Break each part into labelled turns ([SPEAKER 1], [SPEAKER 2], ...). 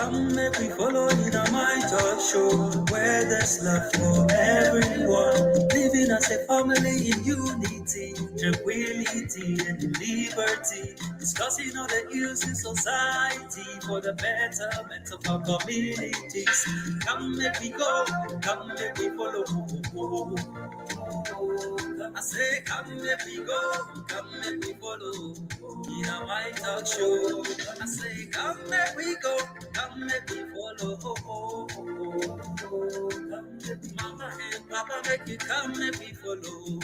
[SPEAKER 1] Come make we follow in a my talk show, where there's love for everyone. Living as a family in unity, tranquility and liberty. Discussing all the ills in society for the betterment of our communities. Come make we go, come make we follow. I say, come make we go, come make we follow. In a my talk show, I say, come make we go, come make we follow. Mama and Papa make you come make we follow.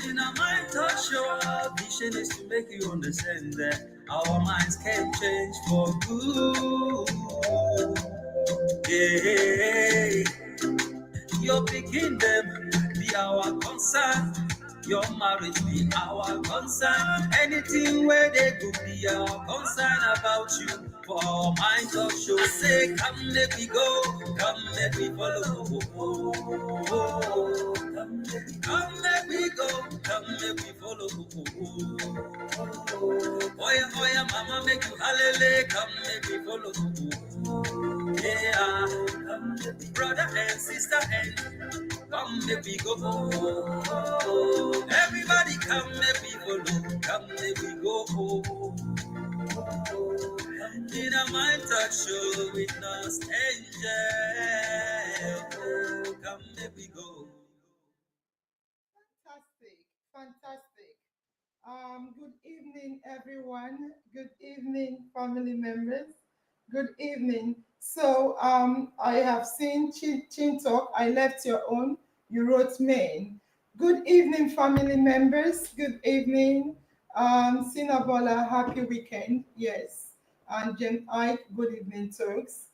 [SPEAKER 1] In a my talk show, our vision is to make you understand that our minds can change for good. Yeah. Your picking them be our concern. Your marriage be our concern. Anything where they could be our concern about you. For our mind talk show, say, come let me go, come let me follow. Come let me go, come let me follow. Oya, mama make you hallelujah, come let me follow. Yeah, brother and sister and come let me go. Everybody come let me follow. Come let me go. In a mind touch show with us angel. Come let me go.
[SPEAKER 2] Fantastic. Good evening, everyone. Good evening, family members. Good evening. So, I have seen Chin Talk. I left your own. You wrote main. Good evening, family members. Good evening, Sinabola. Happy weekend. Yes. And Jen Ike. Good evening, Turks.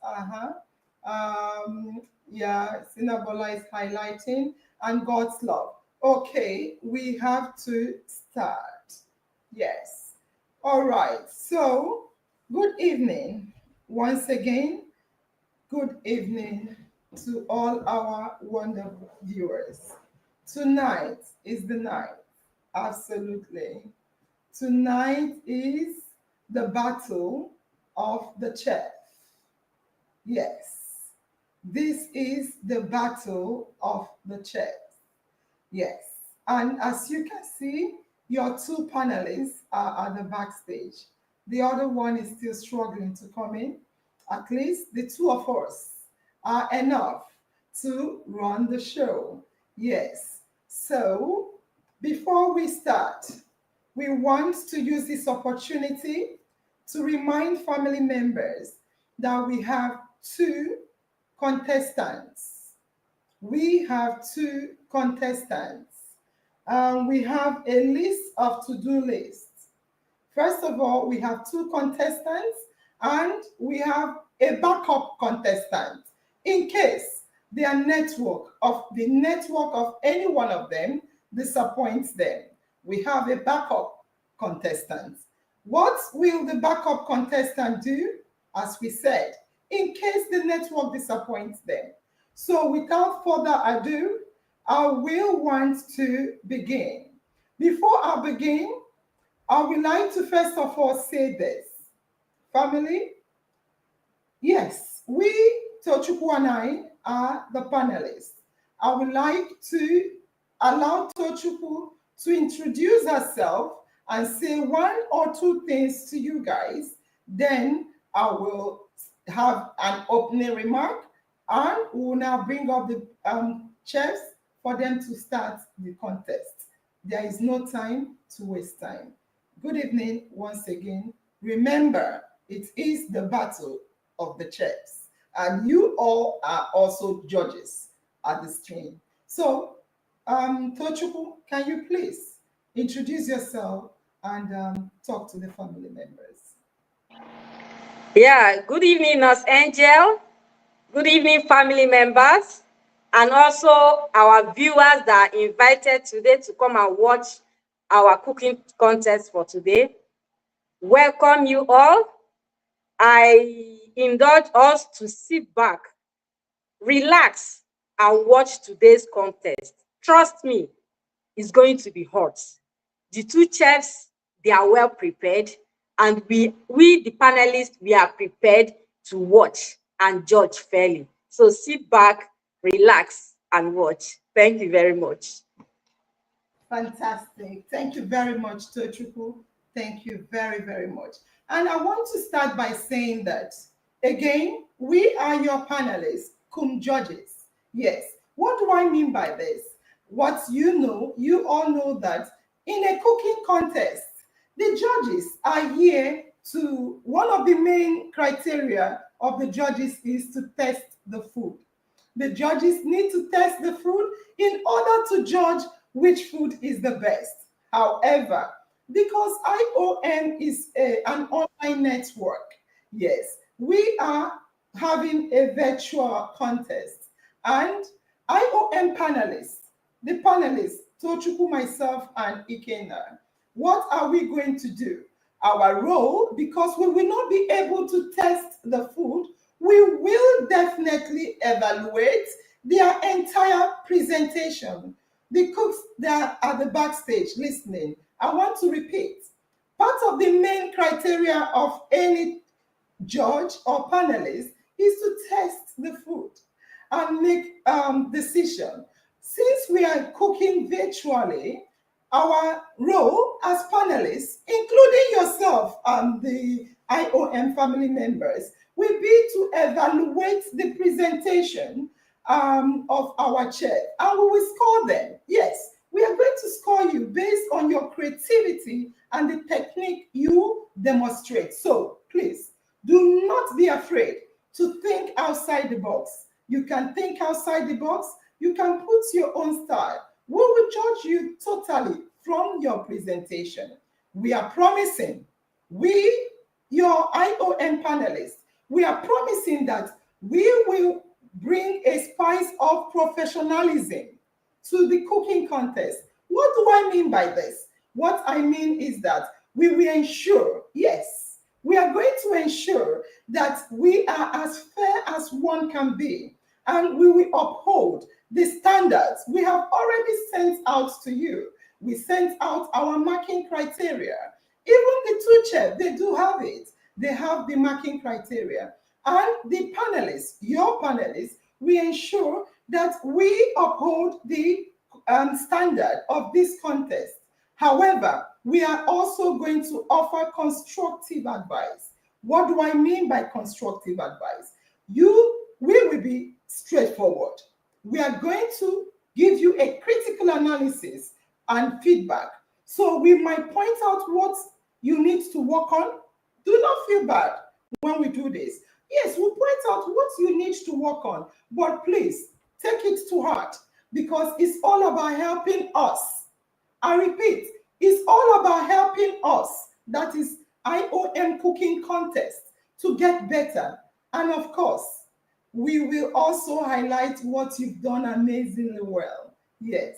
[SPEAKER 2] Yeah, Sinabola is highlighting and God's love. Okay, we have to start. Yes. All right. So, good evening once again. Good evening to all our wonderful viewers. Tonight is the night. Absolutely. Tonight is the battle of the chef. Yes. This is the battle of the chef. Yes. And as you can see, your two panelists are at the backstage. The other one is still struggling to come in. At least the two of us are enough to run the show. Yes. So before we start, we want to use this opportunity to remind family members that we have two contestants. We have two contestants. We have a list of to-do lists. First of all, we have two contestants and we have a backup contestant in case the network of any one of them disappoints them. We have a backup contestant. What will the backup contestant do? As we said, in case the network disappoints them. So without further ado, I will want to begin. Before I begin, I would like to first of all say this. Family, yes, we, Tochukwu and I, are the panelists. I would like to allow Tochukwu to introduce herself and say one or two things to you guys. Then I will have an opening remark and we will now bring up the chefs for them to start the contest. There is no time to waste time. Good evening once again. Remember, it is the battle of the chefs, and you all are also judges at the stream. So, Tochukwu, can you please introduce yourself and talk to the family members?
[SPEAKER 3] Yeah, good evening, Nurse Angel. Good evening, family members, and also our viewers that are invited today to come and watch our cooking contest for today. Welcome you all. I indulge us to sit back, relax, and watch today's contest. Trust me, it's going to be hot. The two chefs, they are well prepared. and we the panelists, we are prepared to watch and judge fairly. So sit back, relax, and watch. Thank you very much.
[SPEAKER 2] Fantastic. Thank you very much, Tochukwu. Thank you very, very much. And I want to start by saying that, again, we are your panelists, cum judges. Yes. What do I mean by this? What you all know that in a cooking contest, the judges are here to, one of the main criteria of the judges is to test the food. The judges need to test the food in order to judge which food is the best. However, because IOM is an online network, yes, we are having a virtual contest. And IOM panelists, the panelists, Tochukwu, myself, and Ikenna, what are we going to do? Our role, because we will not be able to test the food, we will definitely evaluate their entire presentation. The cooks that are at the backstage listening, I want to repeat, part of the main criteria of any judge or panelist is to test the food and make decision. Since we are cooking virtually, our role as panelists, including yourself and the IOM family members, will be to evaluate the presentation of our chef, and we will score them. Yes, we are going to score you based on your creativity and the technique you demonstrate. So please, do not be afraid to think outside the box. You can think outside the box. You can put your own style. We will judge you totally from your presentation. We are promising, we, your IOM panelists, we are promising that we will bring a spice of professionalism to the cooking contest. What do I mean by this? What I mean is that we will ensure, yes, we are going to ensure that we are as fair as one can be, and we will uphold the standards we have already sent out to you. We sent out our marking criteria. Even the two chefs, they do have it. They have the marking criteria. And the panelists, your panelists, we ensure that we uphold the standard of this contest. However, we are also going to offer constructive advice. What do I mean by constructive advice? We will be straightforward. We are going to give you a critical analysis and feedback. So we might point out what you need to work on. Do not feel bad when we do this. Yes, we'll point out what you need to work on, but please take it to heart because it's all about helping us. I repeat, it's all about helping us. That is IOM Cooking Contest to get better. And of course, we will also highlight what you've done amazingly well. Yes,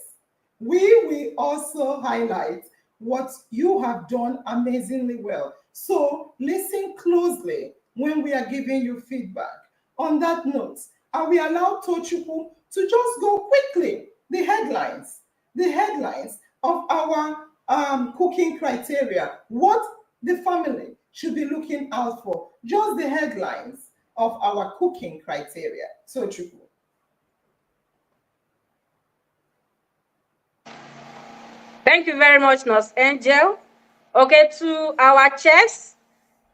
[SPEAKER 2] we will also highlight what you have done amazingly well. So listen closely when we are giving you feedback. On that note, I will allow Tochukwu to just go quickly the headlines of our cooking criteria, what the family should be looking out for, just the headlines of our cooking criteria. Tochukwu.
[SPEAKER 3] Thank you very much, Nurse Angel. Okay, to our chefs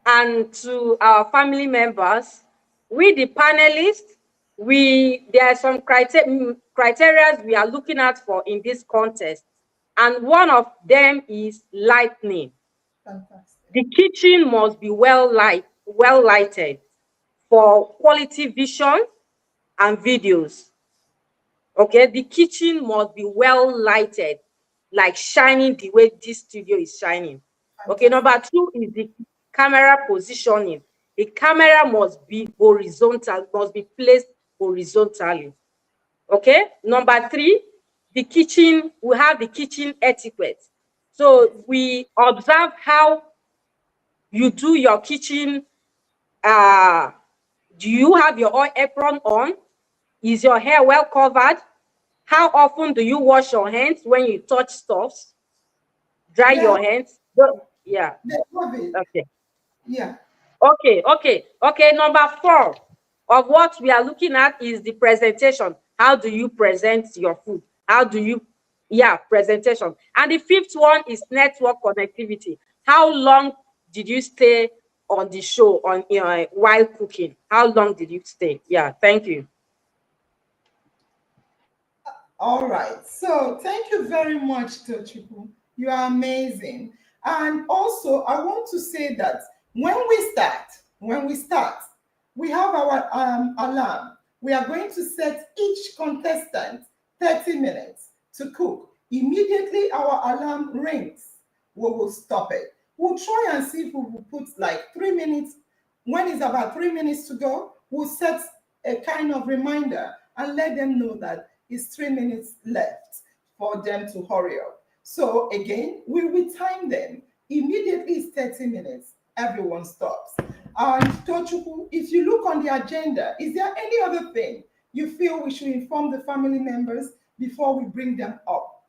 [SPEAKER 3] and to our family members, we the panelists, there are some criteria we are looking at for in this contest, and one of them is lighting.
[SPEAKER 2] Fantastic.
[SPEAKER 3] The kitchen must be well lighted for quality vision and videos. Okay, the kitchen must be well lighted, like shining the way this studio is shining. Okay, number two is the camera positioning. The camera must be horizontal, must be placed horizontally. Okay, number three, the kitchen, we have the kitchen etiquette. So we observe how you do your kitchen. Do you have your oil apron on? Is your hair well covered? How often do you wash your hands when you touch stuffs? Dry
[SPEAKER 2] Yeah.
[SPEAKER 3] your hands. Yeah.
[SPEAKER 2] They have it.
[SPEAKER 3] Okay.
[SPEAKER 2] Yeah.
[SPEAKER 3] Okay. Number 4 of what we are looking at is the presentation. How do you present your food? How do you, yeah, presentation. And the 5th one is network connectivity. How long did you stay on the show on while cooking? How long did you stay? Yeah, thank you.
[SPEAKER 2] All right. So thank you very much, Tochukwu. You are amazing. And also, I want to say that when we start, we have our alarm. We are going to set each contestant 30 minutes to cook. Immediately our alarm rings, we will stop it. We'll try and see if we will put like 3 minutes. When it's about 3 minutes to go, we'll set a kind of reminder and let them know that it's 3 minutes left for them to hurry up. So again, we will time them. Immediately it's 30 minutes. Everyone stops. And Tochukwu, if you look on the agenda, is there any other thing you feel we should inform the family members before we bring them up?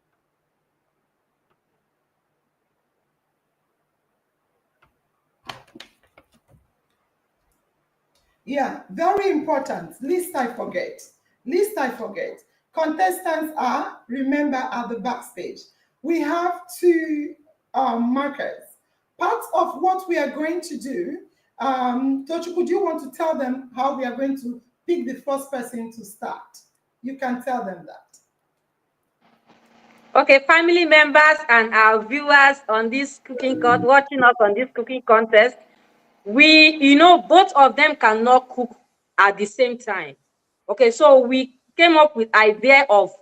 [SPEAKER 2] Yeah, very important. Least I forget. Least I forget. Contestants are, remember, at the backstage. We have two markers. Part of what we are going to do, Tochukwu, do you want to tell them how we are going to pick the first person to start? You can tell them that.
[SPEAKER 3] Okay, family members and our viewers on this watching us on this cooking contest, both of them cannot cook at the same time. Okay, so we came up with idea of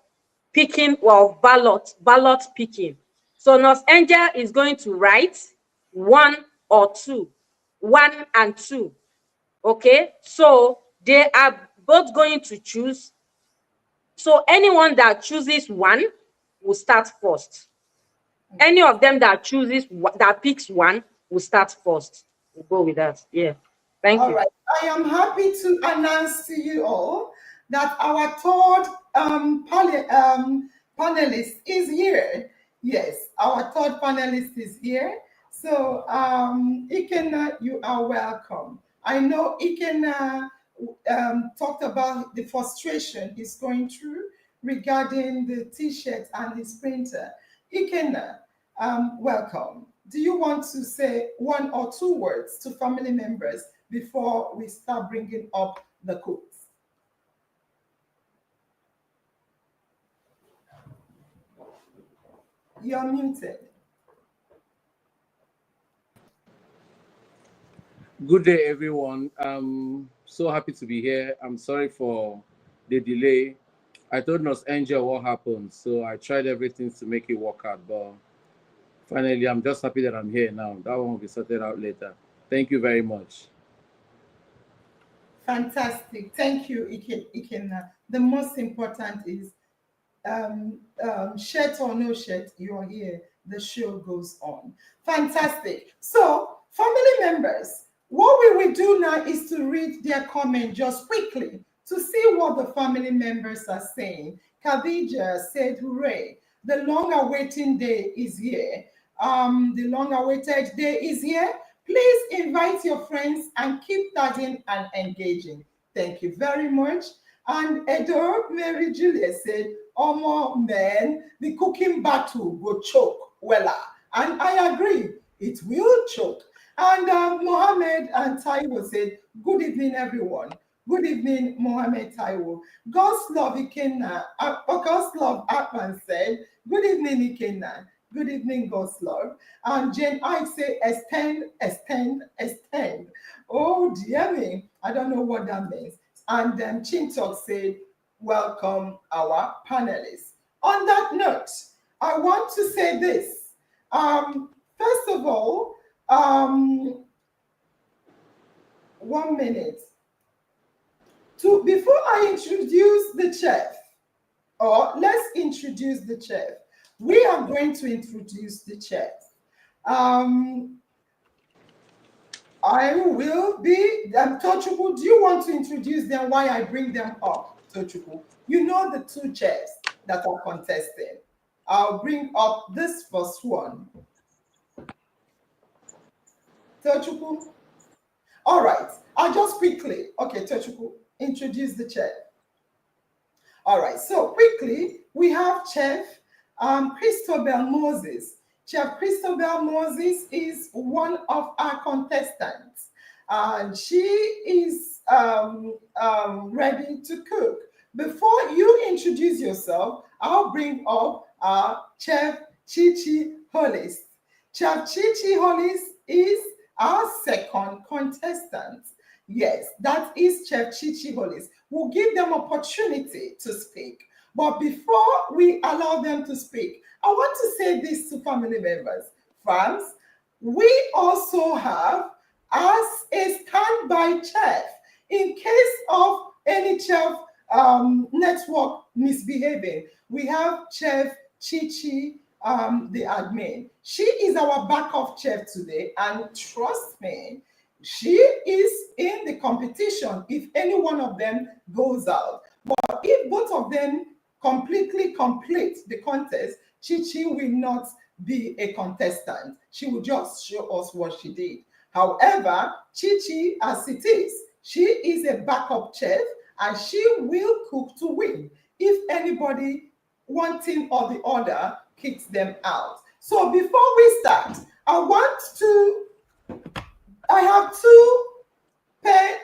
[SPEAKER 3] picking, well, ballot picking. So Nurse Angel is going to write one or two, 1 and 2. Okay, so they are both going to choose. So anyone that chooses 1 will start first. Any of them that picks 1 will start first. We'll go with that. Yeah. Thank
[SPEAKER 2] All
[SPEAKER 3] you.
[SPEAKER 2] right. I am happy to announce to you all that our third panelist is here. Yes, our third panelist is here. So, Ikenna, you are welcome. I know Ikenna talked about the frustration he's going through regarding the t-shirt and his printer. Ikenna, welcome. Do you want to say 1 or 2 words to family members before we start bringing up the cooks? You're muted.
[SPEAKER 4] Good day, everyone. I'm so happy to be here. I'm sorry for the delay. I told Nurse Angel what happened, so I tried everything to make it work out. But finally, I'm just happy that I'm here now. That one will be sorted out later. Thank you very much.
[SPEAKER 2] Fantastic. Thank you, Ikenna. The most important is shirt or no shirt, you're here. The show goes on. Fantastic. So, family members, what we will do now is to read their comment just quickly to see what the family members are saying. Khadija said, hooray, the long awaiting day is here. The long awaited day is here. Please invite your friends and keep tagging and engaging. Thank you very much. And Edo Mary Julia said, Omo man, the cooking battle will choke wella. And I agree, it will choke. And Mohammed and Taiwo said, good evening, everyone. Good evening, Mohammed Taiwo. God's love Ikenna. God's love Akman said, good evening, Ikenna. Good evening, God's love. And Jane I say, extend, extend, extend. Oh, dear me. I don't know what that means. And then Chintok said, welcome our panelists. On that note, I want to say this. First of all, 1 minute. Before I introduce the chef, or let's introduce the chef. We are going to introduce the chef. I will be Tochukwu. Do you want to introduce them while I bring them up, Tochukwu? You know the 2 chefs that are contesting. I'll bring up this first one. Tochukwu. All right. I'll just quickly, okay, Tochukwu, introduce the chef. All right. So quickly, we have Chef Christobel Moses. Chef Christobel Moses is one of our contestants, and she is ready to cook. Before you introduce yourself, I'll bring up Chef Chichi Hollis. Chef Chichi Hollis is our second contestant. Yes, that is Chef Chichi Hollis. We'll give them opportunity to speak. But before we allow them to speak, I want to say this to family members. Fans, we also have as a standby chef in case of any chef network misbehaving. We have Chef Chichi, the admin. She is our backup chef today, and trust me, she is in the competition if any one of them goes out. But if both of them completely complete the contest, Chichi will not be a contestant. She will just show us what she did. However, Chichi, as it is, she is a backup chef and she will cook to win if anybody, one team or the other, kicks them out. So before we start, I have two pens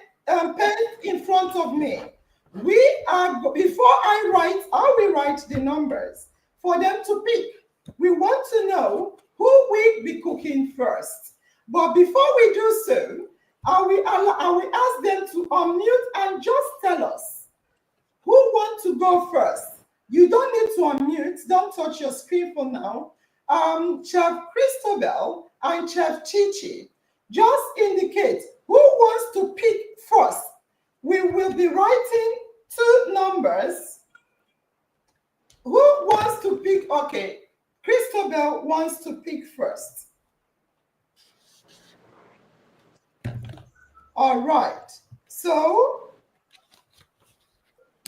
[SPEAKER 2] in front of me. Before I will write the numbers for them to pick. We want to know who will be cooking first. But before we do so, I will ask them to unmute and just tell us who wants to go first. You don't need to unmute. Don't touch your screen for now. Chef Christobel and Chef Chichi, just indicate who wants to pick first. We will be writing two numbers. Who wants to pick? Okay, Christobel wants to pick first. All right. So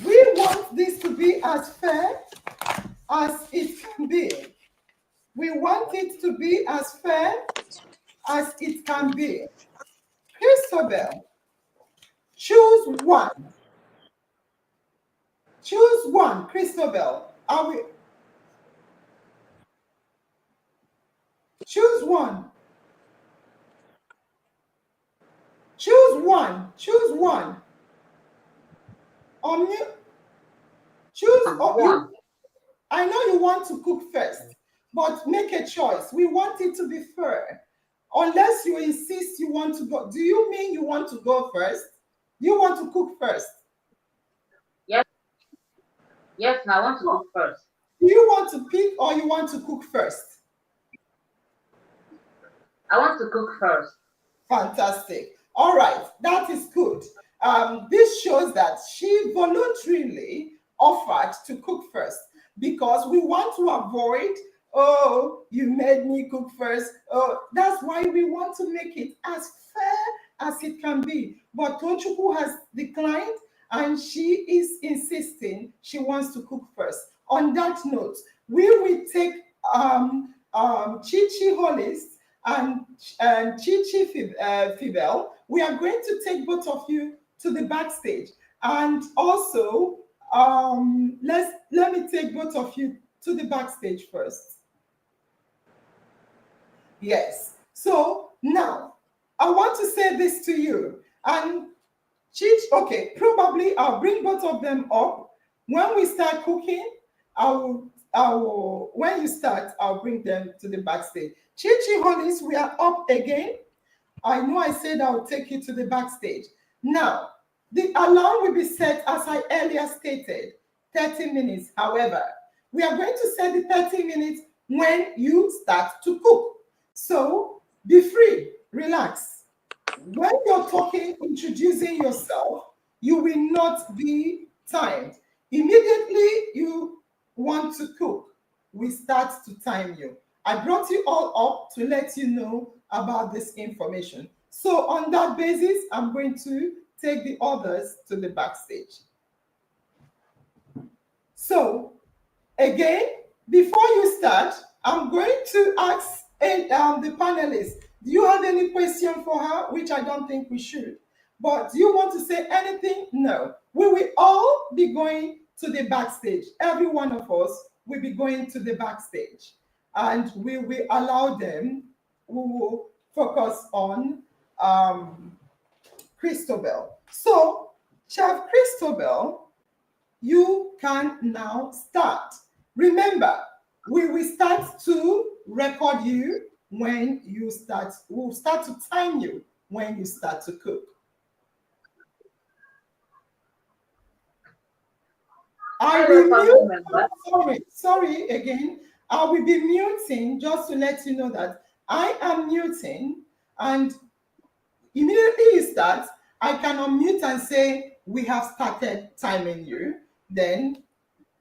[SPEAKER 2] we want this to be as fair as it can be. We want it to be as fair as it can be. Christobel, choose one. Choose one, Christobel. Choose one. Choose one. Choose one. Choose one. I know you want to cook first, but make a choice. We want it to be fair. Unless you insist you want to go. Do you mean you want to go first? You want to cook first?
[SPEAKER 5] Yes. Yes, I want to cook first.
[SPEAKER 2] Do you want to pick or you want to cook first?
[SPEAKER 5] I want to cook first.
[SPEAKER 2] Fantastic. All right, that is good. This shows that she voluntarily offered to cook first because we want to avoid, oh, you made me cook first. Oh, that's why we want to make it as fair as it can be. But Tochukwu has declined and she is insisting she wants to cook first. On that note, we will take Chichi Hollis and Chichi Fibel. We are going to take both of you to the backstage. And also, let me take both of you to the backstage first. Yes. So now, I want to say this to you. And okay, probably I'll bring both of them up. When we start cooking, when you start, I'll bring them to the backstage. Chichi Hollis, we are up again. I know I said I'll take you to the backstage. Now, the alarm will be set as I earlier stated, 30 minutes. However, we are going to set the 30 minutes when you start to cook. So be free, relax. When you're talking, introducing yourself, you will not be timed. Immediately you want to cook, we start to time you. I brought you all up to let you know about this information. So on that basis, I'm going to take the others to the backstage. So again, before you start, I'm going to ask the panelists, Do you have any question for her? Which I don't think we should. But do you want to say anything? No. We will all be going to the backstage. Every one of us will be going to the backstage. And we will allow them, we will focus on um, Christobel. So, Chef Christobel, you can now start. Remember, we will start to record you when you start. We'll start to time you when you start to cook. I
[SPEAKER 5] Hello,
[SPEAKER 2] will
[SPEAKER 5] family
[SPEAKER 2] mute.
[SPEAKER 5] members.
[SPEAKER 2] Sorry again. I will be muting just to let you know that I am muting, and immediately you start, I can unmute and say we have started timing you. Then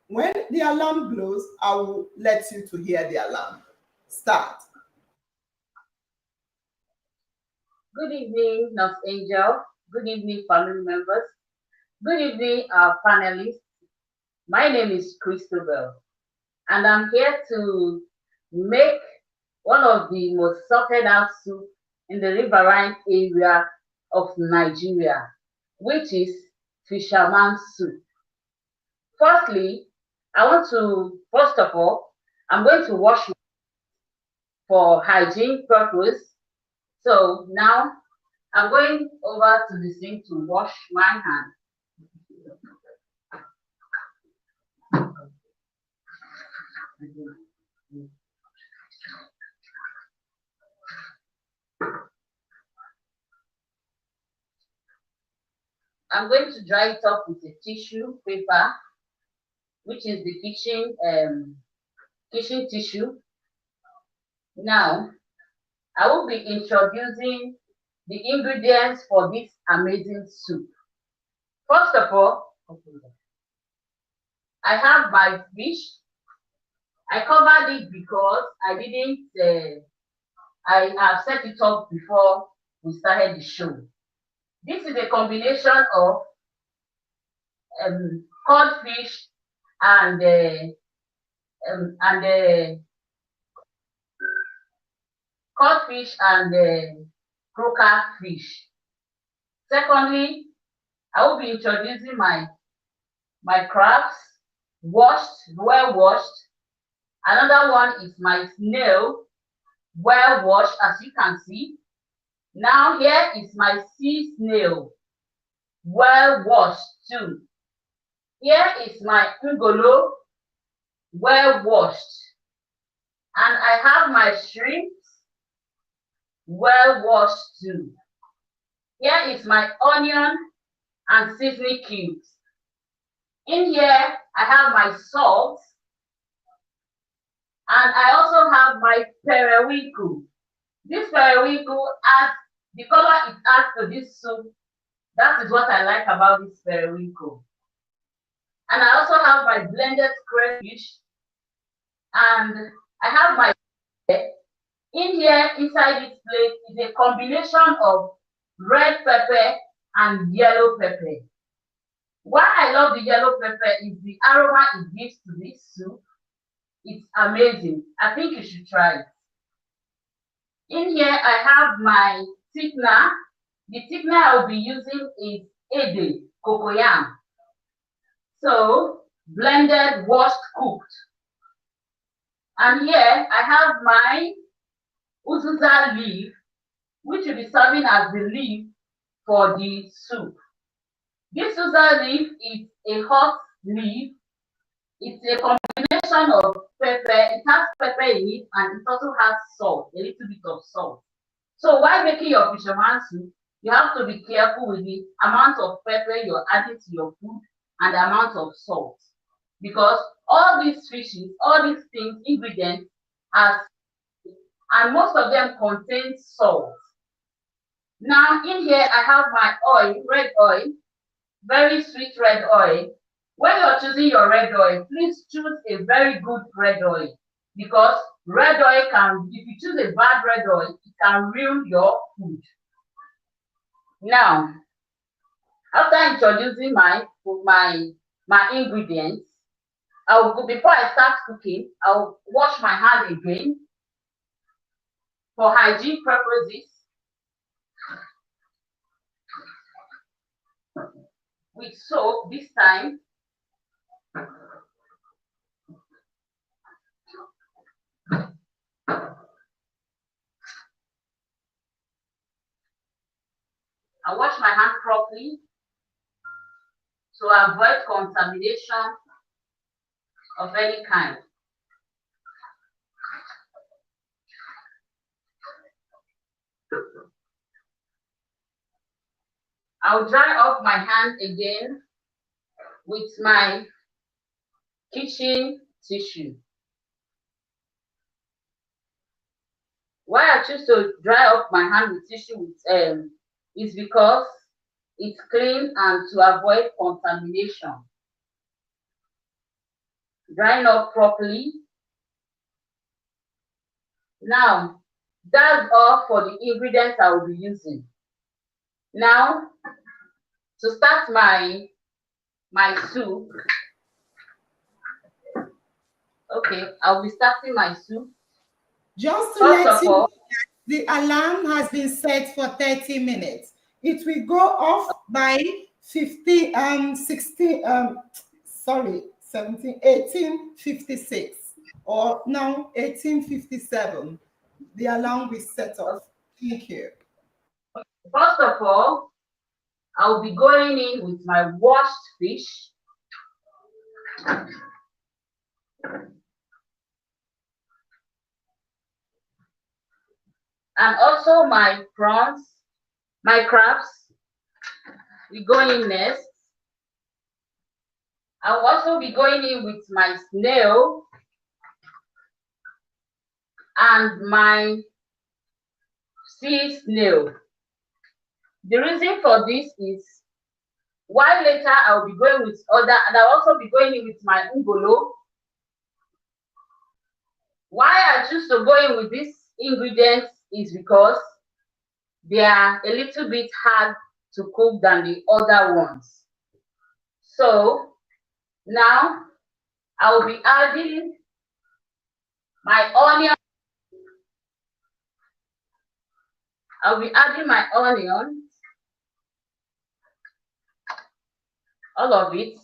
[SPEAKER 2] when the alarm blows, I will let you to hear the alarm. Start.
[SPEAKER 5] Good evening, Nurse Angel. Good evening, family members. Good evening, our panelists. My name is Christobel, and I'm here to make one of the most sorted out soup in the riverine area of Nigeria, which is fisherman soup. Firstly, first of all, I'm going to wash it for hygiene purpose. So now I'm going over to the sink to wash my hands. I'm going to dry it off with a tissue paper, which is the kitchen tissue. Now, I will be introducing the ingredients for this amazing soup. First of all, I have my fish. I covered it because I have set it up before we started the show. This is a combination of codfish and codfish and croaker fish. Secondly, I will be introducing my crabs, well washed. Another one is my snail, well washed, as you can see. Now here is my sea snail, well washed too. Here is my ngolo, well washed. And I have my shrimps, well washed too. Here is my onion and seasoning cubes. In here, I have my salt, and I also have my periwinkle. This periwinkle adds the color it adds to this soup. That is what I like about this periwinkle. And I also have my blended crayfish, and I have my in here inside this plate is a combination of red pepper and yellow pepper. Why I love the yellow pepper is the aroma it gives to this soup. It's amazing. I think you should try it. In here, I have my thickener. The thickener I'll be using is Ede cocoyam. So, blended, washed, cooked. And here, I have my uziza leaf, which will be serving as the leaf for the soup. This uziza leaf is a hot leaf. It's a combination of pepper. It has pepper in it, and it also has salt, a little bit of salt. So while making your fisherman soup, you have to be careful with the amount of pepper you're adding to your food and the amount of salt. Because all these fishes, all these things, ingredients, and most of them contain salt. Now in here, I have my oil, red oil, very sweet red oil. When you're choosing your red oil, please choose a very good red oil, because red oil if you choose a bad red oil, it can ruin your food. Now, after introducing my ingredients, before I start cooking, I'll wash my hand again. for hygiene purposes with soap this time. I wash my hands properly to avoid contamination of any kind. I'll dry off my hand again with my kitchen tissue. Why I choose to dry off my hand with tissue is because it's clean and to avoid contamination. Drying up properly. Now, that's all for the ingredients I will be using. Now, to start my soup, okay, I'll be starting my soup.
[SPEAKER 2] Just to
[SPEAKER 5] First
[SPEAKER 2] let
[SPEAKER 5] of
[SPEAKER 2] you
[SPEAKER 5] all,
[SPEAKER 2] know, the alarm has been set for 30 minutes. It will go off by 1856 or now 1857. The alarm will set off. Thank you.
[SPEAKER 5] first of all, I'll be going in with my washed fish. And also my prawns, my crabs, we go in next. I'll also be going in with my snail and my sea snail. The reason for this is, while later I'll be going with other, and I'll also be going in with my ungolo. Why I choose to go in with these ingredients is because they are a little bit hard to cook than the other ones. So now I'll be adding my onion. I'll be adding my onions, all of it.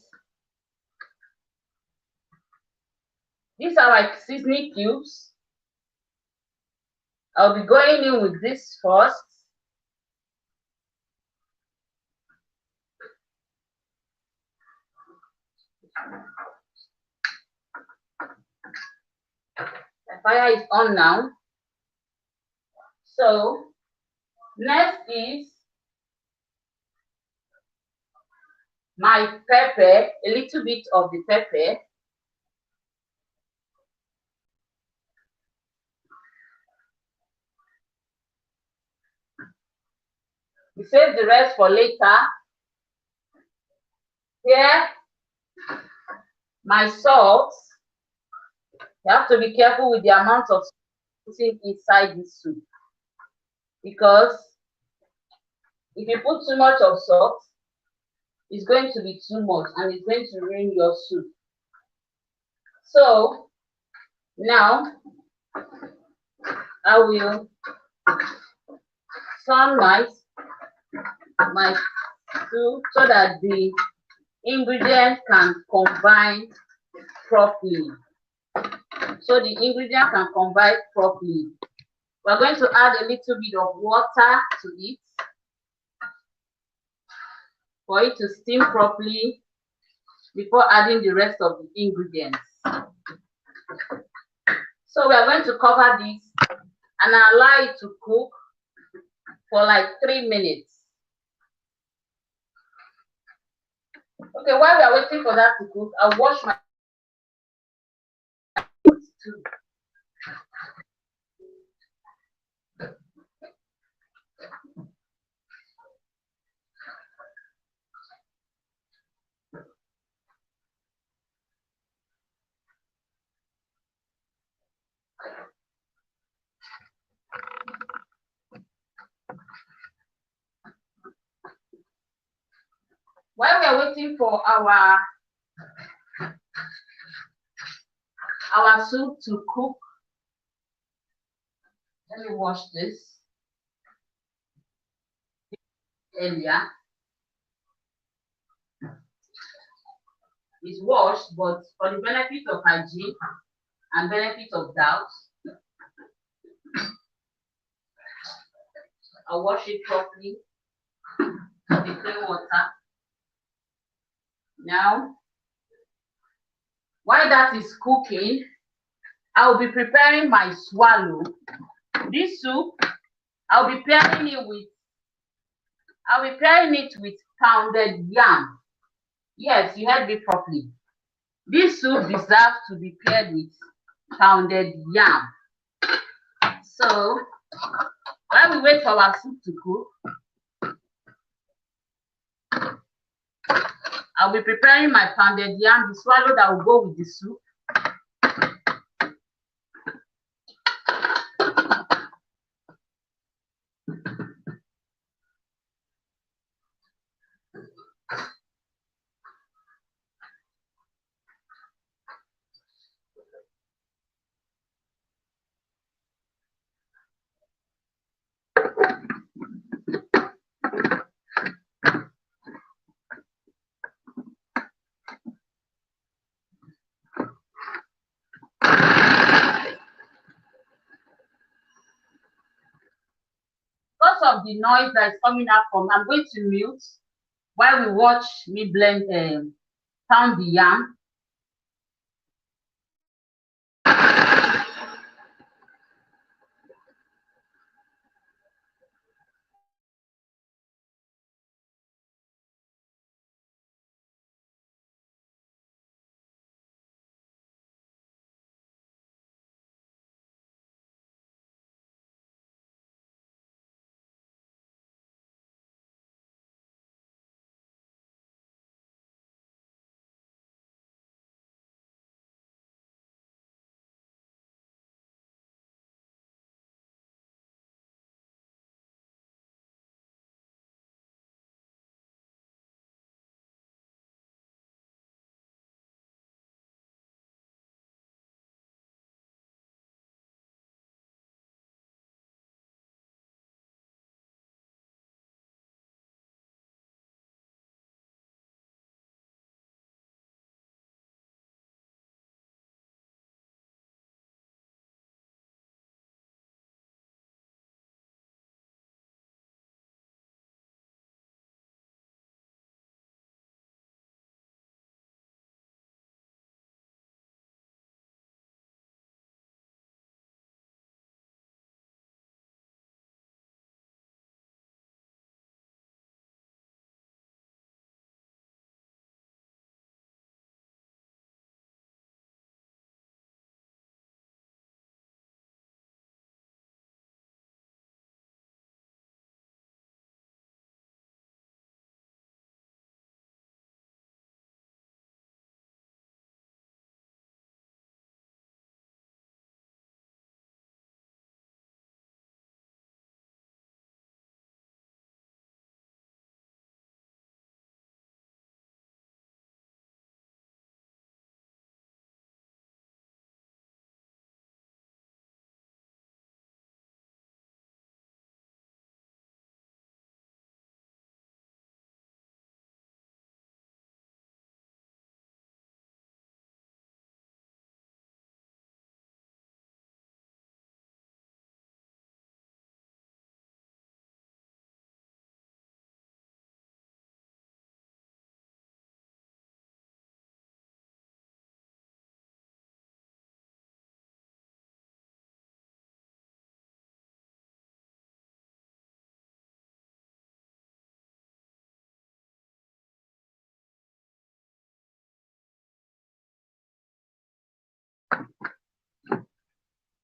[SPEAKER 5] These are like seasoning cubes. I'll be going in with this first. The fire is on now. So next is my pepper, a little bit of the pepper. We save the rest for later. Here, my salt. You have to be careful with the amount of putting inside this soup, because if you put too much of salt, it's going to be too much and it's going to ruin your soup. So now I will turn my soup so that the ingredients can combine properly. So the ingredients can combine properly. We're going to add a little bit of water to it for it to steam properly before adding the rest of the ingredients. So we are going to cover this and allow it to cook for like 3 minutes. Okay, while we are waiting for that to cook, I'll wash my too. While we are waiting for our soup to cook, Let me wash this earlier. It's washed, but for the benefit of hygiene and benefit of doubt, I'll wash it properly with clean water. Now, while that is cooking, I'll be preparing my swallow. This soup, I'll be pairing it with pounded yam. Yes, you heard me properly. This soup deserves to be paired with pounded yam. So, while we wait for our soup to cook, I'll be preparing my pounded yam, the swallow that will go with the soup. Because of the noise that is coming out from, I'm going to mute while we watch me pound the yam.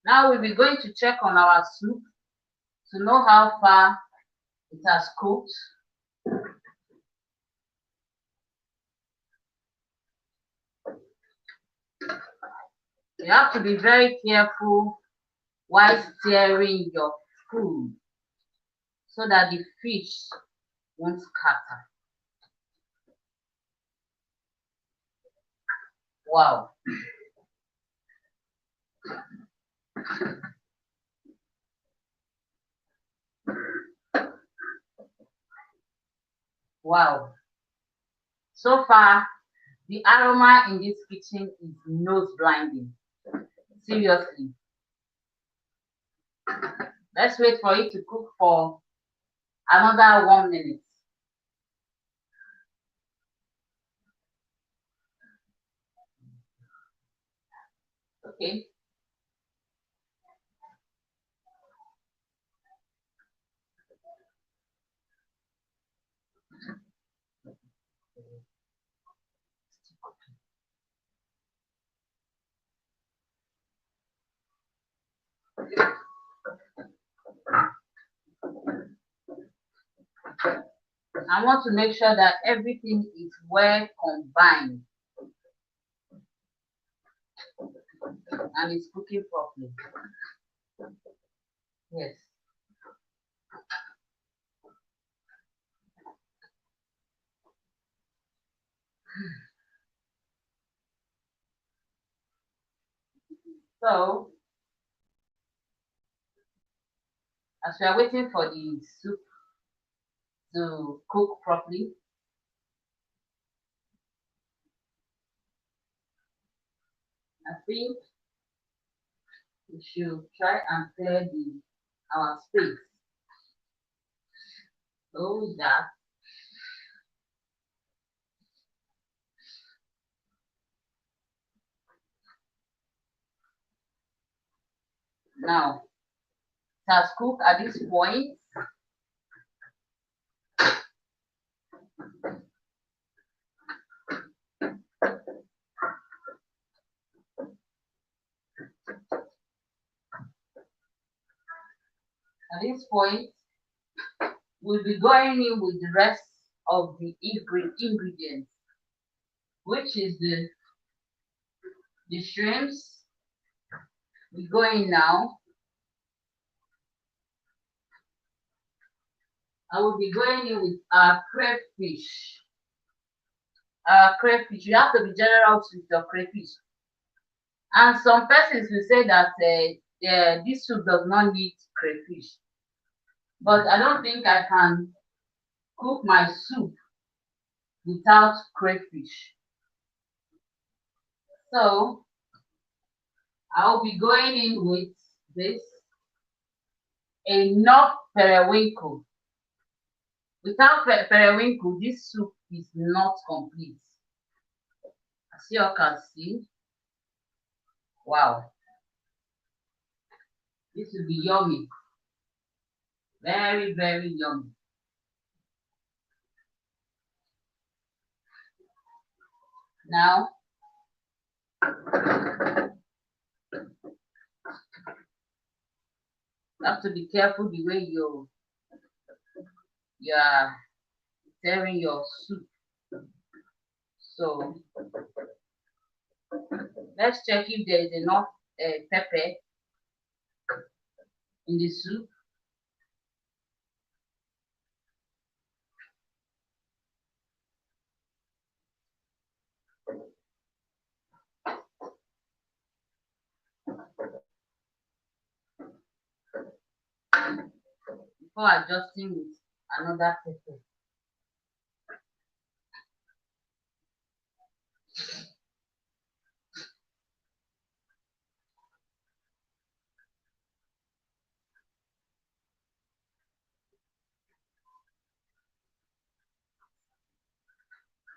[SPEAKER 5] Now we'll be going to check on our soup to know how far it has cooked. You have to be very careful while stirring your food so that the fish won't scatter. Wow. Wow. So far, the aroma in this kitchen is nose blinding. Seriously. Let's wait for it to cook for another 1 minute. Okay. I want to make sure that everything is well combined and it's cooking properly. Yes. So, as we are waiting for the soup to cook properly, I think we should try and clear our space so that now it has cooked at this point. At this point, we'll be going in with the rest of the ingredients, which is the shrimps. We go in now. I will be going in with our crayfish. Crayfish, you have to be generous with your crayfish. And some persons will say that this soup does not need crayfish. But I don't think I can cook my soup without crayfish. So I'll be going in with this enough periwinkle. Without periwinkle, this soup is not complete. As you can see, wow, this will be yummy. Very, very yummy. Now, you have to be careful the way you are stirring your soup. So let's check if there is enough pepper in the soup. Before adjusting with another pepper.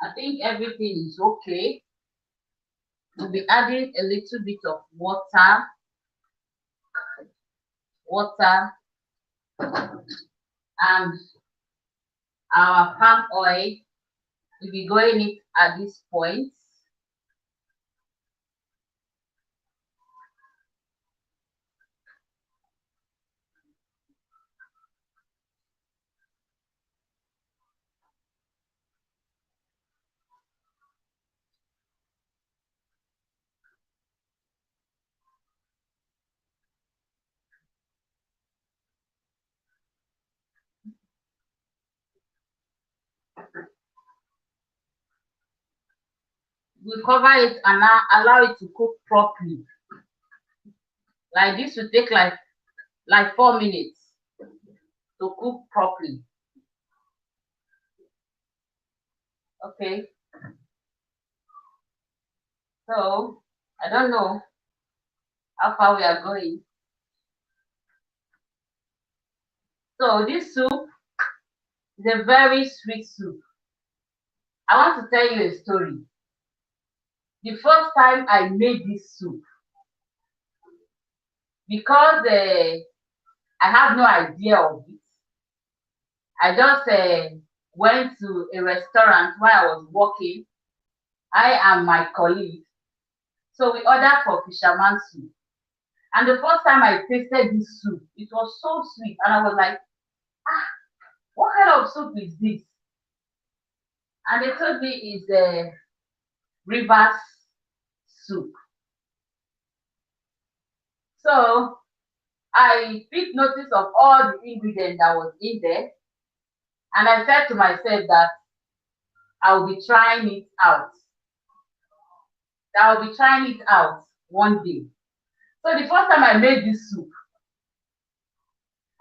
[SPEAKER 5] I think everything is okay. We'll be adding a little bit of water, and our palm oil. We'll be going it at this point. We cover it and now allow it to cook properly. Like this will take like 4 minutes to cook properly. Okay, so I don't know how far we are going. So this soup is a very sweet soup. I want to tell you a story. The first time I made this soup, because I have no idea of it, I just went to a restaurant while I was working. I and my colleague. So we ordered for fisherman soup. And the first time I tasted this soup, it was so sweet. And I was like, what kind of soup is this? And they told me it's a river soup. So I took notice of all the ingredients that was in there. And I said to myself that I'll be trying it out. That I'll be trying it out one day. So the first time I made this soup,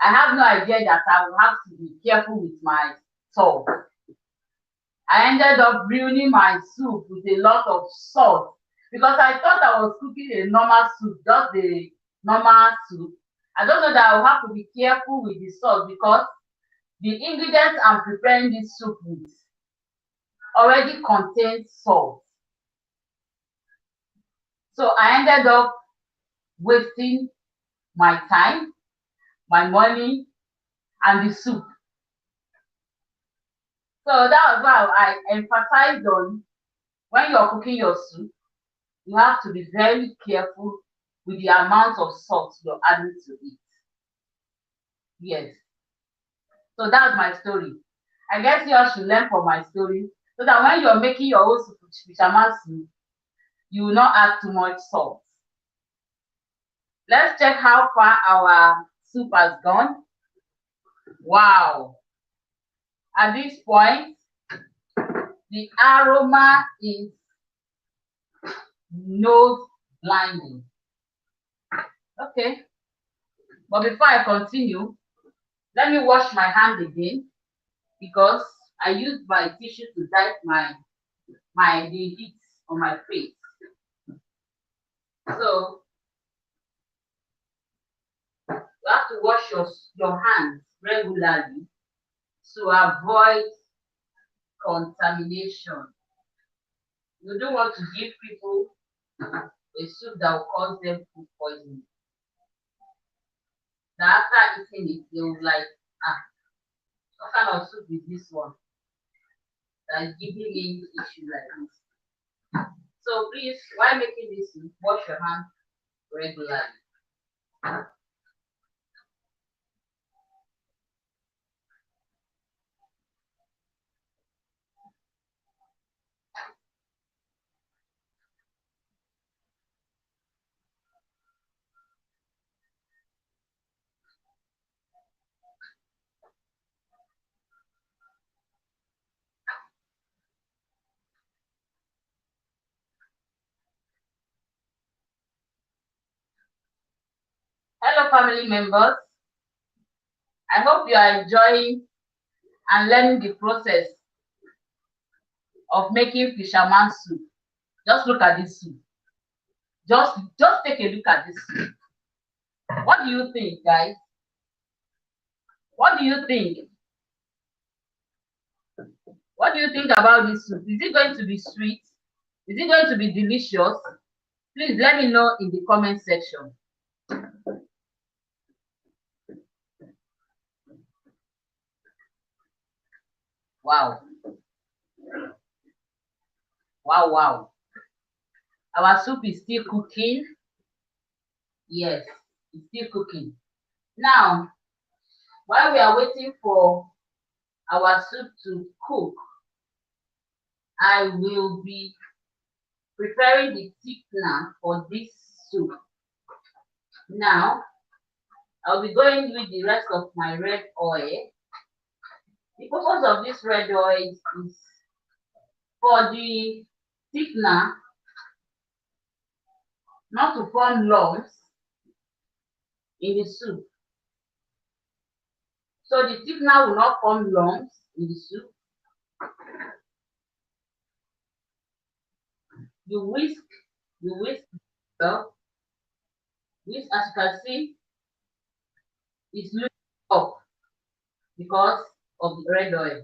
[SPEAKER 5] I have no idea that I will have to be careful with my salt. I ended up ruining my soup with a lot of salt because I thought I was cooking a normal soup, just a normal soup. I don't know that I'll have to be careful with the salt because the ingredients I'm preparing this soup with already contain salt. So I ended up wasting my time, my money, and the soup. So that was why I emphasized on when you're cooking your soup, you have to be very careful with the amount of salt you're adding to it. Yes. So that's my story. I guess you all should learn from my story so that when you're making your own fisherman soup, you will not add too much salt. Let's check how far our soup has gone. Wow. At this point, the aroma is nose blinding. Okay. But before I continue, let me wash my hand again because I used my tissue to wipe the heat on my face. So you have to wash your hands regularly to avoid contamination. You don't want to give people a soup that will cause them food poisoning. Now after eating it, they will like, what kind of soup is this one? That is giving me issue like this. So please, while making this soup, wash your hands regularly. Hello, family members. I hope you are enjoying and learning the process of making fisherman soup. Just look at this soup. Just take a look at this soup. What do you think, guys? What do you think? What do you think about this soup? Is it going to be sweet? Is it going to be delicious? Please let me know in the comment section. Wow. Wow, wow. Our soup is still cooking. Yes, it's still cooking. Now, while we are waiting for our soup to cook, I will be preparing the thickener for this soup. Now, I'll be going with the rest of my red oil. The purpose of this red oil is for the thickener not to form lumps in the soup. So the thickener will not form lumps in the soup. you whisk well, which as you can see is looking up because of the red oil.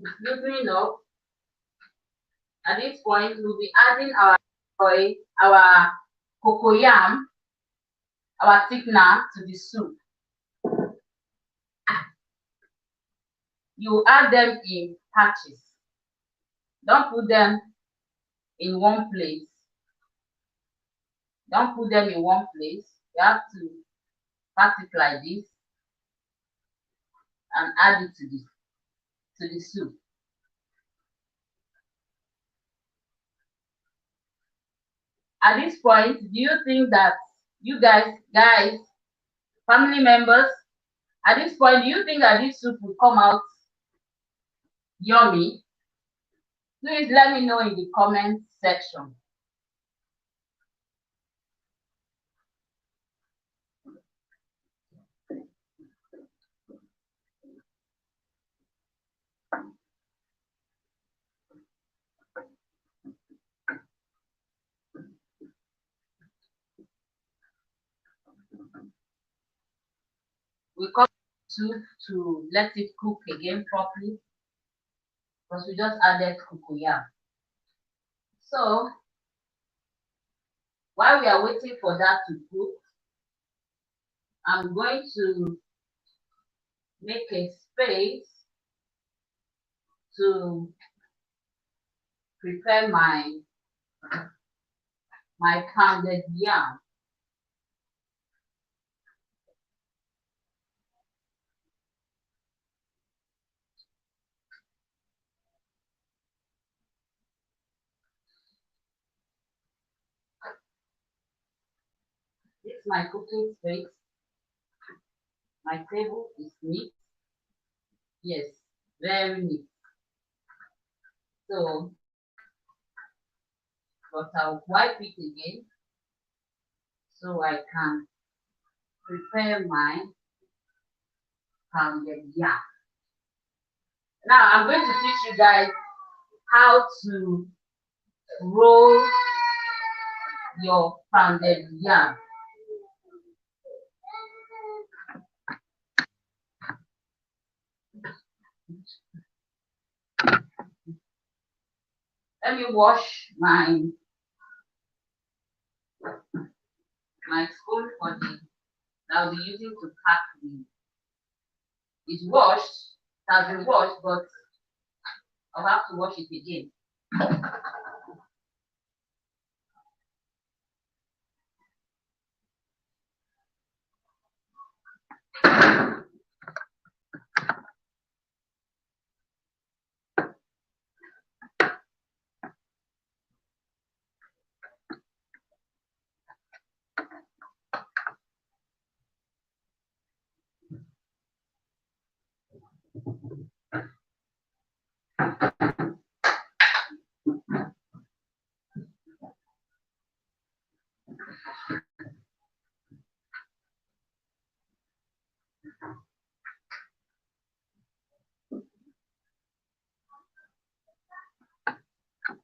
[SPEAKER 5] It's loosening up. At this point, we'll be adding our oil, our cocoyam, our thickener to the soup. You add them in patches. Don't put them in one place. Don't put them in one place. You have to pat it like this and add it to the soup. At this point, do you think that you guys, family members, at this point, do you think that this soup will come out yummy? Please let me know in the comment section. We cover the soup to let it cook again properly because we just added cocoyam. So while we are waiting for that to cook, I'm going to make a space to prepare my pounded yam. This is my cooking space. My table is neat. Yes, very neat. So, but I'll wipe it again so I can prepare my pounded yam. Now I'm going to teach you guys how to roll your pounded yam. Let me wash my spoon for the that I'll be using to pack the. It's washed, it has been washed, but I'll have to wash it again.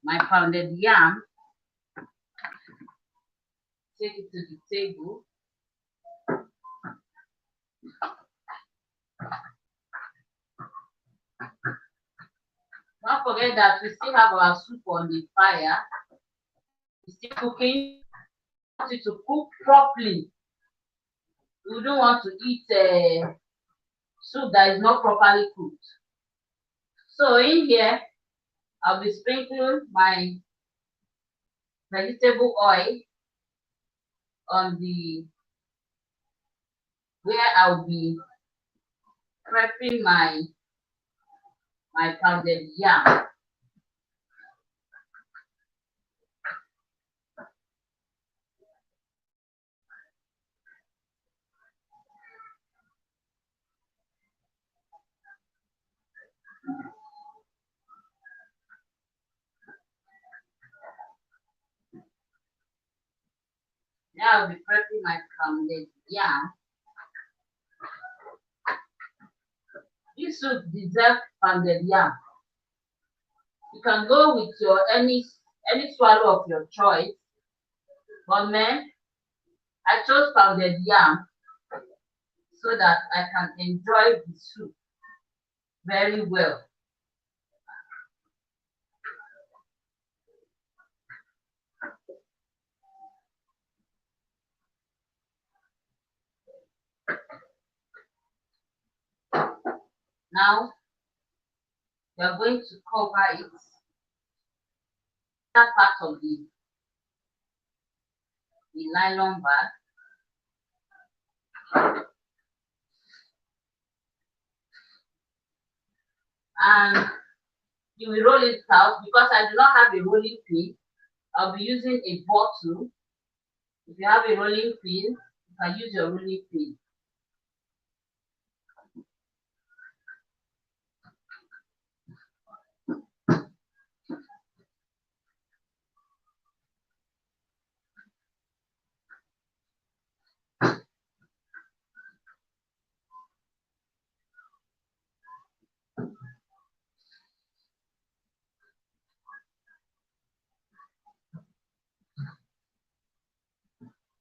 [SPEAKER 5] My pounded yam, take it to the table. Don't forget that we still have our soup on the fire. It's still cooking. We want it to cook properly. We don't want to eat soup that is not properly cooked. So in here, I'll be sprinkling my vegetable oil on the where I'll be prepping my pounded yam. Now I'll be prepping my pounded yam. This soup deserves pounded yam. You can go with your any swallow of your choice. But man, I chose pounded yam so that I can enjoy the soup very well. Now we are going to cover it. That part of the nylon bag. And you will roll it out. Because I do not have a rolling pin, I'll be using a bottle. If you have a rolling pin, you can use your rolling pin.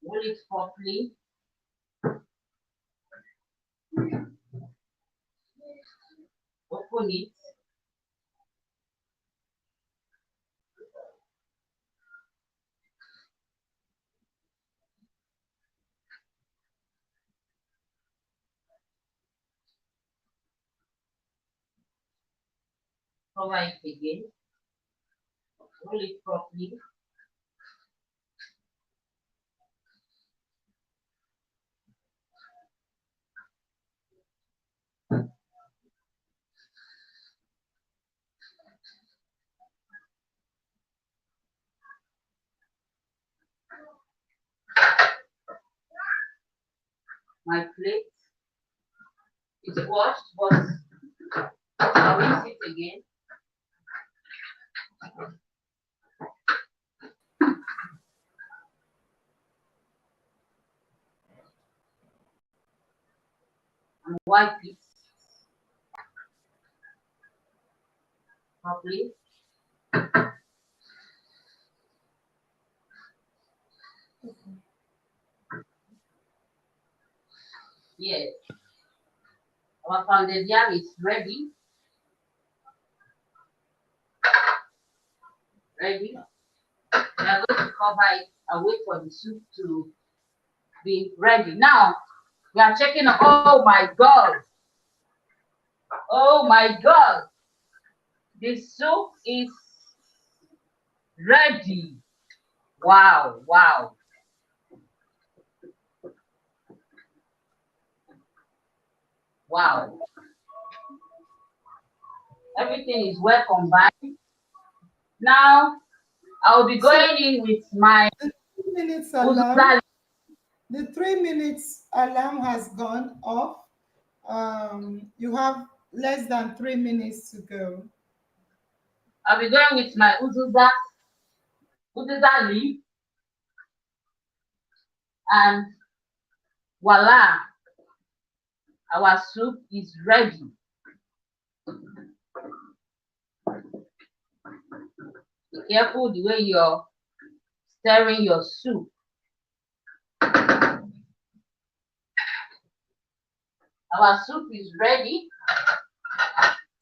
[SPEAKER 5] Roll it properly. Open it. Cover it again. Roll it properly. My plate is washed, but I'll rinse it again. And wipe it properly. Yes, our pounded yam is ready. Ready. We are going to cover it and wait for the soup to be ready. Now we are checking. Oh my God! Oh my God! The soup is ready. Wow! Wow! Wow! Everything is well combined. Now I'll be
[SPEAKER 2] So
[SPEAKER 5] going in with my
[SPEAKER 2] the 3 minutes alarm,
[SPEAKER 5] uzuza.
[SPEAKER 2] the 3 minutes alarm has gone off. You have less than 3 minutes to go.
[SPEAKER 5] I'll be going with my uzuza leaf, and voila, our soup is ready. Be careful the way you're stirring your soup. Our soup is ready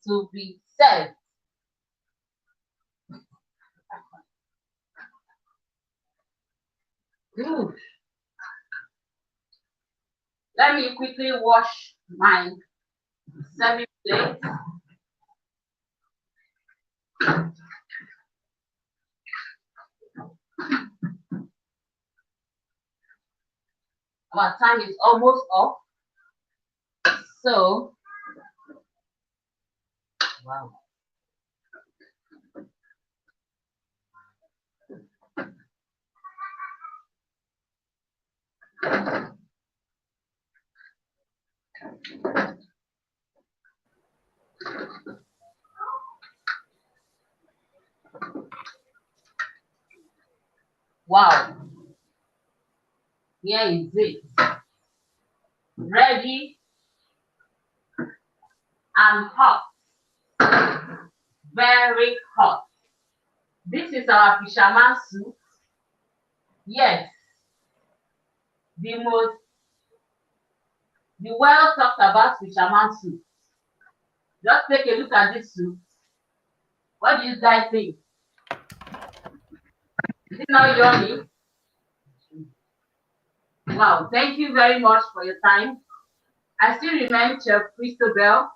[SPEAKER 5] to be served. Good. Let me quickly wash my serving plate. Our time is almost up. So, wow. Wow. Here is it. Ready and hot. Very hot. This is our fisherman soup. Yes, the well talked about fisherman soup. Just take a look at this soup. What do you guys think? Is it now yummy? Wow, thank you very much for your time. I still remain Chef Christabel,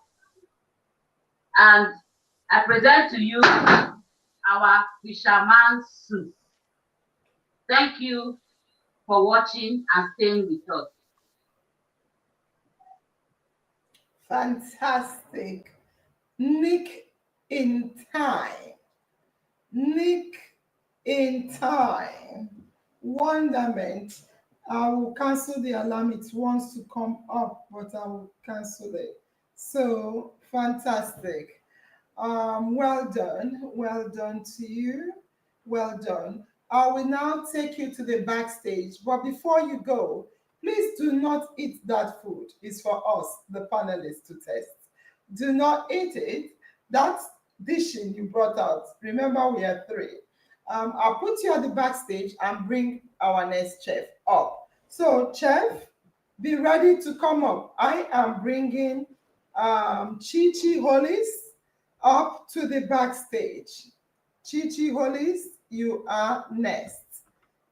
[SPEAKER 5] and I present to you our fisherman soup. Thank you for watching and staying with us.
[SPEAKER 2] Fantastic. Nick in time. Nick in time. Wonderment. I will cancel the alarm. It wants to come up, but I will cancel it. So fantastic. Well done. Well done to you. Well done. I will now take you to the backstage. But before you go, please do not eat that food. It's for us, the panelists, to test. Do not eat it. That dishing you brought out. Remember, we are three. I'll put you at the backstage and bring our next chef up. So, chef, be ready to come up. I am bringing Chi Chi Hollis up to the backstage. Chi Chi Hollis, you are next.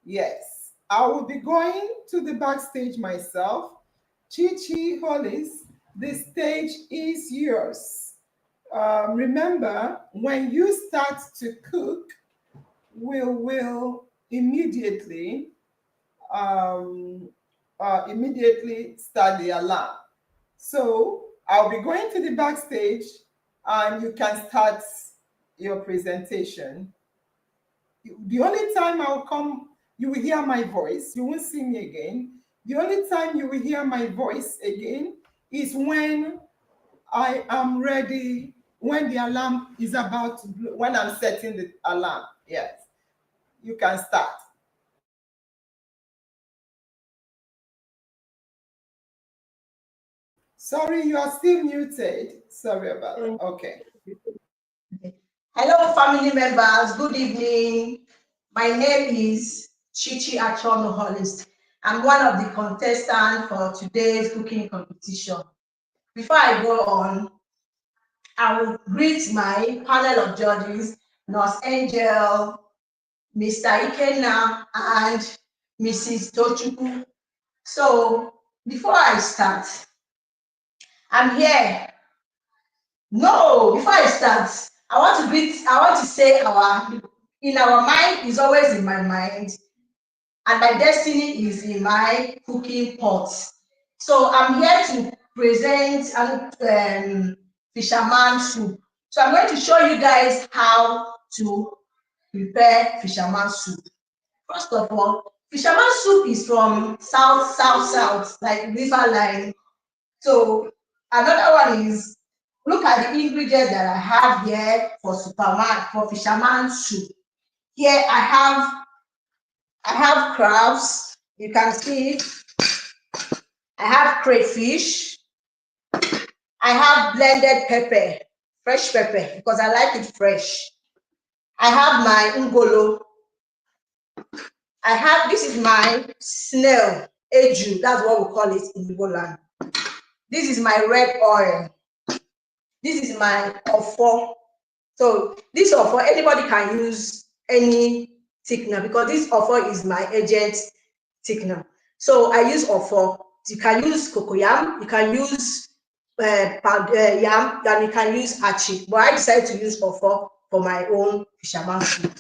[SPEAKER 2] Yes, I will be going to the backstage myself. Chi Chi Hollis, the stage is yours. Remember, when you start to cook, we will um, immediately start the alarm. So I'll be going to the backstage and you can start your presentation. The only time I'll come, you will hear my voice. You won't see me again. The only time you will hear my voice again is when I am ready, when the alarm is about to blow, when I'm setting the alarm. Yes, you can start. Sorry, you are still muted. Sorry about that. Okay.
[SPEAKER 6] Hello, family members. Good evening. My name is Chichi Achono Hollis. I'm one of the contestants for today's cooking competition. Before I go on, I will greet my panel of judges, Nurse Angel, Mr. Ikenna, and Mrs. Tochukwu. So, before I start, I'm here. No, before I start, I want to say in our mind is always in my mind, and my destiny is in my cooking pot. So I'm here to present fisherman soup. So I'm going to show you guys how to prepare fisherman soup. First of all, fisherman soup is from south, like river line. So another one is, look at the ingredients that I have here for fisherman soup. Here I have crabs. You can see I have crayfish. I have blended pepper, fresh pepper, because I like it fresh. I have my ngolo. This is my snail, eju. That's what we call it in Igbo land. This is my red oil. This is my ofo. So this offer, anybody can use any thickener because this offer is my agent thickener. So I use offer. You can use cocoyam, you can use yam, and you can use achi. But I decided to use offer for my own fisherman soup.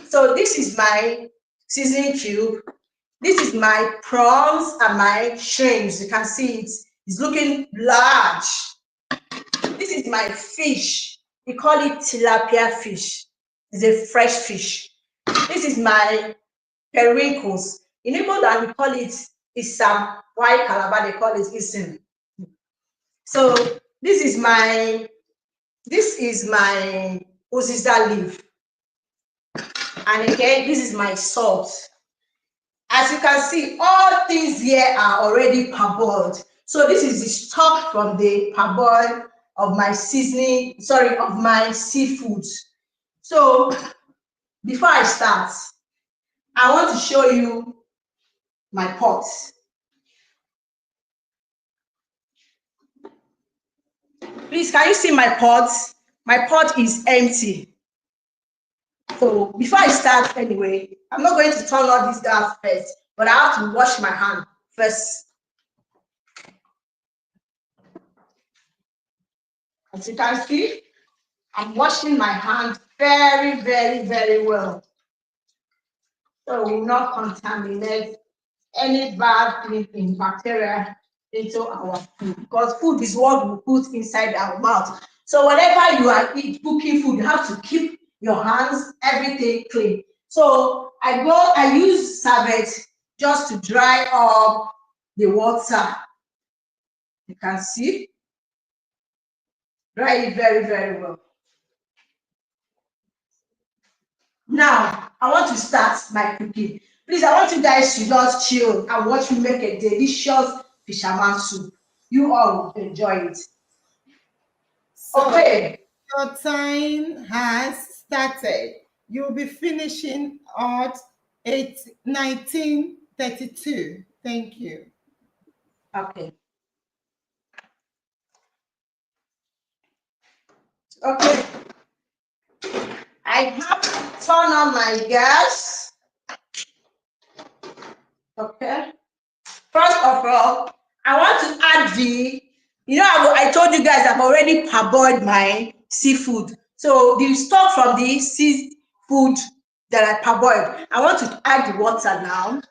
[SPEAKER 6] So this is my seasoning cube. This is my prawns and my shrimps. You can see it's looking large. This is my fish. We call it tilapia fish. It's a fresh fish. This is my periwinkles. In Igbo land, we call it isam. Why Calabar they call it isim. So this is my uziza leaf. And again, this is my salt. As you can see, all things here are already parboiled. So this is the stock from the parboil of my seasoning, sorry, of my seafoods. So before I start, I want to show you my pot. Please, can you see my pot? My pot is empty. So before I start anyway, I'm not going to turn on this gas first, but I have to wash my hand first. As you can see, I'm washing my hand very, very, very well. So we will not contaminate any bad thing in bacteria into our food, because food is what we put inside our mouth. So whenever you are cooking food, you have to keep your hands, everything clean. So I use serviette just to dry up the water. You can see, dry it very, very well. Now, I want to start my cooking. Please, I want you guys to just chill and watch me make a delicious fisherman soup. You all will enjoy it.
[SPEAKER 2] So
[SPEAKER 6] Okay.
[SPEAKER 2] your time has started. You'll be finishing at 19:32. Thank you.
[SPEAKER 6] Okay. Okay. I have to turn on my gas. Okay. First of all, I want to add I told you guys I've already parboiled my seafood. So the stock from the seafood that I parboiled, I want to add the water now,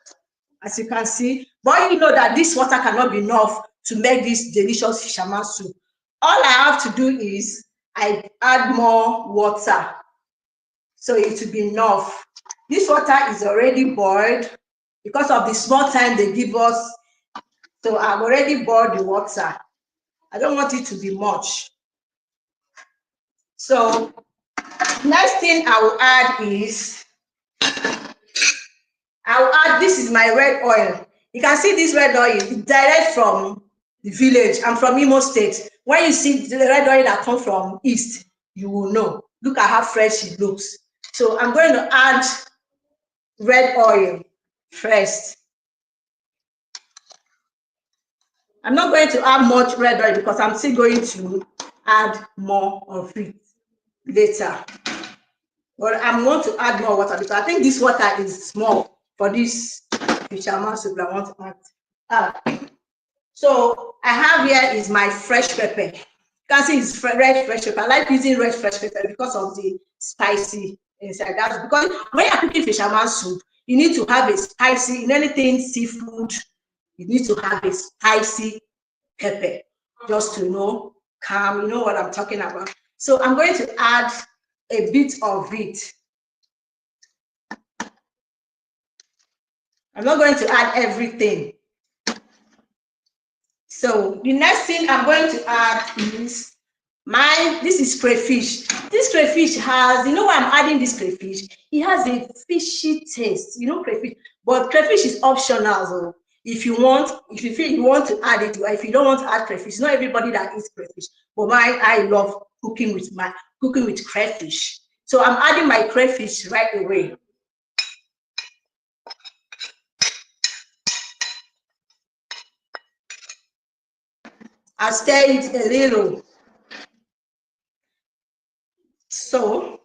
[SPEAKER 6] as you can see. But you know that this water cannot be enough to make this delicious fisherman soup. All I have to do is I add more water, so it will be enough. This water is already boiled because of the small time they give us. So I've already boiled the water. I don't want it to be much. So next thing I will add is, this is my red oil. You can see this red oil is direct from the village. I'm from Imo State. When you see the red oil that comes from East, you will know. Look at how fresh it looks. So I'm going to add red oil first. I'm not going to add much red oil because I'm still going to add more of it later. But I'm going to add more water because I think this water is small for this fisherman soup I want to add. So I have here is my fresh pepper. You can see it's red fresh pepper. I like using red fresh pepper because of the spicy inside. That's because when you're cooking fisherman soup, you need to have a spicy, in anything seafood, you need to have a spicy pepper just to calm, you know what I'm talking about. So I'm going to add a bit of it. I'm not going to add everything. So the next thing I'm going to add is this is crayfish. This crayfish has, why I'm adding this crayfish? It has a fishy taste, crayfish, but crayfish is optional. So if you feel you want to add it, or if you don't want to add crayfish, not everybody that eats crayfish, but I love cooking with crayfish. So I'm adding my crayfish right away. I'll stir it a little. So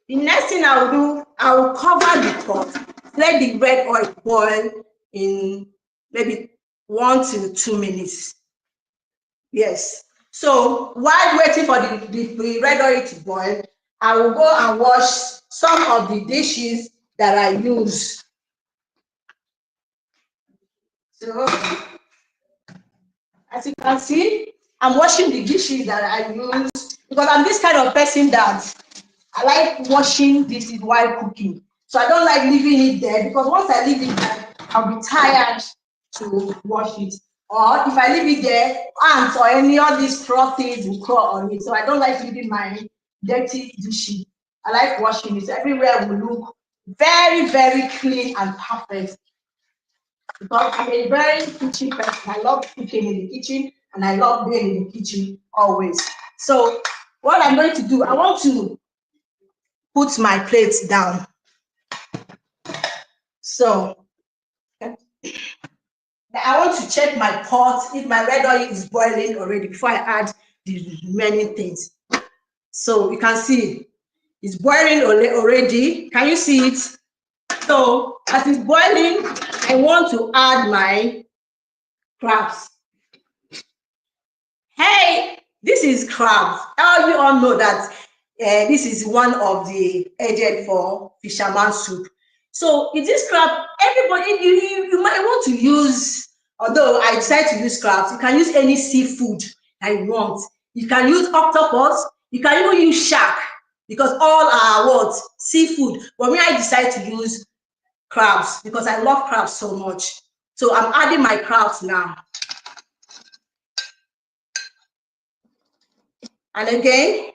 [SPEAKER 6] the next thing I will do, I will cover the pot, let the red oil boil in maybe 1 to 2 minutes. Yes. So while waiting for the red oil to boil, I will go and wash some of the dishes that I use. So as you can see, I'm washing the dishes that I use because I'm this kind of person that I like washing dishes while cooking. So I don't like leaving it there because once I leave it there, I'll be tired to wash it. Or if I leave it there, ants or any of these things will crawl on it. So I don't like leaving my dirty dishes. I like washing it. Everywhere will look Very, very clean and perfect. Because I'm a very kitchen person. I love cooking in the kitchen and I love being in the kitchen always. So what I'm going to do, I want to put my plates down. So I want to check my pot if my red oil is boiling already before I add the remaining things. So you can see it's boiling already. Can you see it? So as it's boiling, I want to add my crabs. Hey, this is crabs. You all know that this is one of the agent for fisherman soup. So in this crab, everybody, you might want to use, although I decided to use crabs, you can use any seafood that you want. You can use octopus, you can even use shark, because all are what? Seafood. But me, I decided to use crabs because I love crabs so much. So I'm adding my crabs now. And again,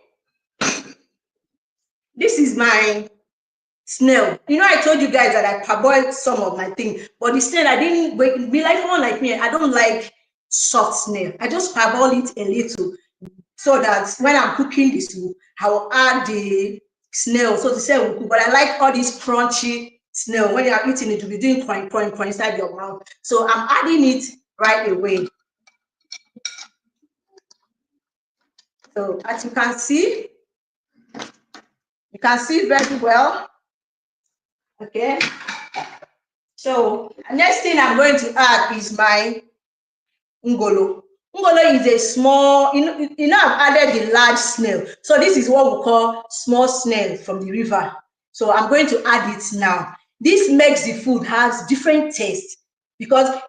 [SPEAKER 6] this is my snail. You know, I told you guys that I parboiled some of my things, but the snail, I didn't be like someone like me. I don't like soft snail. I just parboil it a little so that when I'm cooking the soup, I will add the snail. So the snail will cook. But I like all this crunchy snail. When you are eating it, you'll be doing crunch, crunch, crunch inside your mouth. So I'm adding it right away. So as you can see very well. Okay. So next thing I'm going to add is my ngolo. Ngolo is a small, you know, I've added the large snail. So this is what we call small snail from the river. So I'm going to add it now. This makes the food has different taste because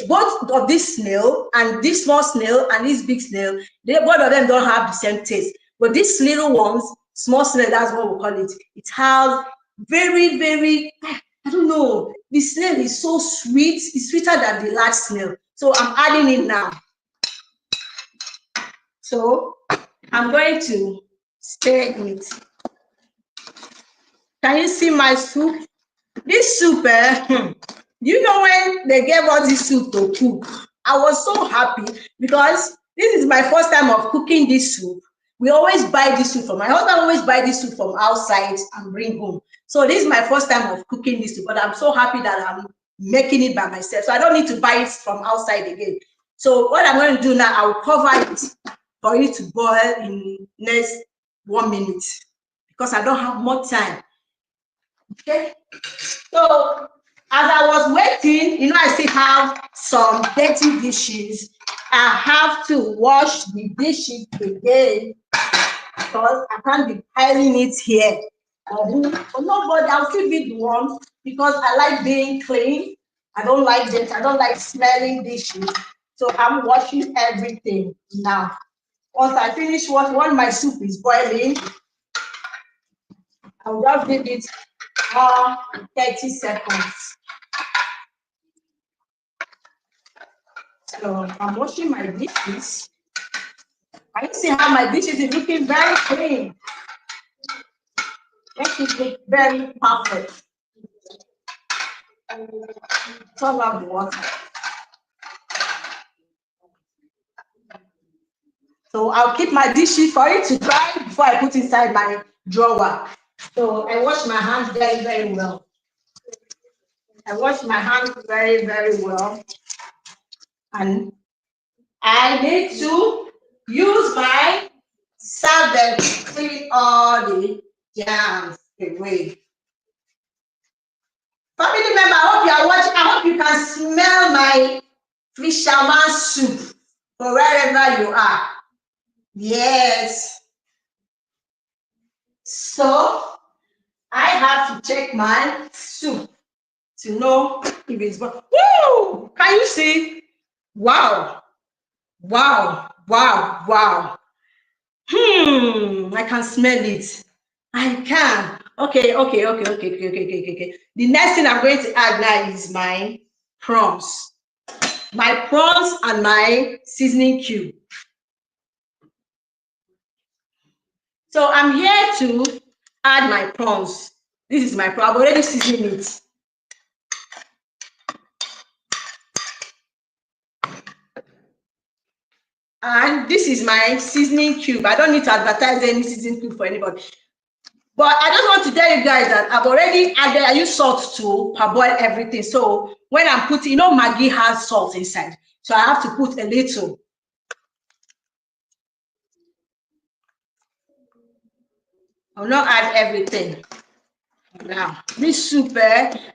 [SPEAKER 6] both of this snail and this small snail and this big snail, both of them don't have the same taste. But these little ones, small snail, that's what we call it. It has very, very, I don't know, the snail is so sweet. It's sweeter than the large snail. So I'm adding it now. So I'm going to stir it. Can you see my soup? This soup, you know, when they gave us this soup to cook, I was so happy because this is my first time of cooking this soup. We always buy this soup from my husband, always buy this soup from outside and bring home. So this is my first time of cooking this soup, but I'm so happy that I'm making it by myself. So I don't need to buy it from outside again. So what I'm going to do now, I will cover it for it to boil in next 1 minute because I don't have more time. Okay. So as I was waiting, you know, I still have some dirty dishes. I have to wash the dishes again because I can't be piling it here. Nobody, I'll still be the one because I like being clean. I don't like this. I don't like smelling dishes. So I'm washing everything now. Once I finish washing, when my soup is boiling, I'll just give it 30 seconds. So I'm washing my dishes. I can see how my dishes is looking very clean. Make it look very perfect. Turn off the water. So I'll keep my dishes for it to dry before I put inside my drawer. So I wash my hands very, very well. I wash my hands very, very well. And I need to use my serviette to clean all the germs away. Family member, I hope you are watching. I hope you can smell my fisherman soup for wherever you are. Yes. So I have to check my soup to know if it's bon. Woo! Can you see? Wow. Wow. Wow. Wow. I can smell it. I can. Okay. The next thing I'm going to add now is my prawns. My prawns and my seasoning cube. So I'm here to add my prawns. This is my I've already seasoned it. And this is my seasoning cube. I don't need to advertise any seasoning cube for anybody. But I just want to tell you guys that I've already added, I use salt to parboil everything. So when I'm putting, you know, Maggi has salt inside. So I have to put a little. I'll not add everything. Now, this soup,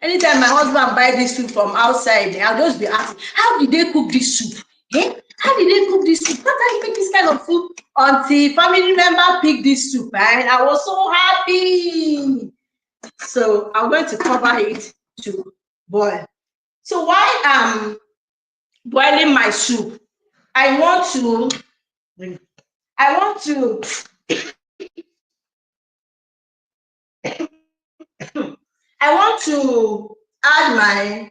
[SPEAKER 6] anytime my husband buy this soup from outside, I'll just be asking, how did they cook this soup? Eh? How did they cook this soup? How can you make this kind of soup? Until family member picked this soup, and I was so happy. So I'm going to cover it to boil. So while I'm boiling my soup, I want to add my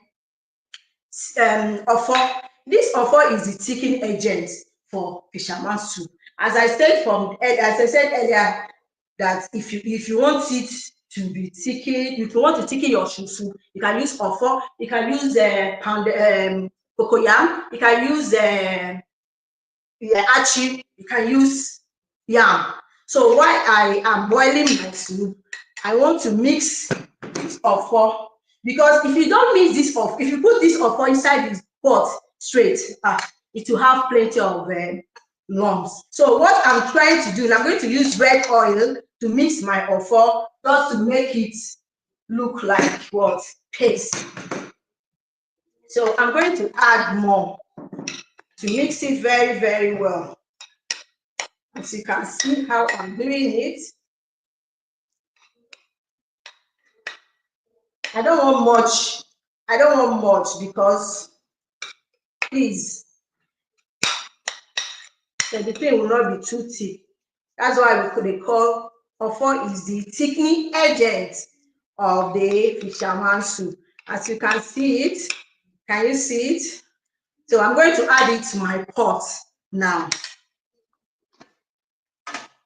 [SPEAKER 6] offer. This offer is the thickening agent for fisherman soup. As I said earlier, that if you want it to be thickened, if you want to thicken your soup, you can use offer, you can use cocoyam, you can use achi, you can use yam. So while I am boiling my soup, I want to mix this offer, because if you don't mix this off, if you put this offer inside this pot straight, it will have plenty of lumps. So what I'm trying to do, I'm going to use red oil to mix my offer, just to make it look like what? Paste. So I'm going to add more to mix it very, very well. As you can see how I'm doing it. I don't want much because please, the thing will not be too thick. That's why they call offer is the thickening agent of the fisherman soup. As you can see it, can you see it? So I'm going to add it to my pot now.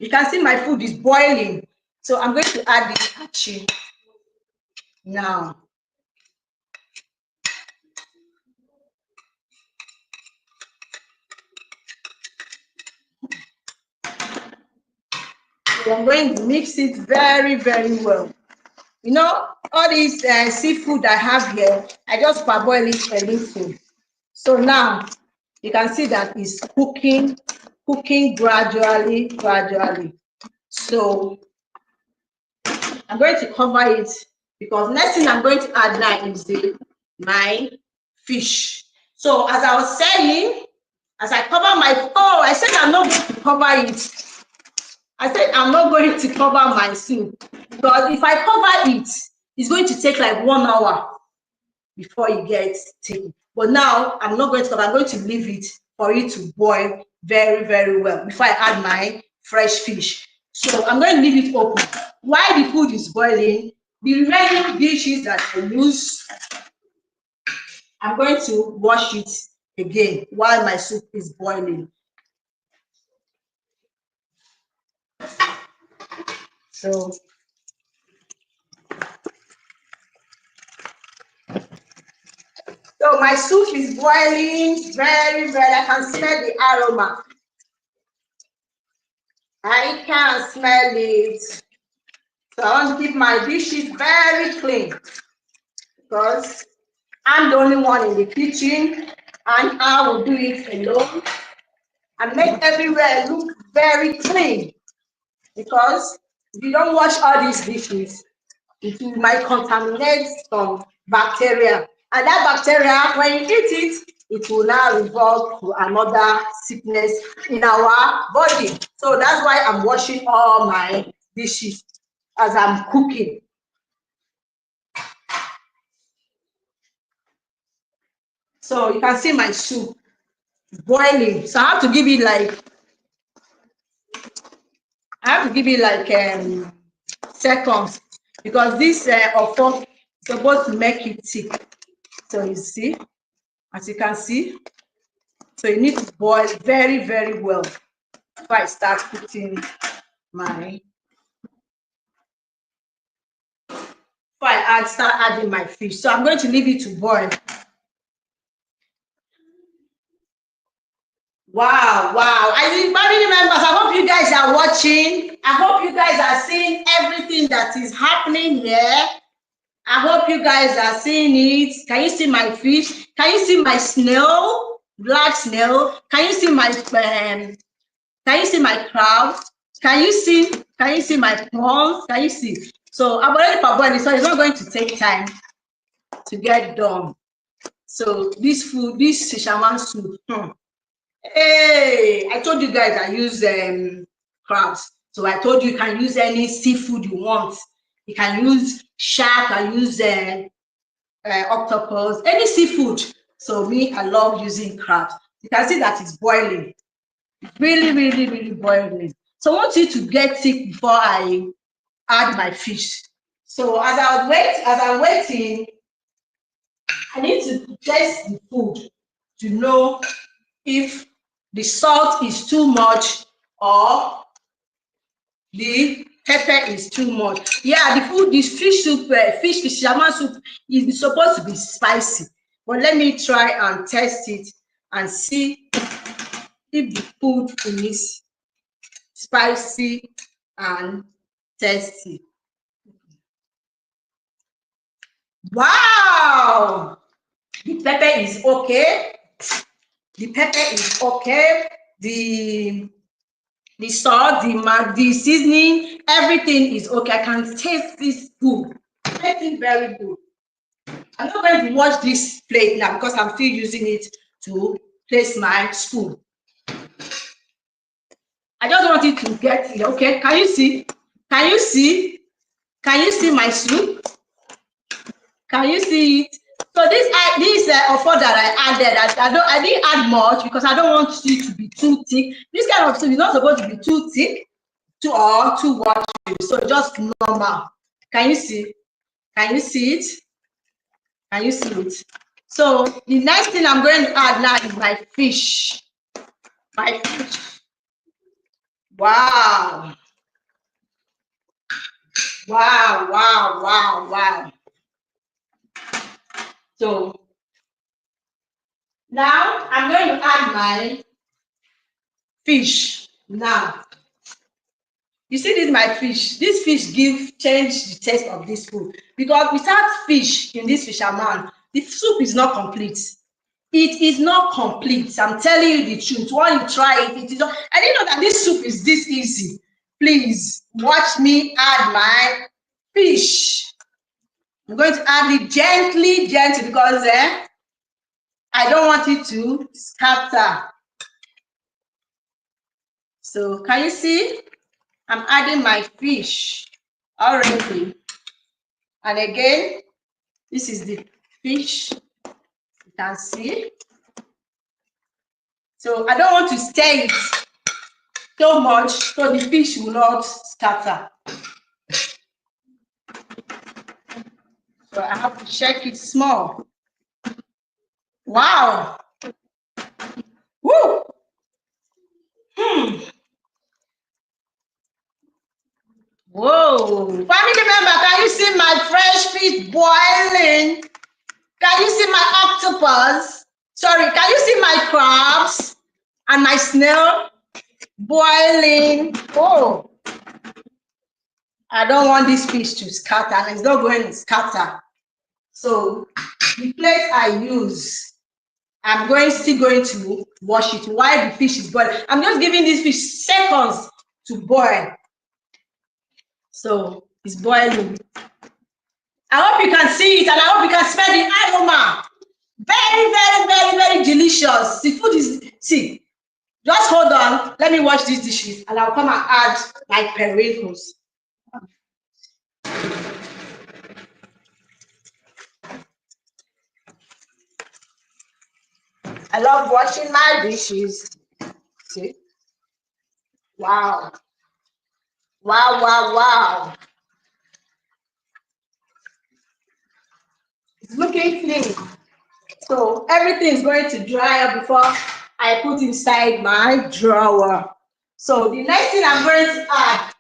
[SPEAKER 6] You can see my food is boiling. So I'm going to add this achi now. So I'm going to mix it very, very well. You know, all these seafood I have here, I just parboil it a little. So now you can see that it's cooking gradually. So I'm going to cover it, because next thing I'm going to add now is my fish. So as I was saying, as I cover I said I'm not going to cover it. I said I'm not going to cover my soup, because if I cover it, it's going to take like 1 hour before it gets taken. But now I'm not going to cover. I'm going to leave it for it to boil very, very well before I add my fresh fish. So I'm going to leave it open while the food is boiling. The remaining dishes that I use, I'm going to wash it again while my soup is boiling. So my soup is boiling very, very. I can smell the aroma. I can smell it. So I want to keep my dishes very clean, because I'm the only one in the kitchen and I will do it alone and make everywhere look very clean, because if you don't wash all these dishes, it might contaminate some bacteria, and that bacteria, when you eat it, it will now evolve to another sickness in our body. So that's why I'm washing all my dishes as I'm cooking. So you can see my soup boiling. So I have to give it like seconds, because this offer is supposed to make it thick. So you see, as you can see, so you need to boil very, very well before I start putting my before I start adding my fish. So I'm going to leave it to boil. Wow, wow. Family members, I hope you guys are watching. I hope you guys are seeing everything that is happening here. I hope you guys are seeing it. Can you see my fish? Can you see my snail? Black snail? Can you see my crabs? Can you see my prawns? Can you see? So I'm already parboiling, so it's not going to take time to get done. So this food, this fisherman soup. Hey, I told you guys I use crabs. So I told you can use any seafood you want. You can use shark, I use octopus, any seafood. So me, I love using crabs. You can see that it's boiling. Really, really, really boiling. So I want you to get it before I add my fish. So as I'm waiting, I need to taste the food to know if the salt is too much or the pepper is too much. Yeah, the food, this fish soup, fisherman soup is supposed to be spicy. But let me try and test it and see if the food is spicy and tasty. Wow! The pepper is okay. The pepper is okay. The salt, the seasoning, everything is okay. I can taste this food. Tasting very good. I'm not going to wash this plate now because I'm still using it to place my spoon. I just want it to get here. Okay, can you see? Can you see? Can you see my soup? Can you see it? So this offer that I added, I didn't add much because I don't want it to be too thick. This kind of soup is not supposed to be too thick, too watery. So just normal. Can you see? Can you see it? Can you see it? So the next thing I'm going to add now is my fish. My fish. Wow. Wow, wow, wow, wow. So now I'm going to add my fish. Now, you see, this is my fish. This fish change the taste of this food because without fish in this fisherman, the soup is not complete. It is not complete. I'm telling you the truth. When you try it, it is not. I didn't know that this soup is this easy. Please watch me add my fish. I'm going to add it gently because I don't want it to scatter. So can you see? I'm adding my fish already. And again, this is the fish. You can see. So I don't want to stir it so much so the fish will not scatter. So I have to shake it small. Wow. Woo. Whoa. Family member, can you see my fresh fish boiling? Can you see my octopus? Sorry, can you see my crabs and my snail boiling? Oh, I don't want this fish to scatter, and it's not going to scatter. So the plate I use, I'm still going to wash it while the fish is boiling. I'm just giving this fish seconds to boil. So it's boiling. I hope you can see it and I hope you can smell the aroma. Very, very, very, very delicious. The food is, see, just hold on. Let me wash these dishes and I'll come and add my periwinkles. I love washing my dishes. See? Wow. Wow, wow, wow. It's looking clean. So everything is going to dry up before I put inside my drawer. So the next thing I'm going to add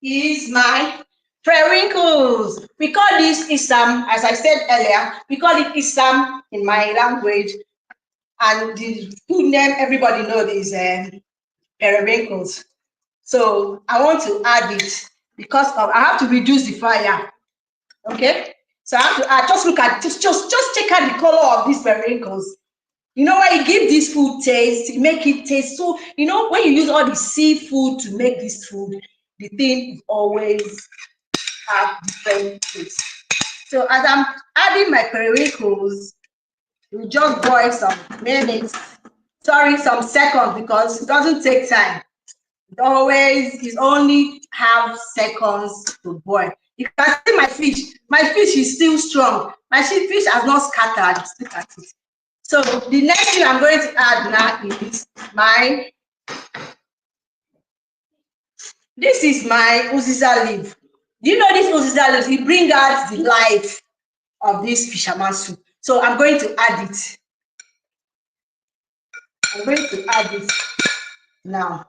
[SPEAKER 6] is my Periwinkles. We call this isam, as I said earlier, we call it isam in my language. And the food name everybody knows is periwinkles. So I want to add it because I have to reduce the fire. Okay, so I have to add. Just look at just check out the color of these periwinkles. You know why it gives this food taste? It make it taste so. You know when you use all the seafood to make this food, the thing always have different taste. So as I'm adding my periwinkles, we just boil some minutes. Sorry, some seconds because it doesn't take time. It only have seconds to boil. You can see my fish. My fish is still strong. My fish has not scattered. Look at it. So the next thing I'm going to add now is this is my uziza leaf. Do you know this uziza leaf? It brings out the life of this fisherman soup. So I'm going to add it. I'm going to add it now.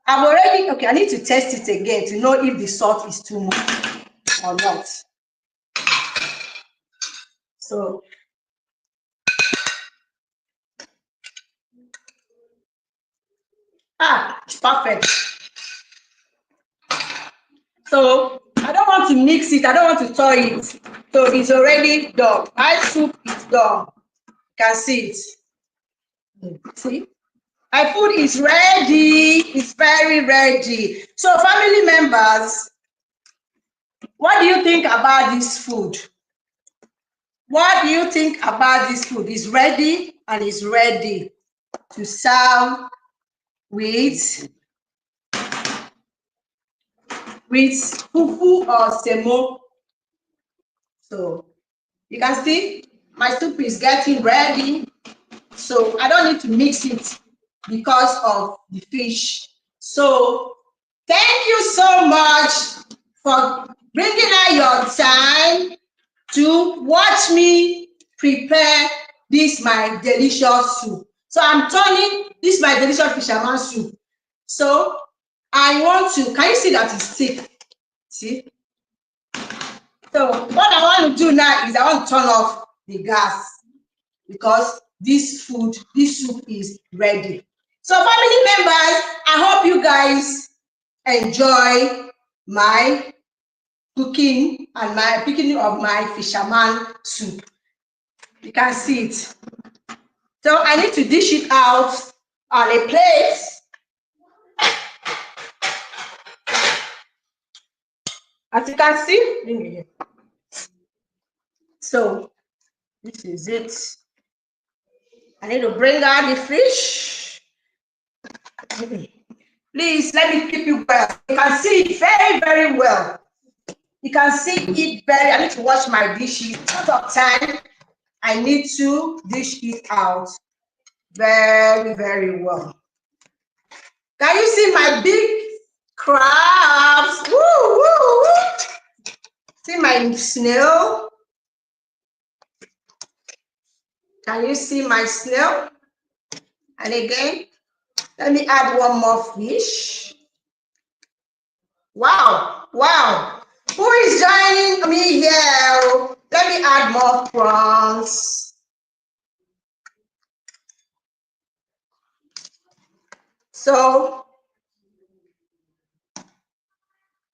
[SPEAKER 6] I've already, okay, I need to test it again to know if the salt is too much or not. So, it's perfect. So, I don't want to mix it, I don't want to thaw it. So, it's already done. My soup is done. You can see it. See? My food is ready. It's very ready. So, family members, what do you think about this food? What do you think about this food? It's ready and it's ready to serve with fufu or semo. So you can see my soup is getting ready. So I don't need to mix it because of the fish. So thank you so much for bringing out your time to watch me prepare this my delicious soup. So I'm turning this my delicious fisherman soup. So I want to, can you see that it's thick? See? So what I want to do now is I want to turn off the gas because this soup is ready. So family members, I hope you guys enjoy my cooking and my picking of my fisherman soup. You can see it. So I need to dish it out on a plate. As you can see, so this is it. I need to bring out the fish. Please let me keep you well. You can see it very, very well. You can see it very. I need to wash my dishes. Out of time, I need to dish it out very, very well. Can you see my big crabs? Woo, woo, woo. See my snail? Can you see my snail? And again, let me add one more fish. Wow, wow. Who is joining me here? Let me add more prawns. So,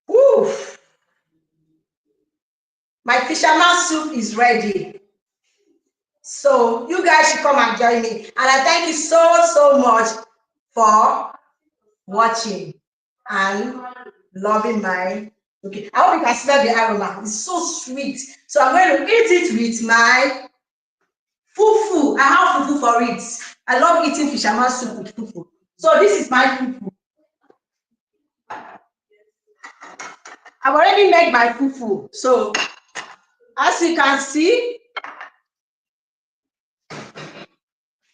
[SPEAKER 6] oof. My fisherman soup is ready. So you guys should come and join me. And I thank you so much for watching and loving my cooking. I hope you can smell the aroma. It's so sweet. So I'm going to eat it with my fufu. I have fufu for it. I love eating fisherman soup with fufu. So this is my fufu. I've already made my fufu. So as you can see,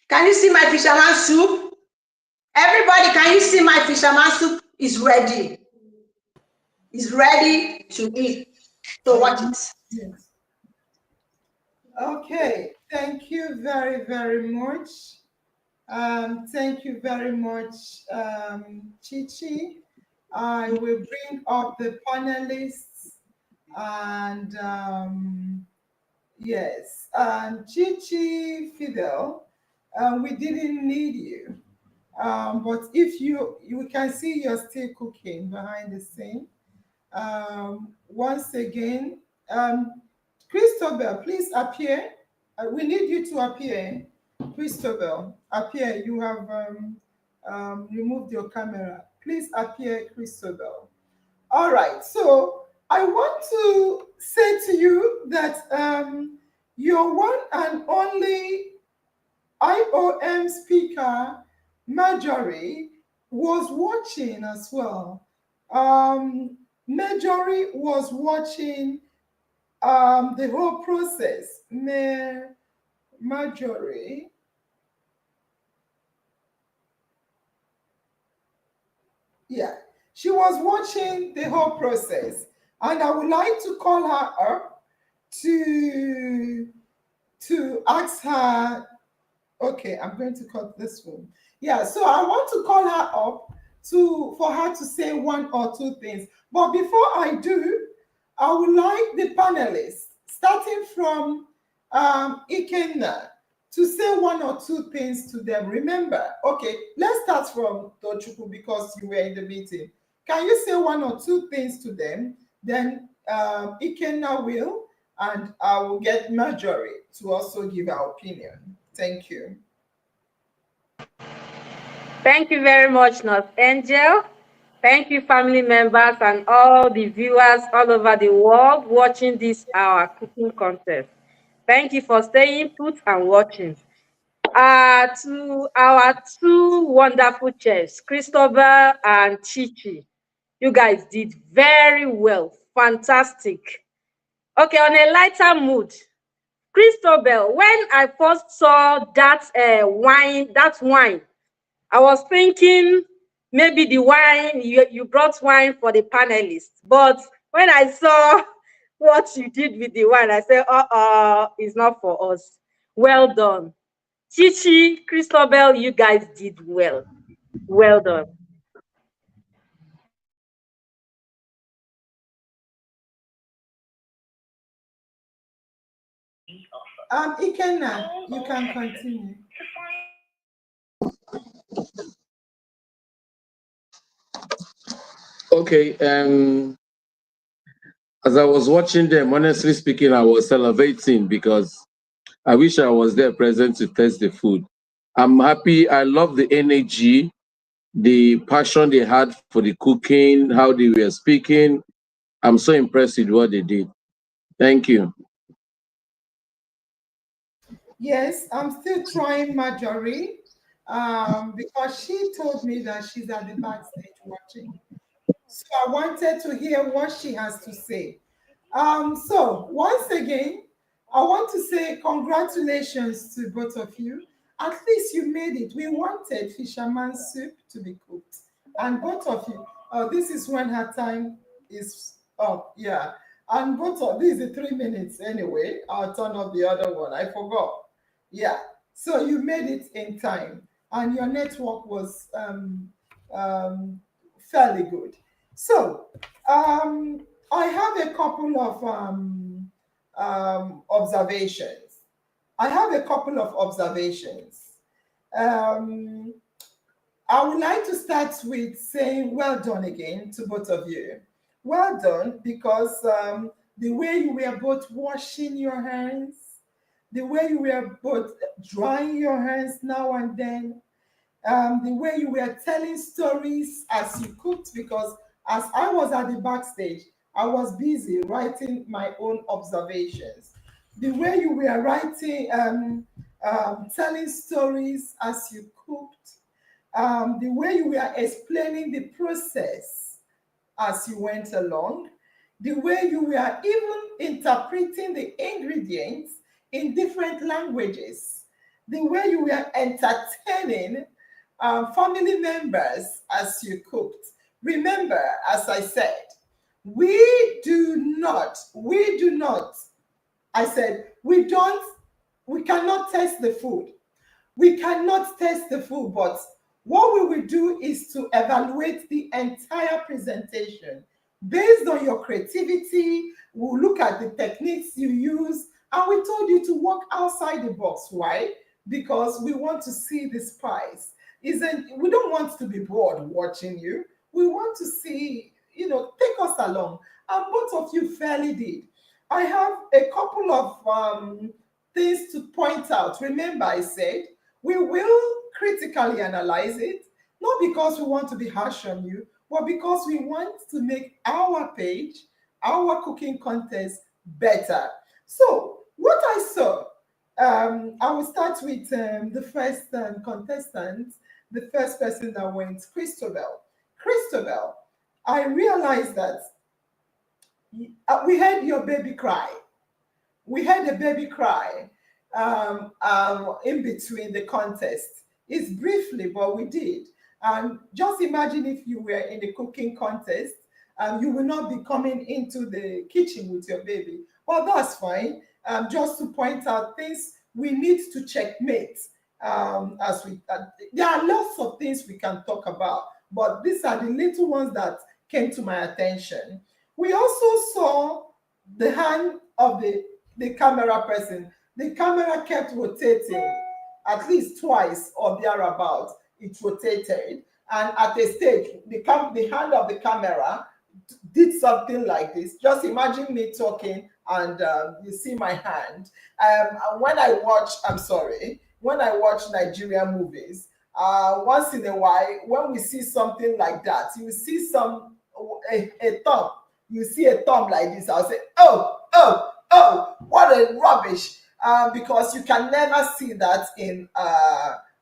[SPEAKER 6] can you see my fisherman soup? Everybody, can you see my fisherman soup is ready? It's ready to eat. So watch it.
[SPEAKER 2] Yes. Okay, thank you very, very much. Thank you very much, Chichi. I will bring up the panelists And yes, and Chichi Fidel, we didn't need you. But if you can see you're still cooking behind the scene. Once again, Christobel, please appear. We need you to appear. Christobel, appear. You have removed your camera. Please appear, Christobel. All right. So I want to say to you that your one and only IOM speaker, Marjorie, was watching as well. Marjorie was watching the whole process. Marjorie, yeah, she was watching the whole process, and I would like to call her up to ask her. Okay, I'm going to cut this one. Yeah, so I want to call her up for her to say one or two things. But before I do, I would like the panelists, starting from Ikenna, to say one or two things to them. Remember, okay, let's start from Tochukwu because you were in the meeting. Can you say one or two things to them? Then Ikenna will, and I will get Marjorie to also give her opinion. Thank you.
[SPEAKER 3] Thank you very much, Nurse Angel. Thank you, family members and all the viewers all over the world watching this our cooking contest. Thank you for staying put and watching. To our two wonderful chefs, Christopher and Chichi, you guys did very well. Fantastic. Okay, on a lighter mood, Christobel, when I first saw that wine, I was thinking maybe the wine, you brought wine for the panelists. But when I saw what you did with the wine, I said, it's not for us. Well done. Chichi, Christobel, you guys did well. Well done.
[SPEAKER 2] Ikenna, you can continue.
[SPEAKER 4] Okay, as I was watching them, honestly speaking, I was salivating because I wish I was there present to taste the food. I'm happy. I love the energy, the passion they had for the cooking, how they were speaking. I'm so impressed with what they did. Thank you.
[SPEAKER 2] Yes, I'm still trying Marjorie because she told me that she's at the backstage watching. So I wanted to hear what she has to say. So once again, I want to say congratulations to both of you. At least you made it. We wanted fisherman soup to be cooked, and both of you. This is when her time is up. Yeah, and both of these is 3 minutes anyway. I'll turn off the other one. I forgot. Yeah. So you made it in time, and your network was um, fairly good. So, I have a couple of observations. I have a couple of observations. Um, I would like to start with saying well done again to both of you. Well done because the way you were both washing your hands, the way you were both drying your hands now and then, the way you were telling stories as you cooked, because as I was at the backstage, I was busy writing my own observations. The way you were writing, telling stories as you cooked, the way you were explaining the process as you went along, the way you were even interpreting the ingredients in different languages, the way you were entertaining family members as you cooked. Remember, as I said, we do not, I said, we cannot taste the food. We cannot taste the food, but what we will do is to evaluate the entire presentation. Based on your creativity, we'll look at the techniques you use, and we told you to work outside the box. Why? Because we want to see the spice. Isn't we don't want to be bored watching you. We want to see, take us along. And both of you fairly did. I have a couple of things to point out. Remember, I said we will critically analyze it, not because we want to be harsh on you, but because we want to make our page, our cooking contest better. So, what I saw, I will start with the first contestant, the first person that went, Christabel. Christabel, I realized that we heard your baby cry. We heard a baby cry in between the contest. It's briefly, but we did. And just imagine if you were in a cooking contest, you will not be coming into the kitchen with your baby. Well, that's fine. Just to point out things we need to checkmate. There are lots of things we can talk about, but these are the little ones that came to my attention. We also saw the hand of the camera person. The camera kept rotating at least twice or thereabout. It rotated, and at a stage, the hand of the camera did something like this. Just imagine me talking, and you see my hand. When I watch, I'm sorry, when I watch Nigerian movies, once in a while, when we see something like that, you see a thumb. You see a thumb like this, I'll say, oh, oh, oh, what a rubbish. Because you can never see that in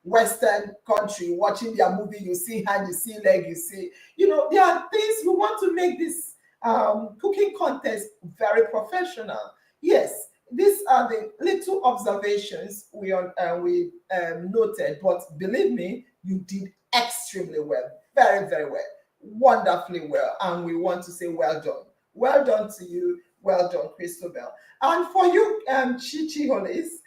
[SPEAKER 2] Western country. Watching their movie, you see hand, you see leg, you see, there are things we want to make this cooking contest very professional. Yes, these are the little observations we noted, but believe me, you did extremely well, very, very well, wonderfully well, and we want to say well done to you, well done, Christabel. And for you, Chichi Hollis,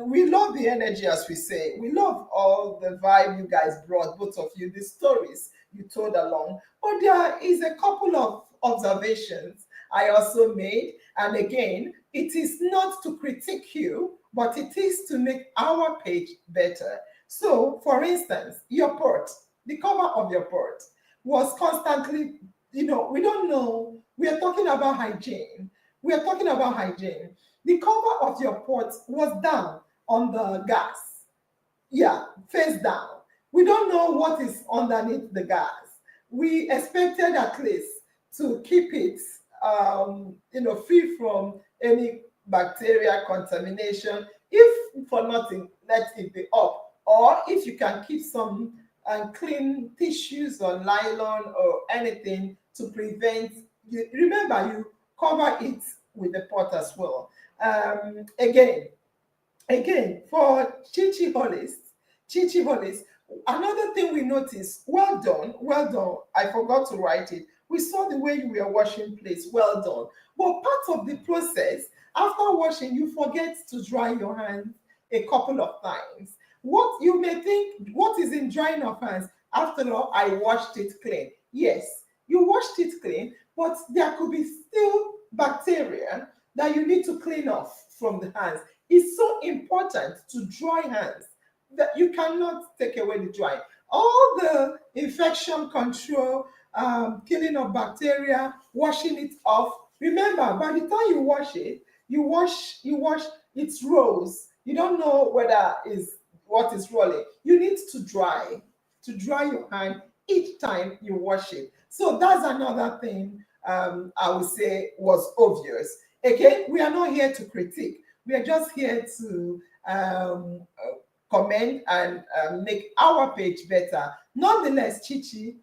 [SPEAKER 2] we love the energy, as we say. We love all the vibe you guys brought, both of you, the stories you told along. But there is a couple of observations I also made. And again, it is not to critique you, but it is to make our page better. So, for instance, your pot, the cover of your pot was constantly, we don't know. We are talking about hygiene. We are talking about hygiene. The cover of your pot was down on the gas. Yeah, face down. We don't know what is underneath the gas. We expected at least to keep it, free from any bacteria contamination. If for nothing, let it be up. Or if you can keep some clean tissues or nylon or anything to prevent. Remember, you cover it with the pot as well. Again, for Chichi Hollis, another thing we noticed, well done. I forgot to write it. We saw the way you were washing plates, well done. But part of the process, after washing, you forget to dry your hands a couple of times. What you may think, what is in drying of hands? After all, I washed it clean. Yes, you washed it clean, but there could be still bacteria that you need to clean off from the hands. It's so important to dry hands that you cannot take away the dry. All the infection control, killing of bacteria, washing it off. Remember, by the time you wash it, you wash its rolls. You don't know whether is what is rolling. You need to dry your hand each time you wash it. So that's another thing I would say was obvious. Again, we are not here to critique. We are just here to comment and make our page better. Nonetheless, Chichi,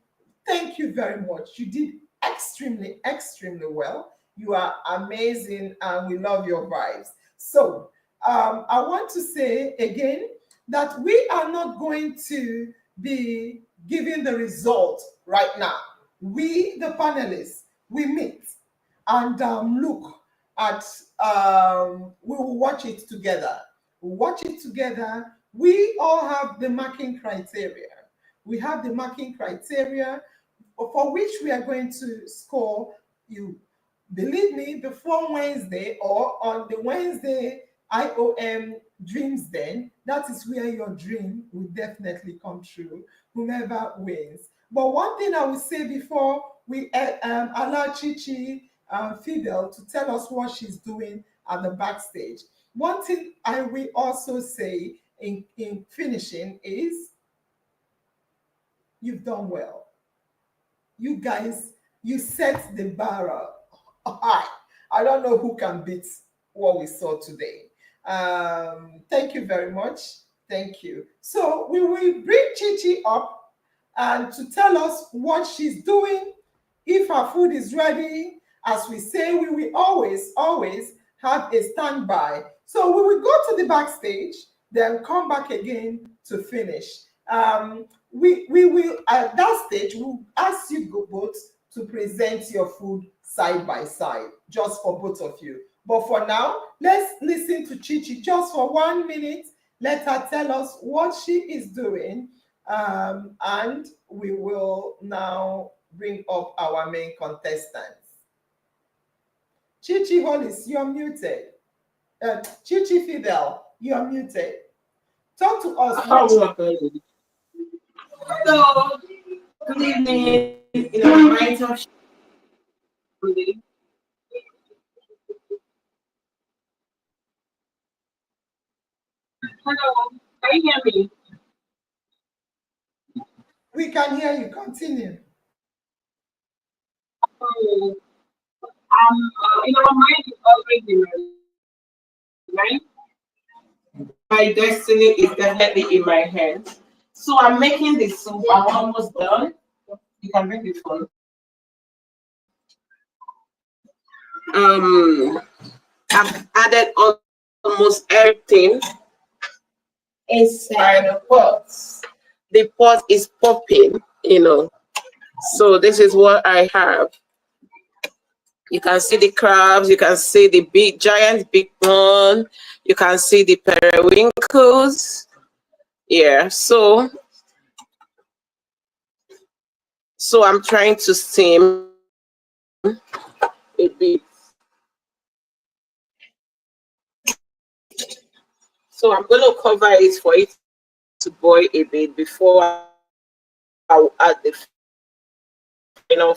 [SPEAKER 2] thank you very much. You did extremely, extremely well. You are amazing and we love your vibes. So, I want to say again that we are not going to be giving the result right now. We, the panelists, we meet and look at, we will watch it together. We'll watch it together. We all have the marking criteria. We have the marking criteria. for which we are going to score you. Believe me, before Wednesday or on the Wednesday IOM Dreams Den, that is where your dream will definitely come true, whomever wins. But one thing I will say before we allow Chichi Fidel to tell us what she's doing at the backstage. One thing I will also say in finishing is you've done well. You guys, you set the bar up high. I don't know who can beat what we saw today. Thank you very much. Thank you. So we will bring Chichi up and to tell us what she's doing, if her food is ready. As we say, we will always have a standby. So we will go to the backstage, then come back again to finish. We will at that stage we'll ask you go both to present your food side by side, just for both of you. But for now, let's listen to Chichi just for 1 minute. Let her tell us what she is doing, and we will now bring up our main contestants. Chichi Hollis, you're muted. Chichi Fidel, you're muted. Talk to us.
[SPEAKER 7] Hello, good evening. My talk show. Hello, can you hear me?
[SPEAKER 2] We can hear you. Continue.
[SPEAKER 7] Oh, my mind is always in my mind. My destiny is definitely in my hands. So I'm making the soup. I'm almost done. You can bring the phone. Um, I've added almost everything inside the pot. The pot is popping. So this is what I have. You can see the crabs, you can see the big giant big one, you can see the periwinkles. Yeah, so I'm trying to steam a bit. So I'm going to cover it for it to boil a bit before I'll add the final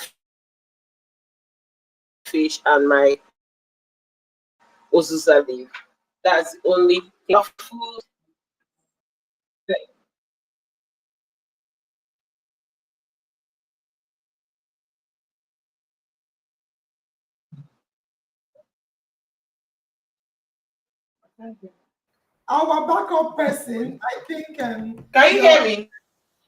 [SPEAKER 7] fish and my uzuza leaf. That's the only thing of food.
[SPEAKER 2] Our backup person, I think.
[SPEAKER 7] Can you hear me?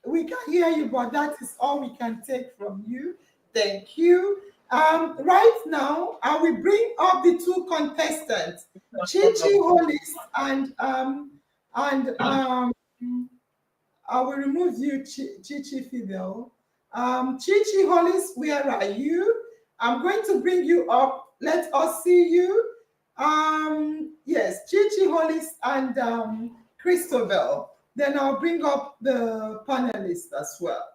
[SPEAKER 2] We can hear you, but that is all we can take from you. Thank you. Right now, I will bring up the two contestants, Chichi Hollis and I will remove you, Chichi Fidel. Chichi Hollis, where are you? I'm going to bring you up. Let us see you. Yes, Chichi Hollis and Christobel. Then I'll bring up the panelists as well.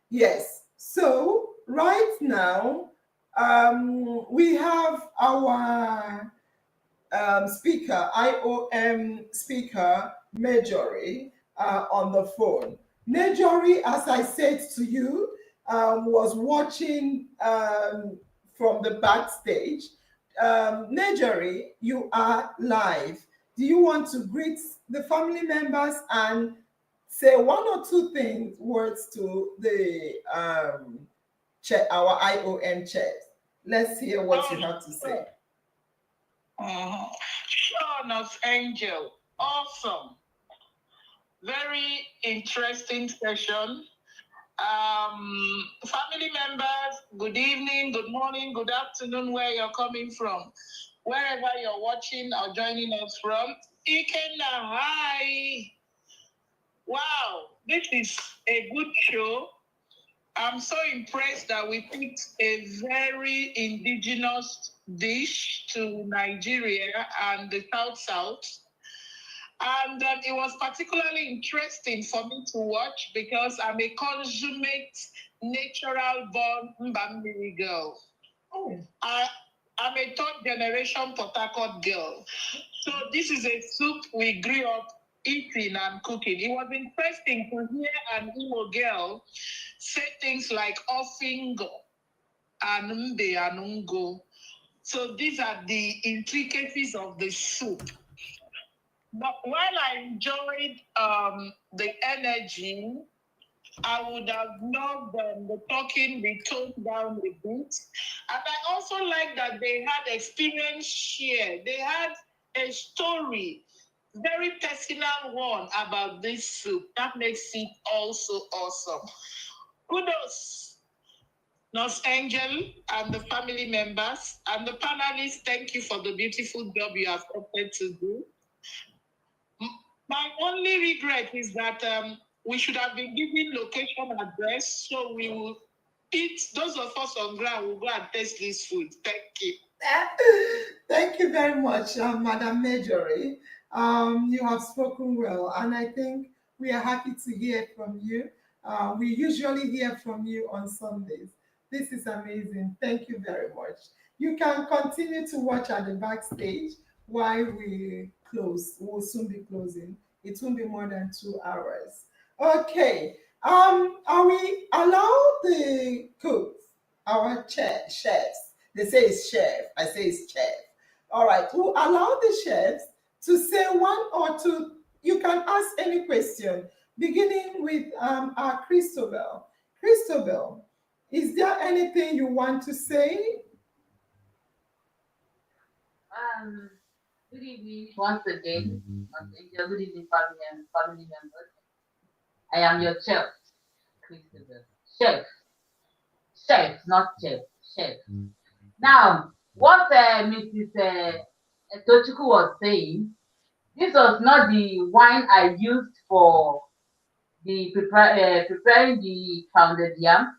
[SPEAKER 2] Yes. So right now, we have our speaker, IOM speaker, Majorie, on the phone. Majorie, as I said to you, was watching from the backstage. Majorie, you are live. Do you want to greet the family members and say one or two words to the our IOM chairs? Let's hear what you have to say.
[SPEAKER 8] Sean Angel, awesome. Very interesting session. Family members, good evening, good morning, good afternoon, where you're coming from. Wherever you're watching or joining us from. Ikenna, hi. Wow, this is a good show. I'm so impressed that we picked a very indigenous dish to Nigeria and the South. And it was particularly interesting for me to watch because I'm a consummate, natural born Mbambiri girl.
[SPEAKER 2] Oh,
[SPEAKER 8] I'm a third generation Port Harcourt girl. So this is a soup we grew up eating and cooking. It was interesting to hear an Imo girl say things like ofingo and mbe and ungo. So these are the intricacies of the soup. But while I enjoyed the energy, I would have loved the talking be toned down a bit. And I also like that they had experience share. They had a story, very personal one about this soup. That makes it also awesome. Kudos, Nurse Angel and the family members and the panelists. Thank you for the beautiful job you have opted to do. My only regret is that we should have been given location address, so we will eat. Those of us on ground will go and taste this food. Thank you.
[SPEAKER 2] thank you very much, Madam Majorie. You have spoken well, and I think we are happy to hear from you. We usually hear from you on Sundays. This is amazing. Thank you very much. You can continue to watch at the backstage while we close. We'll soon be closing. It won't be more than 2 hours. Okay. Are we allow the cooks, our chefs? They say it's chef. I say it's chef. All right. We'll allow the chefs to say one or two. You can ask any question, beginning with our Christabel. Christabel, is there anything you want to say?
[SPEAKER 5] Good evening once again. Good evening, family members. I am your chef, Christopher. Chef, not chef, chef. Now, what Mrs. Tochuku was saying, this was not the wine I used for the preparing the pounded yam.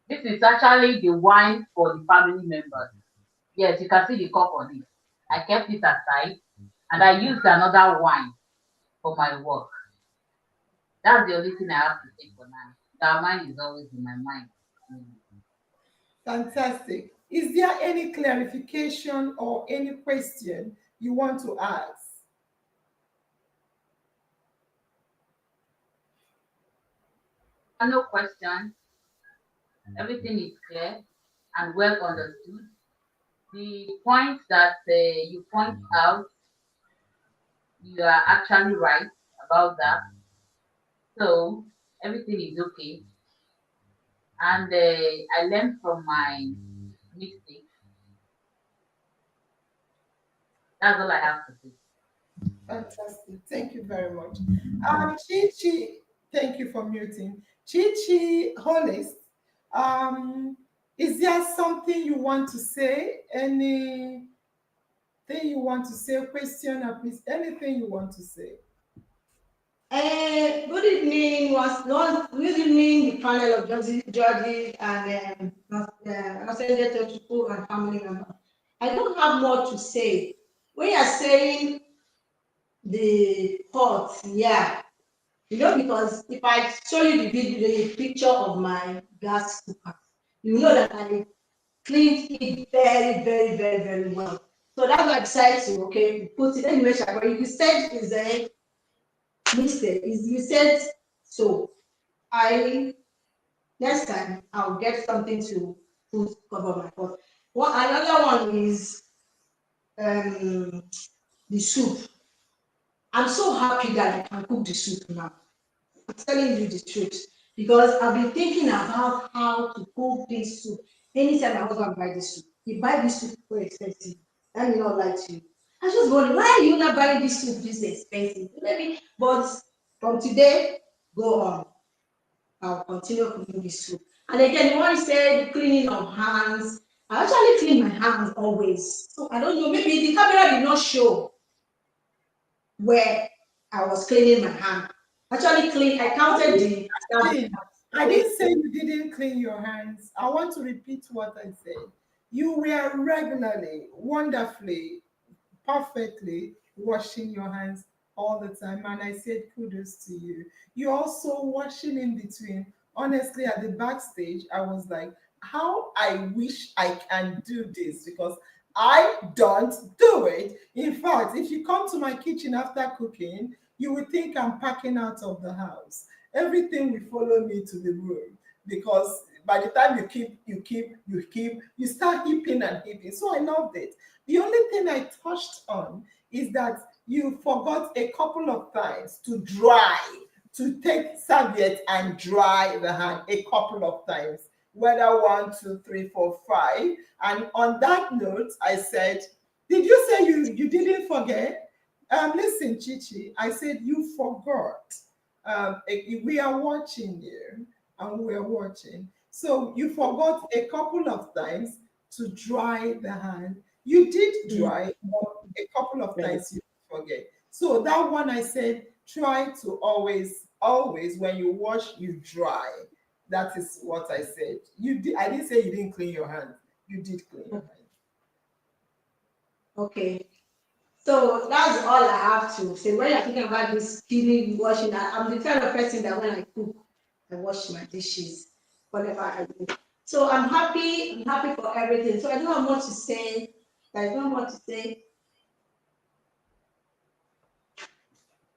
[SPEAKER 5] This is actually the wine for the family members. Yes, you can see the cup on it. I kept it aside and I used another wine for my work. That's the only thing I have to say for now. That wine is always in my mind.
[SPEAKER 2] Fantastic. Is there any clarification or any question you want to ask?
[SPEAKER 5] No question. Everything is clear and well understood. The points that you point out, you are actually right about that. So everything is okay. And I learned from my mistakes. That's all I have to say.
[SPEAKER 2] Fantastic. Thank you very much. Chi, thank you for muting. Chi Hollis, um, is there something you want to say? Anything you want to say? Question or please, anything you want to say?
[SPEAKER 6] Good evening, good evening, the panel of judges and Senator Chukwu and family members. I don't have more to say. When you're saying the pot, yeah, because if I show you the picture of my gas cooker, you know that I cleaned it very, very, very, very well. So that's why I decided to put it anyway. But you said is a mistake. You said so. I next time I'll get something to put cover my pot. Another one is the soup. I'm so happy that I can cook the soup now. I'm telling you the truth because I've been thinking about how to cook this soup. Anytime my husband buy this soup, he buy this soup so expensive. Let me not lie to you. I just wonder why are you not buying this soup this expensive? But from today, go on. I'll continue cooking this soup. And again, the one said cleaning of hands. I actually clean my hands always. So I don't know, maybe the camera did not show where I was cleaning my hand. Actually clean, I counted the
[SPEAKER 2] I didn't say you didn't clean your hands. I want to repeat what I said. You were regularly, wonderfully, perfectly washing your hands all the time, and I said kudos to you. You're also watching in between. Honestly, at the backstage, I was like, how I wish I can do this because I don't do it. In fact, if you come to my kitchen after cooking, you would think I'm packing out of the house. Everything will follow me to the room because by the time you start heaping and heaping. So I loved it. The only thing I touched on is that you forgot a couple of times to dry, to take serviette and dry the hand a couple of times, whether one, two, three, four, five. And on that note, I said, did you say you didn't forget? Listen, Chichi, I said you forgot. We are watching you, and we're watching. So you forgot a couple of times to dry the hand. You did dry, but a couple of times you forget. So that one I said, try to always when you wash, you dry. That is what I said. You did. I didn't say you didn't clean your hands. You did clean your hands.
[SPEAKER 6] Okay. So that's all I have to say. When you're thinking about this cleaning, washing, I'm the kind of person that when I cook, I wash my dishes, whatever I do. So I'm happy for everything. So I don't have much to say. There's not much to say.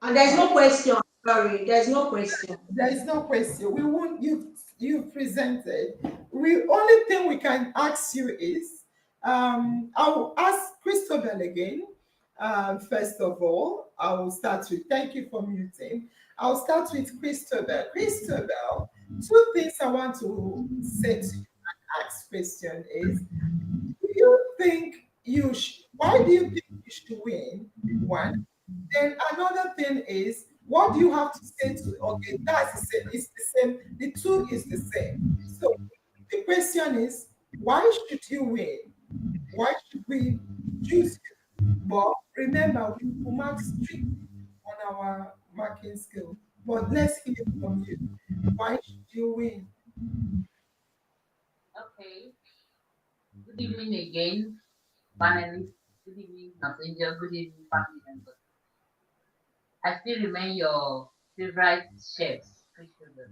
[SPEAKER 6] And there's no question. Sorry, there's no question.
[SPEAKER 2] There is no question. We won't. You presented. We only thing we can ask you is, I'll ask Christobel again. First of all, I will start with. Thank you for muting. I'll start with Christobel. Christobel, two things I want to say to you and ask question is, do you think you should? Why do you think you should win? One. Then another thing is, what do you have to say to? Okay, that's the same. It's the same. The two is the same. So the question is, why should you win? Why should we choose you? But remember, we will mark strict on our marking skill. But let's hear from you. Why should you win?
[SPEAKER 5] Okay. Good evening again, panelists. Good evening, Angel. Good evening, family members. I still remain your favorite chef, Christopher.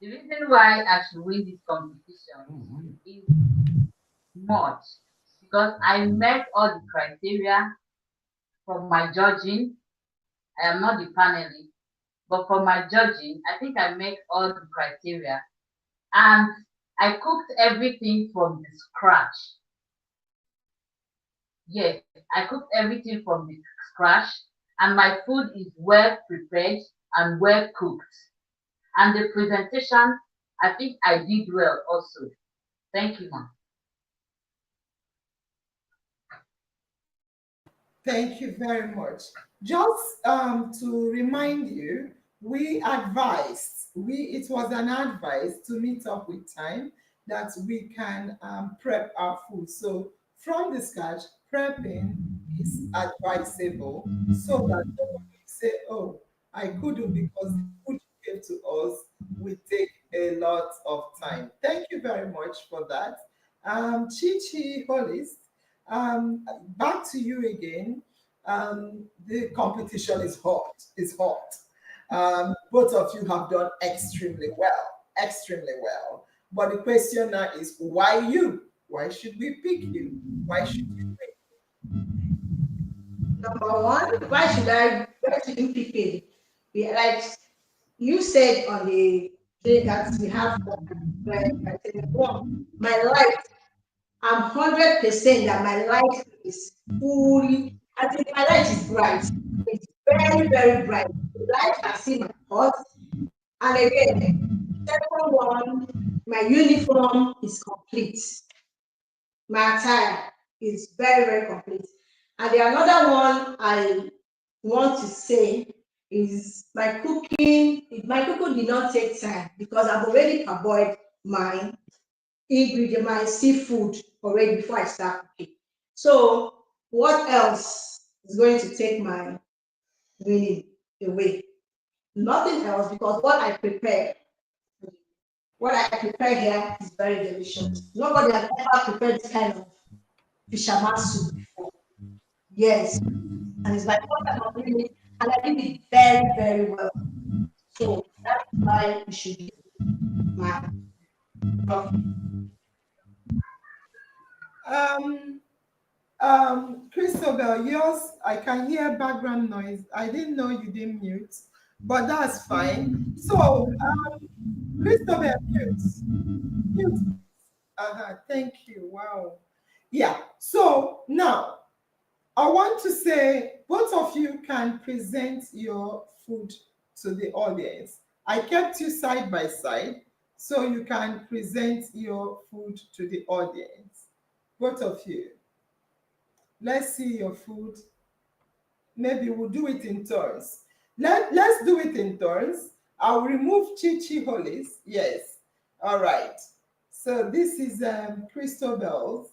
[SPEAKER 5] The reason why I should win this competition is much because I met all the criteria for my judging. I am not the panelist, but for my judging, I think I met all the criteria and I cooked everything from the scratch. Yes, I cooked everything from the scratch, and my food is well prepared and well cooked. And the presentation, I think I did well also. Thank you, ma'am.
[SPEAKER 2] Thank you very much. Just to remind you, we advised, it was an advice to meet up with time that we can prep our food. So from the scratch, prepping is advisable so that nobody say, oh, I couldn't because the food you gave to us will take a lot of time. Thank you very much for that. Chi Hollis, back to you again. The competition is hot. It's hot. Both of you have done extremely well, extremely well. But the question now is, why you? Why should we pick you? Why should you
[SPEAKER 6] Number one, why should you pick me? Like you said on the day that we have my life, I'm 100% that my light is fully, I think my light is bright. It's very, very bright. The light can see my thoughts. And again, second one, my uniform is complete. My attire is very, very complete. And the another one I want to say is my cooking did not take time because I've already parboiled my ingredient, my seafood already before I start cooking. So what else is going to take my winning away? Nothing else because what I prepare here is very delicious. Nobody has ever prepared this kind of fisherman soup before. Yes, and it's my first time of doing it. and I did it very, very well. So that's why you should give my trophy.
[SPEAKER 2] Um, Christabel, yours, I can hear background noise. I didn't know you didn't mute, but that's fine. So, Christabel, mute. Mute. Thank you. Wow. Yeah. So now I want to say both of you can present your food to the audience. I kept you side by side so you can present your food to the audience. Both of you. Let's see your food. Maybe we'll do it in turns. Let's do it in turns. I'll remove Chichi Hollis. Yes. All right. So this is Christabel's.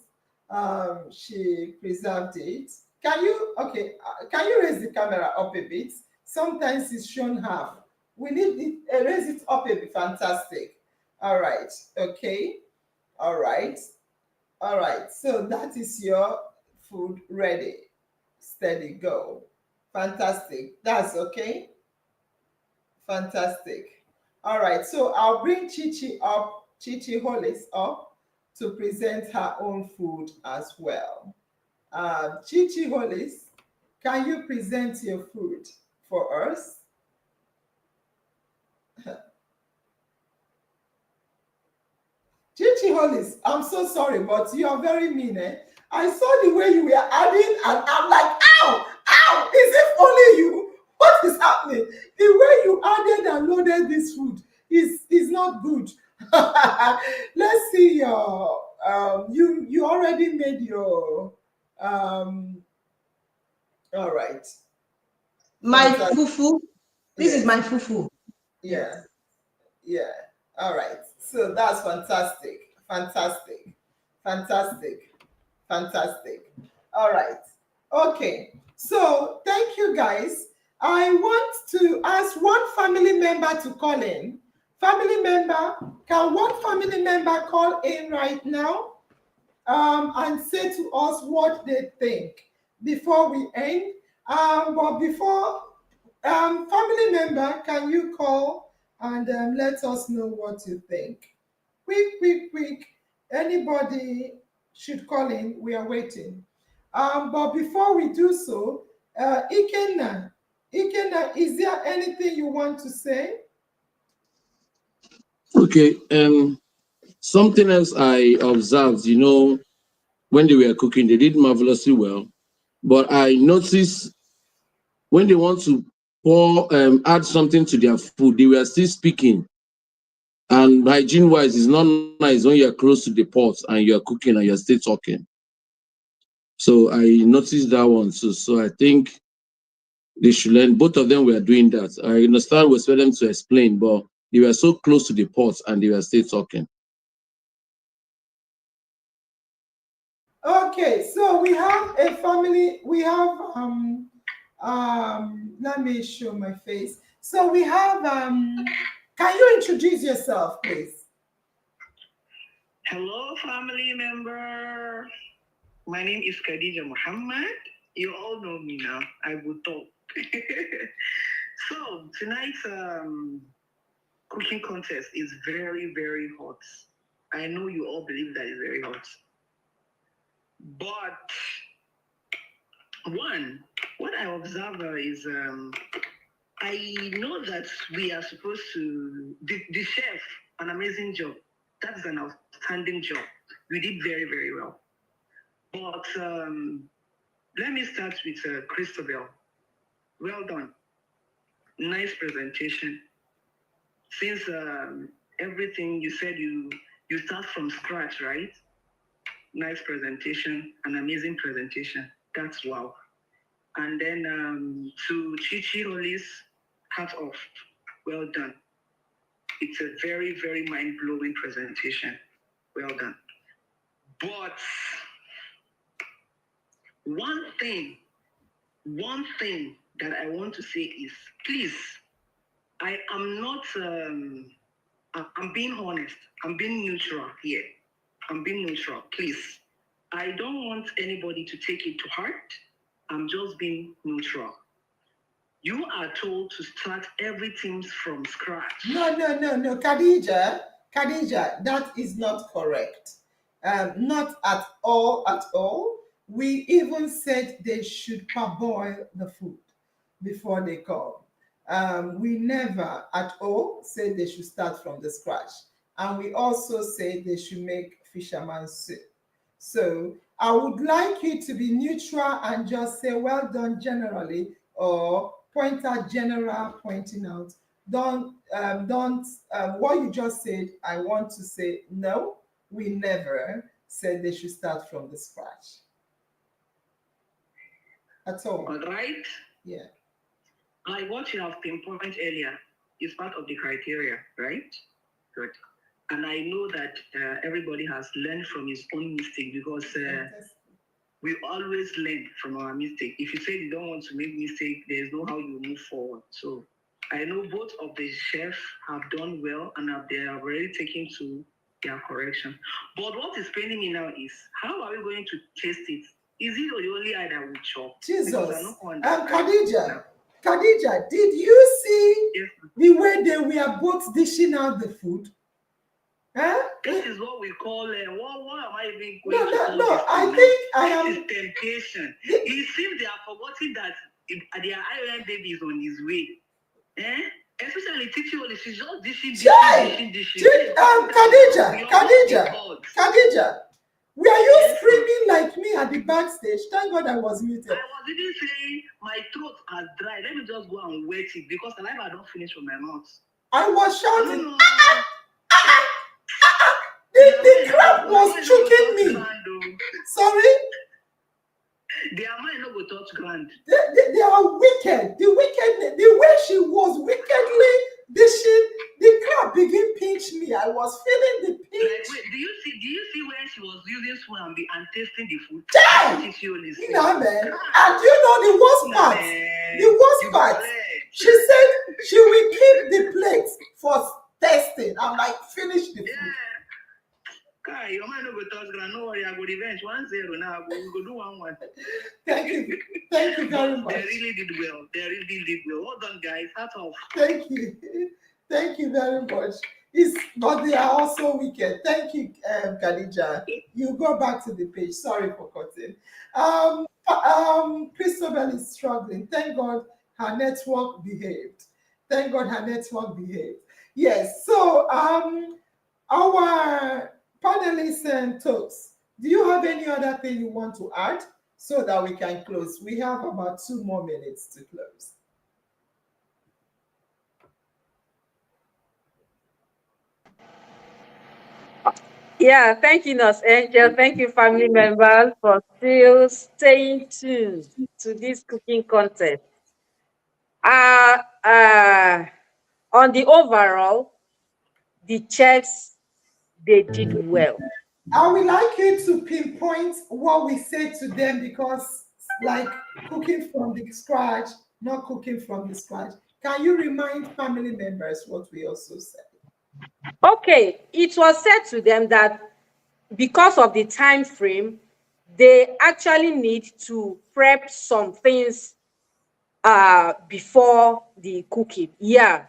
[SPEAKER 2] She preserved it. Can you, okay, can you raise the camera up a bit? Sometimes it's shown half. We need it, raise it up a bit. Fantastic. All right. Okay. All right. All right. So that is your food ready. Steady, go. Fantastic. That's okay. Fantastic. All right. So I'll bring Chichi up, Chichi Hollis up to present her own food as well. Chichi Hollis, can you present your food for us? Chichi Hollis, I'm so sorry, but you are very mean, eh? I saw the way you were adding, and I'm like, ow, ow, is it only you? What is happening? The way you added and loaded this food is not good. Let's see your you already made your all right.
[SPEAKER 6] My
[SPEAKER 2] Fantastic.
[SPEAKER 6] fufu. This is
[SPEAKER 2] Yes,
[SPEAKER 6] my fufu.
[SPEAKER 2] yeah. Yeah. All right. So that's fantastic. Fantastic. Fantastic. Fantastic. All right. Okay. So thank you guys. I want to ask one family member to call in. Family member, can one family member call in right now and say to us what they think before we end? But before family member, can you call and let us know what you think? Quick, quick, quick. Anybody should call in. We are waiting. But before we do so, Ikenna, is there anything you want to say?
[SPEAKER 4] Okay. Something else I observed, when they were cooking, they did marvelously well. But I noticed when they want to add something to their food, they were still speaking. And hygiene wise, it's not nice when you're close to the pot and you're cooking and you're still talking. So I noticed that one too. So I think they should learn. Both of them were doing that. I understand we expect them to explain, but they were so close to the pot and they were still talking.
[SPEAKER 2] Okay, so we have a family. We have let me show my face. So we have can you introduce yourself, please?
[SPEAKER 8] Hello, family member. My name is Khadija Muhammad. You all know me now. I will talk. So tonight's cooking contest is very, very hot. I know you all believe that it's very hot. But one, what I observe is I know that we are supposed to, the chef, an amazing job. That's an outstanding job. We did very, very well. But let me start with Christabel. Well done. Nice presentation. Since everything you said, you start from scratch, right? Nice presentation, an amazing presentation. That's wow. And then to Chichi Hollis, hat off. Well done. It's a very, very mind-blowing presentation. Well done. But one thing that I want to say is, please, I am not, I'm being honest. I'm being neutral here. I'm being neutral, please. I don't want anybody to take it to heart. I'm just being neutral. You are told to start everything from scratch.
[SPEAKER 2] No, Khadija, that is not correct. Not at all, at all. We even said they should parboil the food before they come. We never at all said they should start from the scratch. And we also said they should make fisherman's soup. So I would like you to be neutral and just say, well done generally, or point out general, pointing out. Don't, what you just said, I want to say, no, we never said they should start from the scratch. At all.
[SPEAKER 8] All right.
[SPEAKER 2] Yeah.
[SPEAKER 8] Like what you have pinpointed earlier is part of the criteria, right? Good. And I know that everybody has learned from his own mistake, because we always learn from our mistake. If you say you don't want to make mistake, there's no how you move forward. So I know both of the chefs have done well, and they have already taken to their correction. But what is paining me now is, how are we going to taste it? Is it the only eye that will chop?
[SPEAKER 2] Jesus. Khadija, did you see the way they were both dishing out the food? Huh?
[SPEAKER 8] This is what we call what am I even going to call
[SPEAKER 2] no.
[SPEAKER 8] This
[SPEAKER 2] I think I am.
[SPEAKER 8] This is temptation. It seems they are forgetting that their IOM baby is on his way. Especially Titi Oli, she's just dishing.
[SPEAKER 2] Khadija, were you screaming like me at the backstage? Thank God I was muted.
[SPEAKER 8] I was even saying my throat has dried. Let me just go and wet it, because the life I don't finish from my mouth.
[SPEAKER 2] I was shouting. The crab was choking me. Sorry?
[SPEAKER 8] Their mind no go touch ground.
[SPEAKER 2] They are wicked. The way she was wickedly dishing, the crab begin pinch me. I was feeling the pinch.
[SPEAKER 8] Like, wait, do you see when she was using spoon and tasting the food?
[SPEAKER 2] You know, man. And you know the worst part? The worst part. She said she will keep the plate for testing. I'm like, finish the food.
[SPEAKER 8] Kai, your man no go touch ground. No worry, I go revenge 1-0 now. We go do 1-1.
[SPEAKER 2] Thank you very much.
[SPEAKER 8] They really did well. Well done, guys. Hats off.
[SPEAKER 2] Thank you very much. But they are also wicked. Thank you, Khadija. You go back to the page. Sorry for cutting. Christabel is struggling. Thank God her network behaved. Yes. So our panelists and talks, do you have any other thing you want to add so that we can close? We have about 2 more minutes to close.
[SPEAKER 3] Yeah, thank you, Nurse Angel. Thank you, family members, for still staying tuned to this cooking contest. On the overall, the chefs, they did well.
[SPEAKER 2] I would like you to pinpoint what we said to them, because like cooking from the scratch, not cooking from the scratch. Can you remind family members what we also said?
[SPEAKER 3] Okay, it was said to them that because of the time frame, they actually need to prep some things before the cooking. Yeah,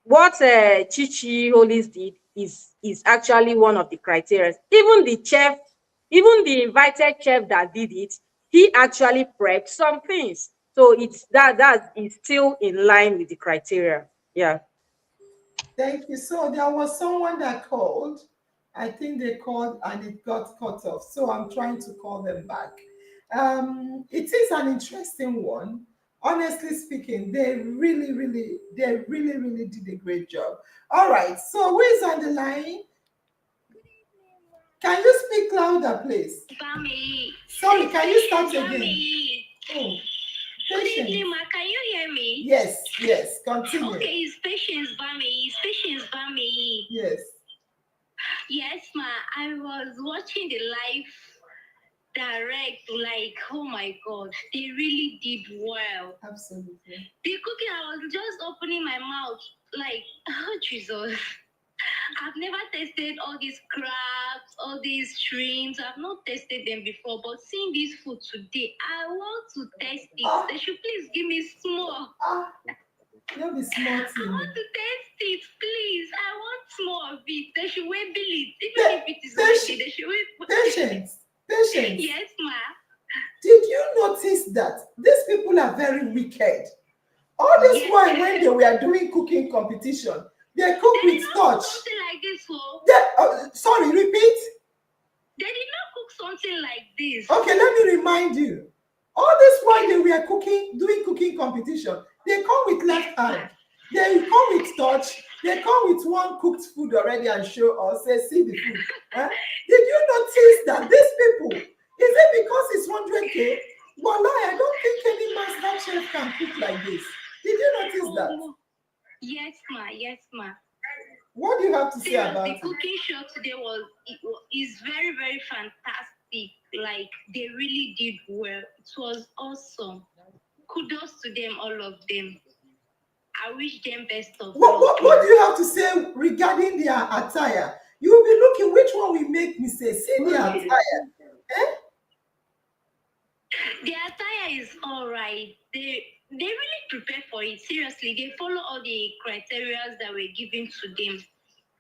[SPEAKER 3] what Chichi Hollis did is actually one of the criteria. Even the invited chef that did it, he actually prepped some things. So it's that is still in line with the criteria. Yeah.
[SPEAKER 2] Thank you. So there was someone that called. I think they called and it got cut off. So I'm trying to call them back. It is an interesting one. Honestly speaking, they really did a great job. All right. So who is on the line? Can you speak louder, please?
[SPEAKER 9] Family.
[SPEAKER 2] Sorry, can you start again? Oh,
[SPEAKER 9] Good evening, ma. Can you hear me?
[SPEAKER 2] Yes, continue.
[SPEAKER 9] Okay, it's Patience Bami.
[SPEAKER 2] Yes.
[SPEAKER 9] Yes, ma. I was watching the live direct, like, oh my God, they really did well.
[SPEAKER 2] Absolutely.
[SPEAKER 9] The cooking, I was just opening my mouth, like, oh Jesus. I've never tasted all these crabs, all these shrimps. I've not tasted them before, but seeing this food today, I want to taste it. They should please give me small.
[SPEAKER 2] You'll be small
[SPEAKER 9] I
[SPEAKER 2] too.
[SPEAKER 9] want to taste it, please. I want more of it. They should wait bill it. Even if it is ready, they should wait.
[SPEAKER 2] Patience.
[SPEAKER 9] Yes, ma.
[SPEAKER 2] Did you notice that these people are very wicked? All this while when they were doing cooking competition, they cook
[SPEAKER 9] They
[SPEAKER 2] with
[SPEAKER 9] did not cook
[SPEAKER 2] touch.
[SPEAKER 9] something like this, so.
[SPEAKER 2] Sorry, repeat.
[SPEAKER 9] They did not cook something like this.
[SPEAKER 2] Okay, let me remind you. All this while they were doing cooking competition, they come with left hand. They come with touch. They come with one cooked food already and show us, say, see the food. Did you notice that these people, is it because it's 100K? Well, I don't think any master chef can cook like this. Did you notice that?
[SPEAKER 9] Yes, ma. Yes, ma.
[SPEAKER 2] What do you have to say about
[SPEAKER 9] the
[SPEAKER 2] it?
[SPEAKER 9] cooking show today is very, very fantastic. Like, they really did well. It was awesome. Kudos to them, all of them. I wish them best of luck.
[SPEAKER 2] What do you have to say regarding their attire? You will be looking which one will make me say, see their attire.
[SPEAKER 9] The attire is all right. They really prepare for it. Seriously, they follow all the criteria that were given to them.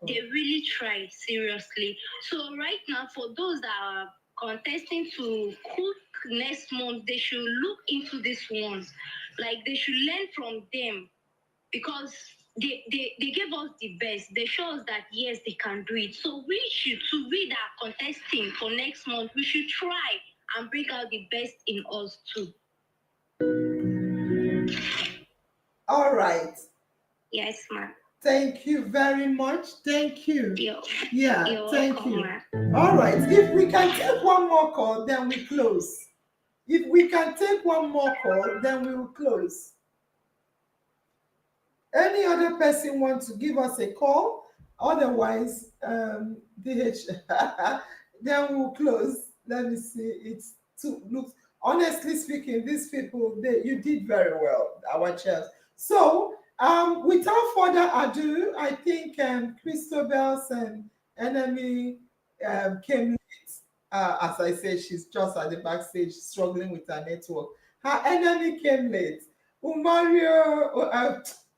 [SPEAKER 9] They really tried, seriously. So right now, for those that are contesting to cook next month, they should look into these ones. Like, they should learn from them, because they gave us the best. They show us that, yes, they can do it. So we that are contesting for next month, we should try and bring out the best in us too.
[SPEAKER 2] All right.
[SPEAKER 9] Yes, ma'am.
[SPEAKER 2] Thank you very much. Thank you.
[SPEAKER 9] You're
[SPEAKER 2] thank
[SPEAKER 9] welcome,
[SPEAKER 2] you.
[SPEAKER 9] ma'am.
[SPEAKER 2] All right. If we can take one more call, then we close. If we can take one more call, then we will close. Any other person want to give us a call? Otherwise, DH, then we'll close. Let me see. It's too looks. Honestly speaking, these people, you did very well, our chefs. So, without further ado, I think Christabel's enemy came late. As I said, she's just at the backstage struggling with her network. Her enemy came late. Umario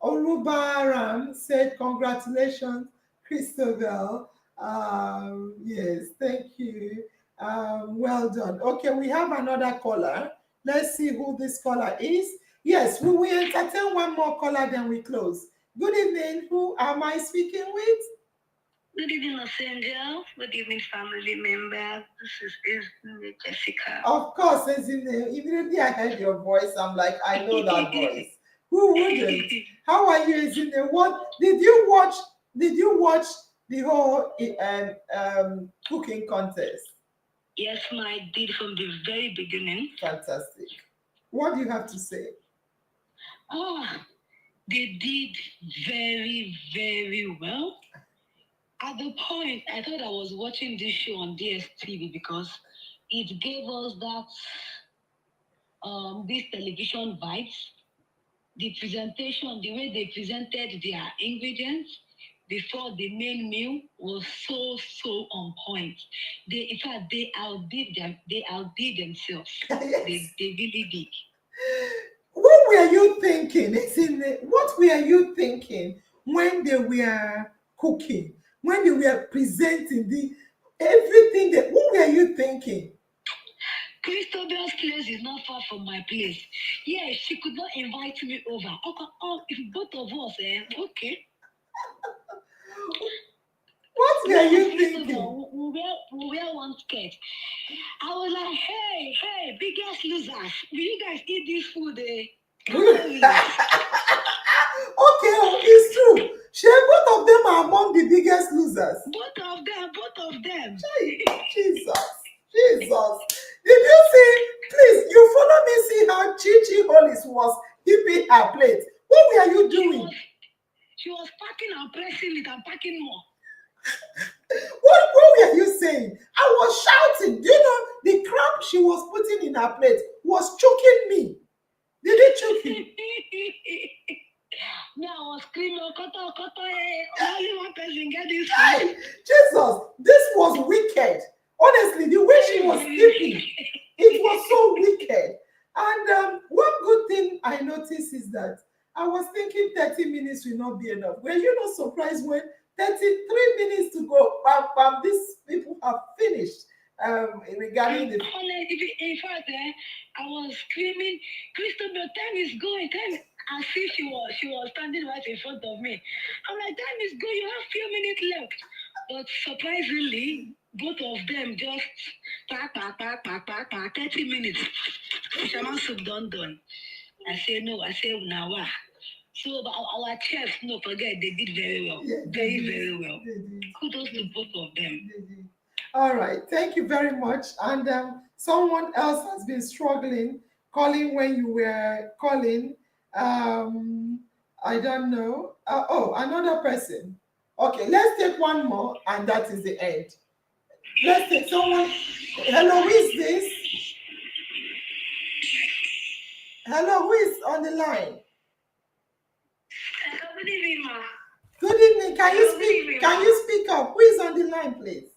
[SPEAKER 2] Olubaram said, congratulations, Christabel. Yes, thank you. Well done. Okay, we have another caller. Let's see who this caller is. Yes, we will entertain one more caller, then we close. Good evening. Who am I speaking with?
[SPEAKER 9] Good evening, Los Angeles. Good evening, family members. This is Jessica.
[SPEAKER 2] Of course, immediately I heard your voice, I'm like, I know that voice. Who wouldn't? How are you, Ezine? What did you watch? Did you watch the whole cooking contest?
[SPEAKER 9] Yes, I did from the very beginning.
[SPEAKER 2] Fantastic. What do you have to say?
[SPEAKER 9] They did very, very well. At the point, I thought I was watching this show on DSTV because it gave us that these television vibes. The presentation, the way they presented their ingredients before the main meal was so on point. In fact, they outdid themselves.
[SPEAKER 2] Yes.
[SPEAKER 9] They really did.
[SPEAKER 2] What were you thinking? What were you thinking when they were cooking? When they were presenting everything what were you thinking?
[SPEAKER 9] Christabel's place is not far from my place. Yeah, she could not invite me over. If both of us, okay.
[SPEAKER 2] What were you thinking?
[SPEAKER 9] We wear one skirt. I was like, hey, biggest losers. Will you guys eat this food?
[SPEAKER 2] Okay, it's true. Both of them are among the biggest losers.
[SPEAKER 9] Both of them.
[SPEAKER 2] Jesus. Did you see? Please, you follow me. See how Chichi Hollis was keeping her plate. What were you doing?
[SPEAKER 9] She was packing and pressing it and packing more.
[SPEAKER 2] What were you saying? I was shouting. Do you know the crab she was putting in her plate was choking me? Did it choke you?
[SPEAKER 9] No, I was screaming. scream, only one person get this
[SPEAKER 2] Hey, Jesus, this was wicked. Honestly, the way she was sleeping, it was so wicked. And one good thing I noticed is that I was thinking 30 minutes will not be enough. Were you not surprised when 33 minutes to go, bam, bam, these people have finished regarding the...
[SPEAKER 9] In fact, I was screaming, Christopher, time is going, time. As if she was standing right in front of me. I'm like, time is going, you have few minutes left. But surprisingly, both of them just 30 minutes. Shaman soup done. I say no, I say now. So but our chefs, no forget, they did very well.
[SPEAKER 2] Yeah,
[SPEAKER 9] very well. Kudos to both of them.
[SPEAKER 2] All right, thank you very much. And someone else has been struggling calling when you were calling. I don't know. Oh, another person. Okay, let's take one more, and that is the end. Let's take someone. Hello, who is this? Hello, who is on the line?
[SPEAKER 9] Good evening, ma.
[SPEAKER 2] Good evening. Can you speak? Can you speak up? Who is on the line, please?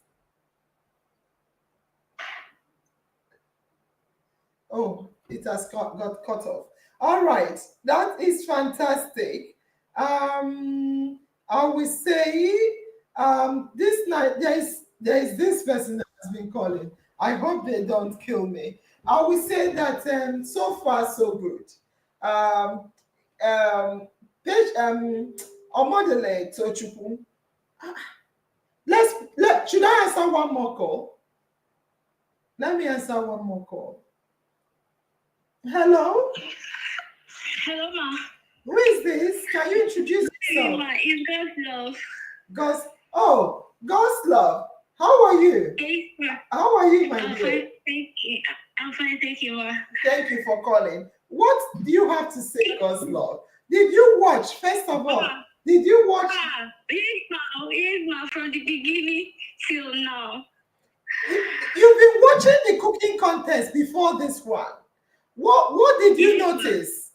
[SPEAKER 2] Oh, it has got cut off. All right, that is fantastic. I will say this night there is this person that has been calling. I hope they don't kill me. I will say that so far so good. Um, page Omodele Tochukwu. Should I answer one more call? Let me answer one more call. Hello?
[SPEAKER 9] Hello, ma.
[SPEAKER 2] Who is this? Can you introduce yourself?
[SPEAKER 9] Ma, it's God's love.
[SPEAKER 2] God's love. How are you?
[SPEAKER 9] Hey, ma.
[SPEAKER 2] How are you, my
[SPEAKER 9] I'm
[SPEAKER 2] dear?
[SPEAKER 9] fine, thank you. I'm fine, thank you, ma.
[SPEAKER 2] Thank you for calling. What do you have to say, God's love? Did you watch, first of all, did you watch?
[SPEAKER 9] Yes, ma, from the beginning till now.
[SPEAKER 2] You've been watching the cooking contest before this one. What did you notice?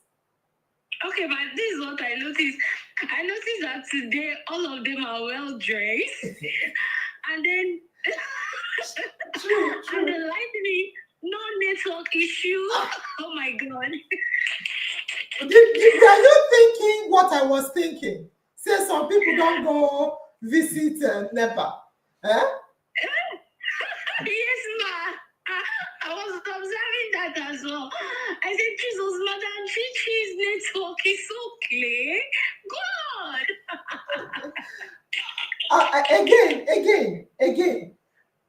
[SPEAKER 9] Okay, but this is what I noticed. I noticed that today all of them are well dressed, and then
[SPEAKER 2] True.
[SPEAKER 9] and the lightning, no network issue. Oh my god!
[SPEAKER 2] Are you thinking what I was thinking? Say some people don't go visit NEPA. Eh?
[SPEAKER 9] Yes, ma. I was observing that as well. I said, Jesus, Madam Chichi's network is so clear. God.
[SPEAKER 2] Again.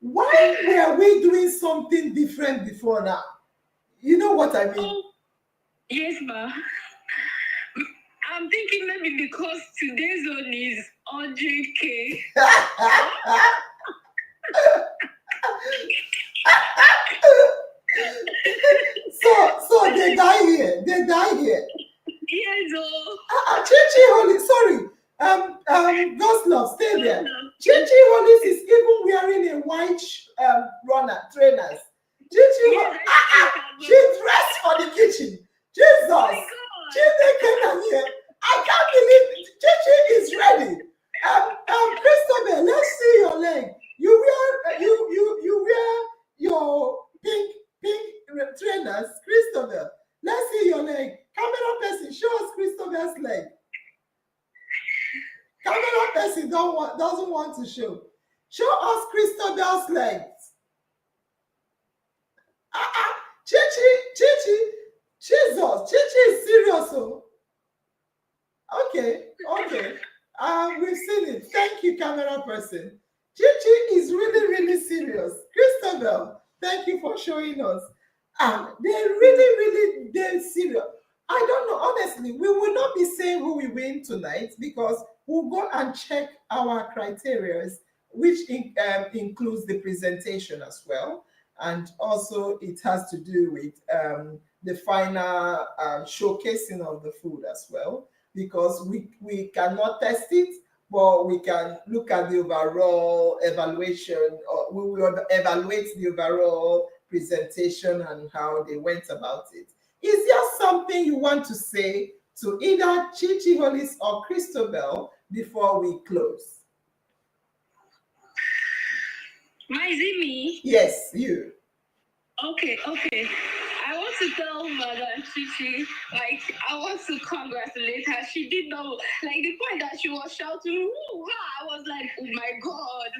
[SPEAKER 2] Why were we doing something different before now? You know what I mean?
[SPEAKER 9] Oh, yes, ma. I'm thinking maybe because today's one is 100K.
[SPEAKER 2] So they die here.
[SPEAKER 9] Yes, oh.
[SPEAKER 2] Chichi Hollis, sorry. God's love, stay there. Chichi Hollis is even wearing a white trainers. Chichi, she dressed for the kitchen. Jesus, I can't believe it. Chichi is ready. Christopher, let's see your leg. You wear your pink trainers, Christopher. Let's see your leg. Camera person, show us Christopher's leg. Camera person doesn't want to show. Show us Christopher's legs. Chichi, Jesus, Chichi is serious. Oh. Okay. We've seen it. Thank you, camera person. Chichi is really serious. Christopher, thank you for showing us. They're really serious. I don't know, honestly, we will not be saying who we win tonight because we'll go and check our criteria, which includes the presentation as well. And also it has to do with the final showcasing of the food as well, because we cannot test it, but we can look at the overall evaluation, or we will evaluate the overall presentation and how they went about it. Is there something you want to say to either Chichi Hollis or Christabel before we close.
[SPEAKER 9] Is it me?
[SPEAKER 2] Yes, you.
[SPEAKER 9] Okay. I want to tell Madam Chichi, like, I want to congratulate her. She did not, like, the point that she was shouting, "Woo!" I was like, oh my God.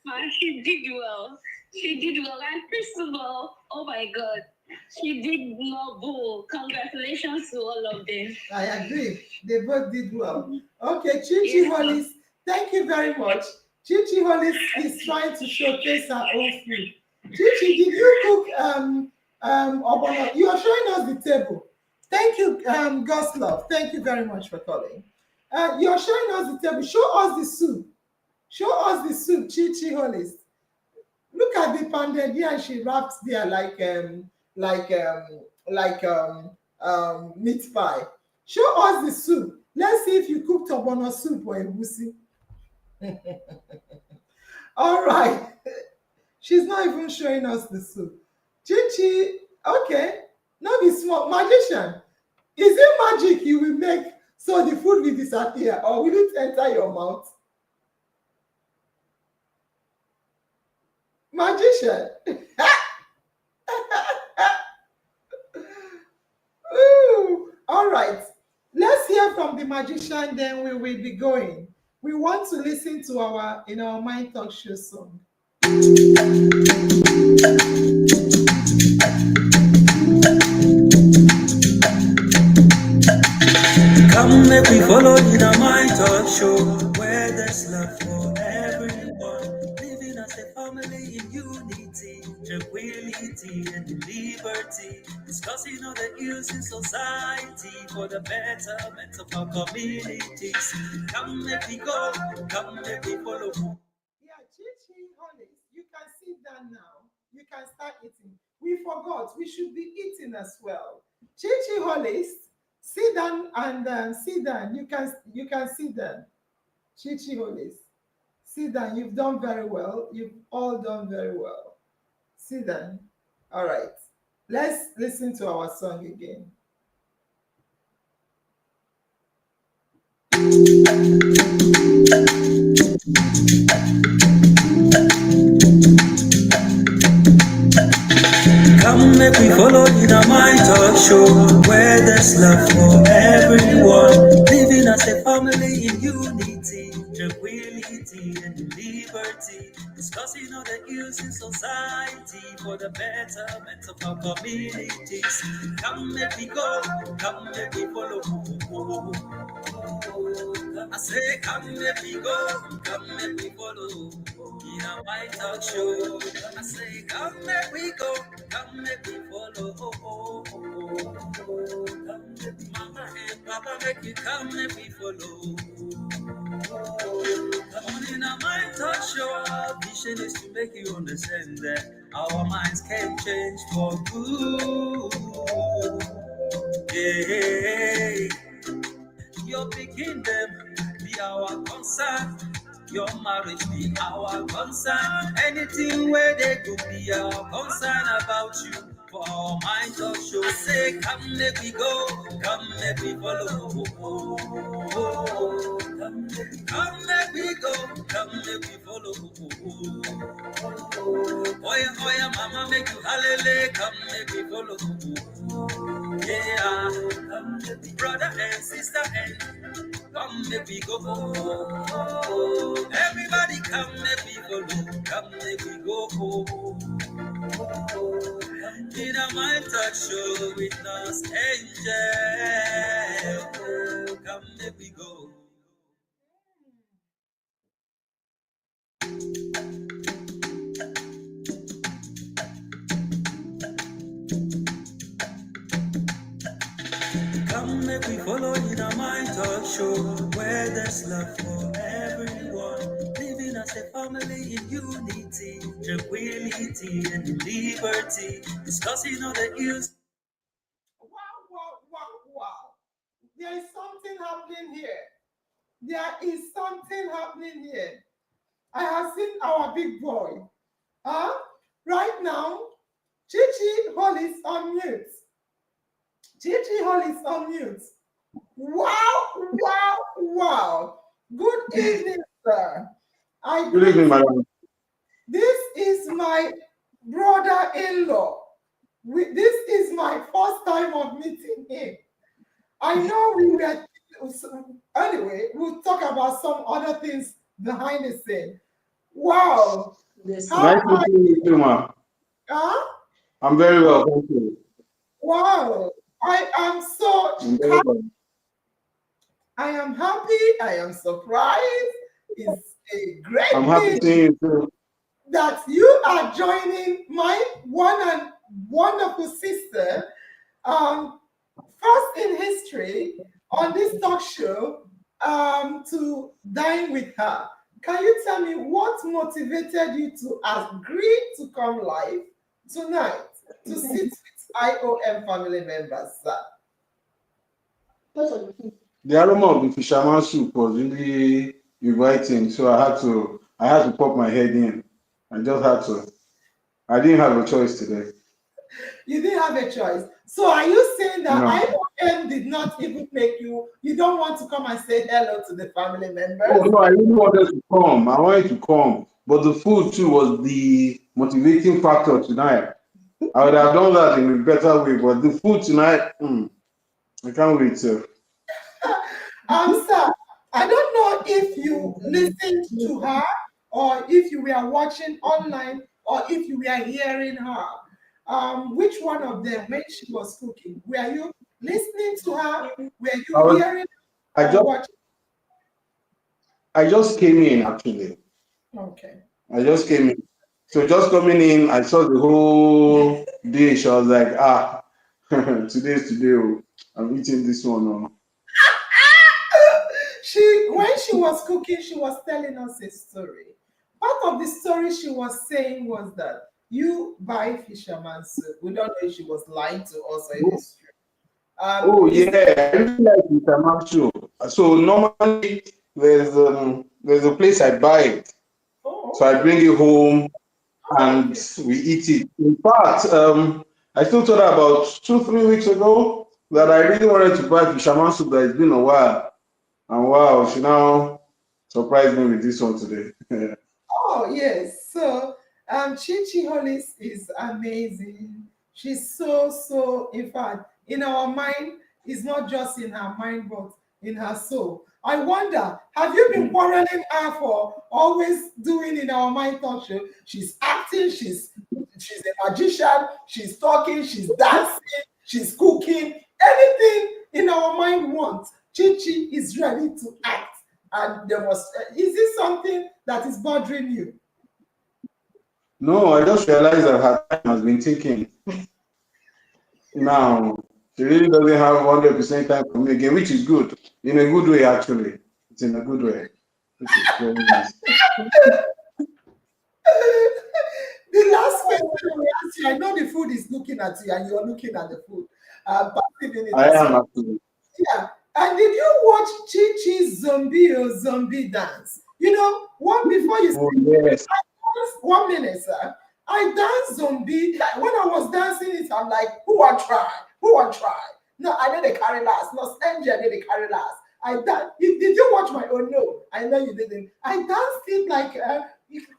[SPEAKER 9] Man, she did well. And Christabel, oh my God, she did not bowl. Congratulations to all of them.
[SPEAKER 2] I agree. They both did well. Okay, Chichi Hollis, thank you very much. Chichi Hollis is trying to showcase her own food. Chichi, did you cook obono? You are showing us the table. Thank you, Goslov. Thank you very much for calling. You're showing us the table. Show us the soup. Show us the soup, Chichi Hollis. Look at the pounded yam she wrapped there like um meat pie. Show us the soup. Let's see if you cooked ogbono soup or egusi. All right. She's not even showing us the soup. Chichi, okay. No be small. Magician, is it magic you will make so the food will disappear or will it enter your mouth? Magician. Ooh, all right. Let's hear from the magician, then we will be going. We want to listen to our Mind Talk Show song.
[SPEAKER 1] Come make we follow in a Mind Talk Show, where there's love for everyone. Living as a family in unity, tranquility and liberty. Discussing all the ills in society for the betterment of our communities. Come make we go, come make we follow.
[SPEAKER 2] Yeah, Chichi Hollis, you can sit down now. You can start eating. We forgot, we should be eating as well. Chichi Hollis, sit down and sit down. You can sit down. Chichi Hollis, sit down. You've done very well. You've all done very well. Sit down. All right. Let's listen to our song again.
[SPEAKER 1] Come make we follow in a Mind Talk Show, where there's love for everyone. Living as a family in unity, tranquility and liberty. Discussing all the ills in society for the betterment of our communities. Come make we go, come make we follow. I say, come let me go, come let me follow. In a Mind Talk Show, I say, come let me go, come let me follow. Come let me, Mama and Papa, make you come let me follow. Come on in a Mind Talk Show, our vision is to make you understand that our minds can change for good. Yeah. Your picking them be our concern. Your marriage be our concern. Anything where they could be our concern about you. For our Mind Talk Show, I say, come let me go, come let me follow. Come let me go, come let me follow. Oh yeah, mama make you hallelujah, come let me follow. Yeah, come let me, brother and sister and come let me go. Everybody come let me follow, come let me go. In a Mind Talk Show with us angel, come let me go. Come make we follow in a Mind Talk Show, where there's love for everyone. Living as a family in unity, tranquility and liberty. Discussing all the ills.
[SPEAKER 2] Wow. There is something happening here. There is something happening here. I have seen our big boy. Huh? Right now, Chichi Hollis on mute. Chichi Hall is on mute. Wow, wow, wow. Good evening, sir. I
[SPEAKER 10] Good evening,
[SPEAKER 2] greet.
[SPEAKER 10] madam.
[SPEAKER 2] This is my brother-in-law. This is my first time of meeting him. I know we were, anyway, we'll talk about some other things behind the scene. Wow.
[SPEAKER 6] This
[SPEAKER 2] How
[SPEAKER 10] Nice
[SPEAKER 2] are
[SPEAKER 10] meeting you too, ma.
[SPEAKER 2] you?
[SPEAKER 10] I'm very well, thank you.
[SPEAKER 2] Wow. I am so
[SPEAKER 10] I'm very well.
[SPEAKER 2] I am happy. I am surprised. It's a
[SPEAKER 10] I'm
[SPEAKER 2] great
[SPEAKER 10] happy
[SPEAKER 2] thing
[SPEAKER 10] seeing you too.
[SPEAKER 2] that you are joining my one and wonderful sister, um, first in history on this talk show, to dine with her. Can you tell me what motivated you to agree to come live tonight to sit with IOM family members, sir?
[SPEAKER 10] The aroma of the fisherman soup was really inviting, so I had to pop my head in. I just had to. I didn't have a choice today.
[SPEAKER 2] You didn't have a choice. So are you saying that
[SPEAKER 10] No.
[SPEAKER 2] IOM did not even make you don't want to come and say hello to the family
[SPEAKER 10] Oh
[SPEAKER 2] members?
[SPEAKER 10] no, I really wanted to come. I wanted to come, but the food too was the motivating factor tonight. I would have done that in a better way, but the food tonight, I can't wait.
[SPEAKER 2] Sir, I don't know if you listened to her or if you were watching online or if you were hearing her. Which one of them when she was cooking? Were you listening to her? Were
[SPEAKER 10] I
[SPEAKER 2] you
[SPEAKER 10] was,
[SPEAKER 2] hearing
[SPEAKER 10] I
[SPEAKER 2] or
[SPEAKER 10] just,
[SPEAKER 2] watching?
[SPEAKER 10] I just came in actually.
[SPEAKER 2] Okay.
[SPEAKER 10] I just came in. So just coming in, I saw the whole dish. I was like, today's today. Oh, I'm eating this one. Oh.
[SPEAKER 2] When she was cooking, she was telling us a story. Part of the story she was saying was that you buy fisherman's soup. We don't know if she was lying to us or if it's true.
[SPEAKER 10] Oh
[SPEAKER 2] Is it?
[SPEAKER 10] yeah, I really like the tomato. So normally there's a place I buy it.
[SPEAKER 2] Oh,
[SPEAKER 10] So I
[SPEAKER 2] okay.
[SPEAKER 10] bring it home
[SPEAKER 2] Oh,
[SPEAKER 10] and
[SPEAKER 2] okay.
[SPEAKER 10] we eat it. In fact, I still told her about 2, 3 weeks ago that I really wanted to buy fisherman soup. That it's been a while, and wow, she now surprised me with this one today.
[SPEAKER 2] Oh, yes. So, Chichi Hollis is amazing. She's so, in fact, in our mind, it's not just in her mind, but in her soul. I wonder, have you been quarreling her for always doing in our mind talk show? She's acting, she's a magician, she's talking, she's dancing, she's cooking, anything in our mind wants. Chichi is ready to act. And there was, is this something that is bothering you?
[SPEAKER 10] No, I just realized that her time has been taken. Now she really doesn't have 100% time for me again, which is good in a good way actually. It's in a good way, which is very nice.
[SPEAKER 2] The last question we asked you, I know the food is looking at you and you're looking at the food, passing in it
[SPEAKER 10] I
[SPEAKER 2] as
[SPEAKER 10] am
[SPEAKER 2] well.
[SPEAKER 10] actually.
[SPEAKER 2] Yeah. And did you watch Chi Chi's zombie or zombie dance? You know, one before you
[SPEAKER 10] Oh
[SPEAKER 2] say,
[SPEAKER 10] yes.
[SPEAKER 2] 1 minute, sir. I danced zombie. When I was dancing it, I'm like, who want try? Who want try? No, I know they carry last. No, Angel did they carry last. I danced. Did you watch my own? No, I know you didn't. I danced it like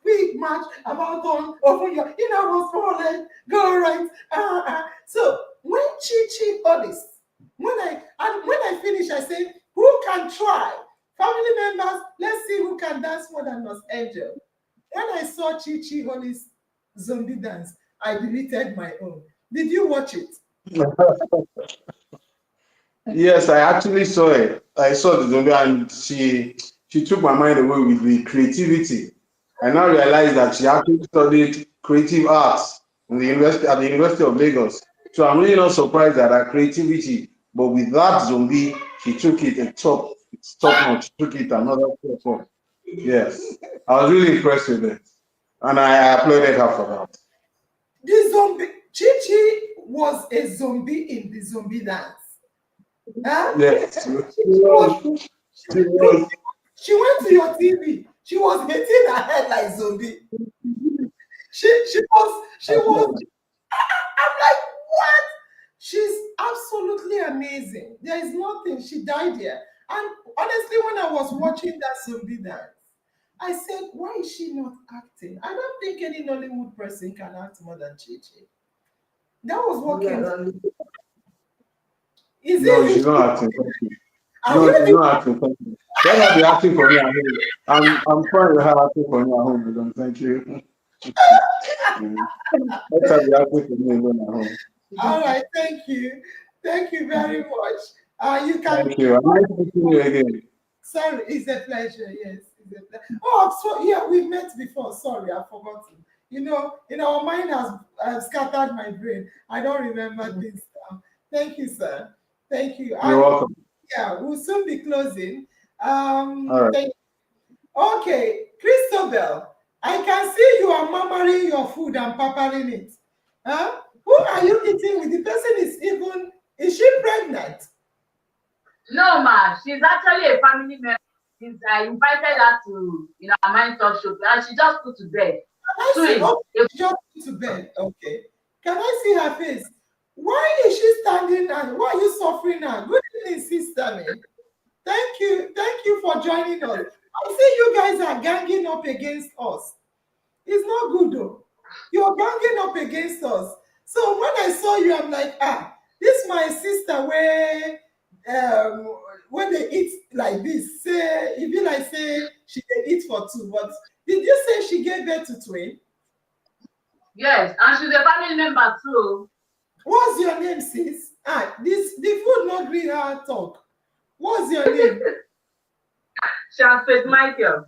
[SPEAKER 2] quick match. About on over your, was falling. Go right. So when Chi got this, when I finish, I say, who can try? Family members, let's see who can dance more than us, Angel. When I saw Chi Holly's zombie dance, I deleted my own. Did you watch it?
[SPEAKER 10] Yes, I actually saw it. I saw the zombie, and she took my mind away with the creativity. I now realized that she actually studied creative arts in the university at the University of Lagos. So I'm really not surprised at her creativity. But with that zombie, she took it it's top notch. Took it another step up. Yes, I was really impressed with it, and I applauded her for that.
[SPEAKER 2] The zombie, Chi was a zombie in the zombie dance. Huh?
[SPEAKER 10] Yes,
[SPEAKER 2] She was,
[SPEAKER 10] she was.
[SPEAKER 2] she went to your TV. She was hitting her head like zombie. She was, I'm like, what? She's absolutely amazing. There is nothing. She died here. And honestly, when I was watching that zombie dance, I said, why is she not acting? I don't think any Nollywood person can act more than Chichi. That was what came to me. Is
[SPEAKER 10] No,
[SPEAKER 2] it
[SPEAKER 10] she's
[SPEAKER 2] you?
[SPEAKER 10] not acting. Thank you.
[SPEAKER 2] Are
[SPEAKER 10] No, she's
[SPEAKER 2] you
[SPEAKER 10] not acting. Thank you. Let her be acting for me at home. I'm fine with her acting for me at home. Madam. Thank you. Let her be acting for me alone at home.
[SPEAKER 2] all right? Thank you. Thank you very much. You can.
[SPEAKER 10] Thank you. I'm nice to see you again.
[SPEAKER 2] Sorry, it's a pleasure. Yes, it's a pleasure. Oh, so yeah, we've met before. Sorry, I've forgotten. You know, our mind has scattered my brain. I don't remember this now. Thank you, sir. Thank you.
[SPEAKER 10] You're
[SPEAKER 2] And
[SPEAKER 10] welcome.
[SPEAKER 2] yeah, we'll soon be closing.
[SPEAKER 10] All right.
[SPEAKER 2] Thank Okay, Christabel, I can see you are murmuring your food and paparing it. Huh? Who are you eating with? The person is she pregnant?
[SPEAKER 5] No, ma, she's actually a family member. Since I invited her to our mind talk show, and she just put to bed.
[SPEAKER 2] Can I see?
[SPEAKER 5] Soon,
[SPEAKER 2] Oh, she just put to bed. Okay. Can I see her face? Why is she standing and why are you suffering now? Good evening, sister me. Thank you. Thank you for joining us. I see you guys are ganging up against us. It's not good though. You're ganging up against us. So when I saw you, I'm like, this my sister where when they eat like this, say if you like say she dey eat for two, but did you say she gave birth to twin?
[SPEAKER 5] yes, and she's a family member too.
[SPEAKER 2] What's your name, sis? The food not green her talk. What's your name?
[SPEAKER 5] She has Faith Michael.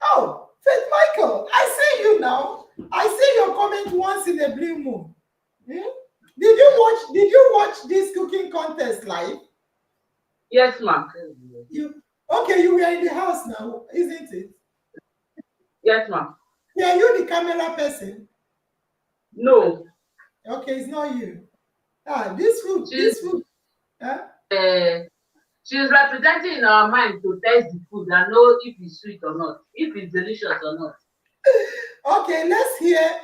[SPEAKER 2] Oh, Faith Michael, I see you now. I see your comment once in a blue moon. Hmm? Did you watch this cooking contest live?
[SPEAKER 5] Yes, ma'am.
[SPEAKER 2] You you were in the house now, isn't it?
[SPEAKER 5] Yes, ma'am.
[SPEAKER 2] Yeah, you the camera person.
[SPEAKER 5] No.
[SPEAKER 2] Okay, it's not you.
[SPEAKER 5] She's
[SPEAKER 2] This food. Huh?
[SPEAKER 5] she's representing in our mind to taste the food and know if it's sweet or not, if it's delicious or not.
[SPEAKER 2] Okay,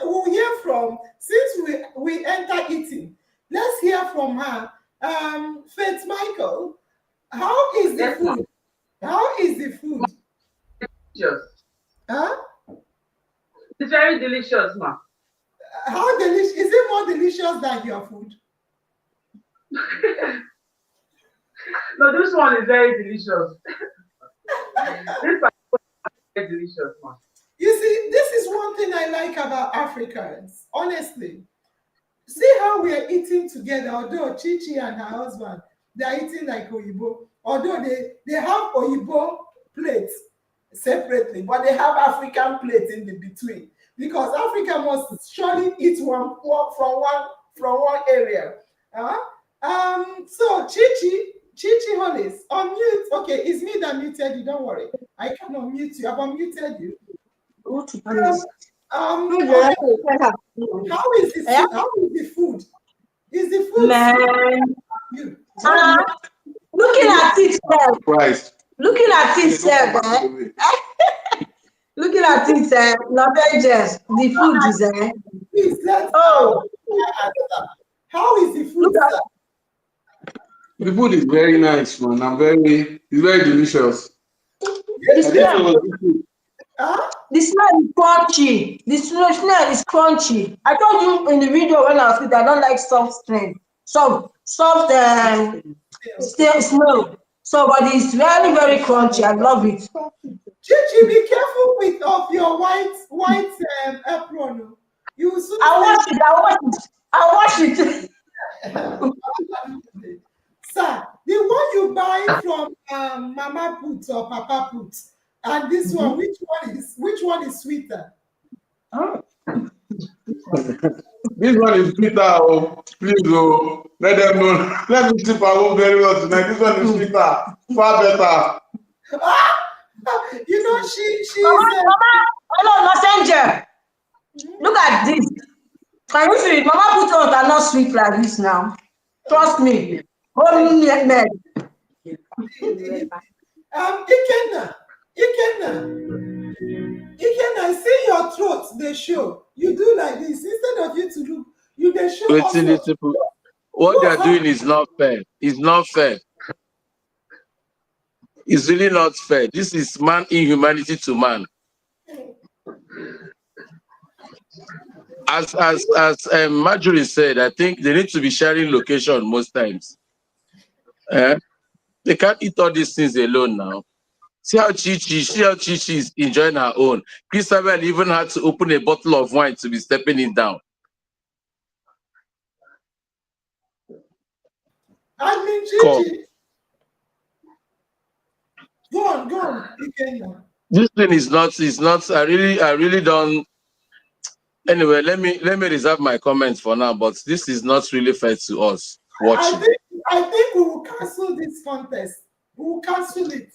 [SPEAKER 2] we'll hear from, since we enter eating, let's hear from her. Faith Michael, how is the
[SPEAKER 5] Yes, ma'am.
[SPEAKER 2] food? How is the food?
[SPEAKER 5] Delicious.
[SPEAKER 2] Huh?
[SPEAKER 5] It's very delicious, ma'am.
[SPEAKER 2] How delicious? Is it more delicious than your food?
[SPEAKER 5] No, this one is very delicious. This one is very delicious, ma'am.
[SPEAKER 2] You see, this is one thing I like about Africans, honestly. See how we are eating together, although Chichi and her husband, they are eating like Oyibo. Although they have Oyibo plates separately, but they have African plates in the between. Because Africa must surely eat from one area. So Chichi Hollis, unmute. Okay, it's me that muted you, don't worry. I can unmute you. I've unmuted you. Okay. How is the food? Is the food you?
[SPEAKER 6] Looking at it,
[SPEAKER 10] Christ.
[SPEAKER 6] looking at it, looking at it, not just the food is there.
[SPEAKER 2] Please let
[SPEAKER 6] Oh,
[SPEAKER 2] how is the food,
[SPEAKER 6] look at
[SPEAKER 2] sir?
[SPEAKER 10] The food is very nice, man. It's very delicious.
[SPEAKER 6] the
[SPEAKER 10] I didn't
[SPEAKER 6] smell.
[SPEAKER 10] know it was this good.
[SPEAKER 2] Huh?
[SPEAKER 6] The smell is crunchy. The smell is crunchy. I told you in the video when I was with, I don't like soft strain. Soft still smell. So, but it's very, very crunchy. I love it.
[SPEAKER 2] Chichi, be careful of your white apron. You will soon
[SPEAKER 6] I wash it.
[SPEAKER 2] Sir, the one you buy from Mama Put or Papa Put, and this one, which one is sweeter?
[SPEAKER 10] This one is sweeter. Oh, please, oh, let them know. Let me sleep at home very well tonight. This one is sweeter, far better.
[SPEAKER 2] You know, she's
[SPEAKER 6] Mama, hello, messenger. Look at this. Can you see it? Mama put on are not sweet like this now. Trust me. Holy man.
[SPEAKER 2] Ikenna, see your throat, they show. You do like this. Instead of you to look, they show
[SPEAKER 4] Waiting
[SPEAKER 2] also.
[SPEAKER 4] these people. What they are doing is not fair. It's not fair. It's really not fair. This is man inhumanity to man. As Marjorie said, I think they need to be sharing location most times. Eh? They can't eat all these things alone now. See how Chichi is enjoying her own. Christabel even had to open a bottle of wine to be stepping it down.
[SPEAKER 2] I mean,
[SPEAKER 4] Come.
[SPEAKER 2] Chichi. Go on.
[SPEAKER 4] This thing is not. I really don't. Anyway, let me reserve my comments for now. But this is not really fair to us watching.
[SPEAKER 2] I think we will cancel this contest. We will cancel it.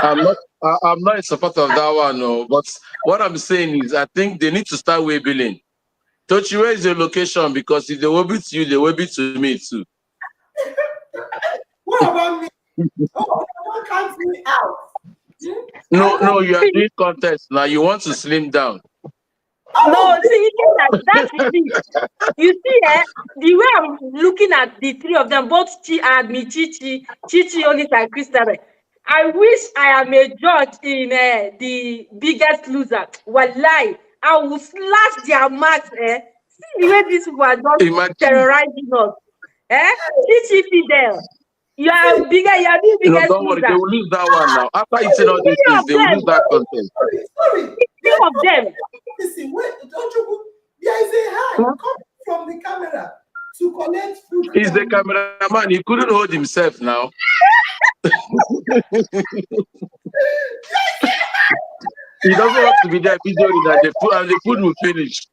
[SPEAKER 4] I'm not in support of that one, no. But what I'm saying is, I think they need to start way billing. Tochi, where is your location? Because if they will be to you, they will be to me too.
[SPEAKER 2] What about me? Oh, don't count me out.
[SPEAKER 4] No, you are doing contest now. You want to slim down.
[SPEAKER 3] No, see, that's it. You see, the way I'm looking at the three of them, both Chi and me, Chichi, Onis, and Christabel. I wish I am a judge in the Biggest Loser. Wallahi, I will slash their marks. See the way these people are just terrorizing us. Chichi Fidel, you are the biggest
[SPEAKER 4] Don't worry,
[SPEAKER 3] loser.
[SPEAKER 4] they will lose that one now. After eating all these things, they will lose that contest.
[SPEAKER 2] Sorry.
[SPEAKER 3] Three of them.
[SPEAKER 2] Listen, wait, don't you? There is a hand coming from the camera to collect food.
[SPEAKER 4] He's the cameraman. He couldn't hold himself now. He doesn't want to be there videoing that the food will finish.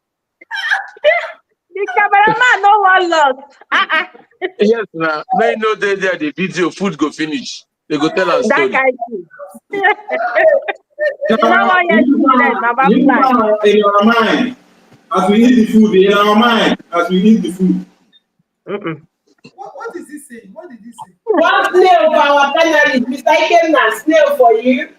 [SPEAKER 3] The cameraman no one lost.
[SPEAKER 4] Yes, now no day there the video food go finish. They go tell us story.
[SPEAKER 3] That guy too. You know what? Yes,
[SPEAKER 10] in our mind, as we eat the food, in our mind, as we eat the food.
[SPEAKER 2] What is he saying? What did he say?
[SPEAKER 7] One snail for our panelist, Mr. Ikenna, snail for you.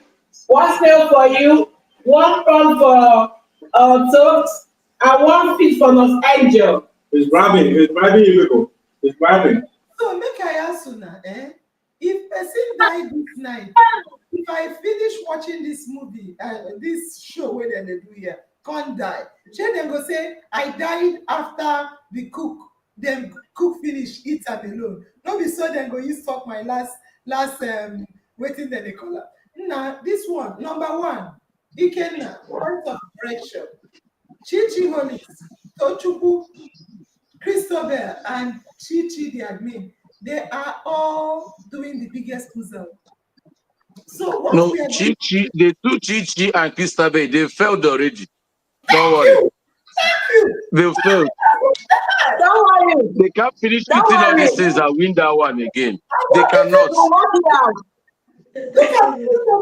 [SPEAKER 7] One snail for you. One prawn for toast. And one fish for Nos Angel.
[SPEAKER 10] It's grabbing illegal. It's grabbing.
[SPEAKER 2] So make I ask you now, if person died this night, if I finish watching this movie, this show where they do here, can't die. Shey dem go say I died after the cook. Then cook finish, eat am alone. No be so dem go use talk my last waiting dem dey call am. Now this one, number one, Ikenna, point of correction. Chichi Holis, Tochukwu, Christopher, and Chichi the admin, they are all doing the Biggest Loser. So what
[SPEAKER 4] no,
[SPEAKER 2] we are
[SPEAKER 4] Chichi, the two Chichi and Christabel, they failed already. Don't worry. They failed.
[SPEAKER 6] Don't worry.
[SPEAKER 4] They can't finish eating all these things and win that one again. They cannot.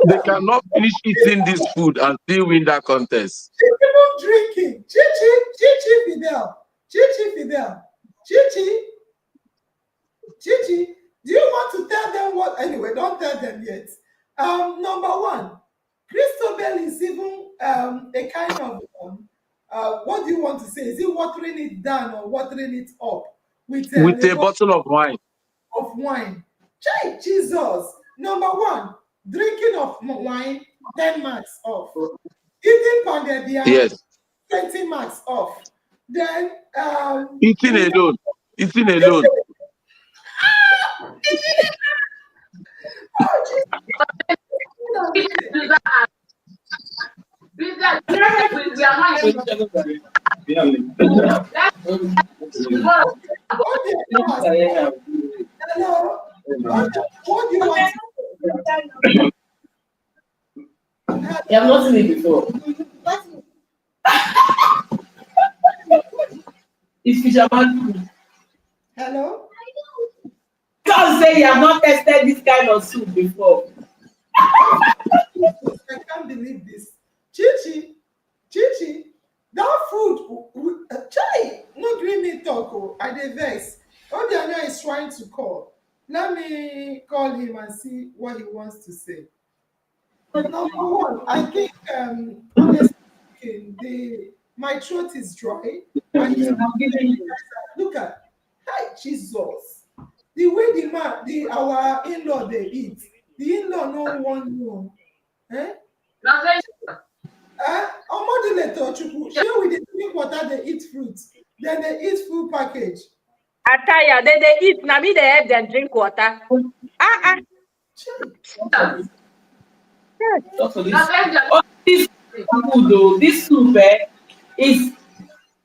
[SPEAKER 4] They cannot finish eating this food and still win that contest.
[SPEAKER 2] She's even drinking. Chichi Fidel. Chichi, do you want to tell them what? Anyway, don't tell them yet. Number one, Christabel is even a kind of what do you want to say? Is it watering it down or watering it up with
[SPEAKER 4] a bottle of wine?
[SPEAKER 2] Jesus. Number one, drinking of wine, 10 marks off. Eating pounded yam,
[SPEAKER 4] yes,
[SPEAKER 2] 20 marks off. Then
[SPEAKER 4] eating alone.
[SPEAKER 2] Hello. What do you want to say?
[SPEAKER 7] You have not seen it before. It's fisherman.
[SPEAKER 2] Hello?
[SPEAKER 7] Can't say you have not tested this kind of soup before.
[SPEAKER 2] I can't believe this. Chichi, that food, Chai, no green me talk. I dey vex. Odiana is trying to call. Let me call him and see what he wants to say. Number one, I think honestly speaking, my throat is dry. And look at Hi, Jesus. The way the man, our in-law they eat, the in-law no one know. Eh?
[SPEAKER 5] Now say
[SPEAKER 2] Omodile Tochukwu, share with the drink water, they eat fruit. Then they eat full package.
[SPEAKER 3] Attire, they eat. Na me they help them drink water. Ah.
[SPEAKER 2] Chai.
[SPEAKER 3] Yes.
[SPEAKER 11] Not for
[SPEAKER 5] now
[SPEAKER 11] this.
[SPEAKER 5] say
[SPEAKER 11] All this food though, this soup is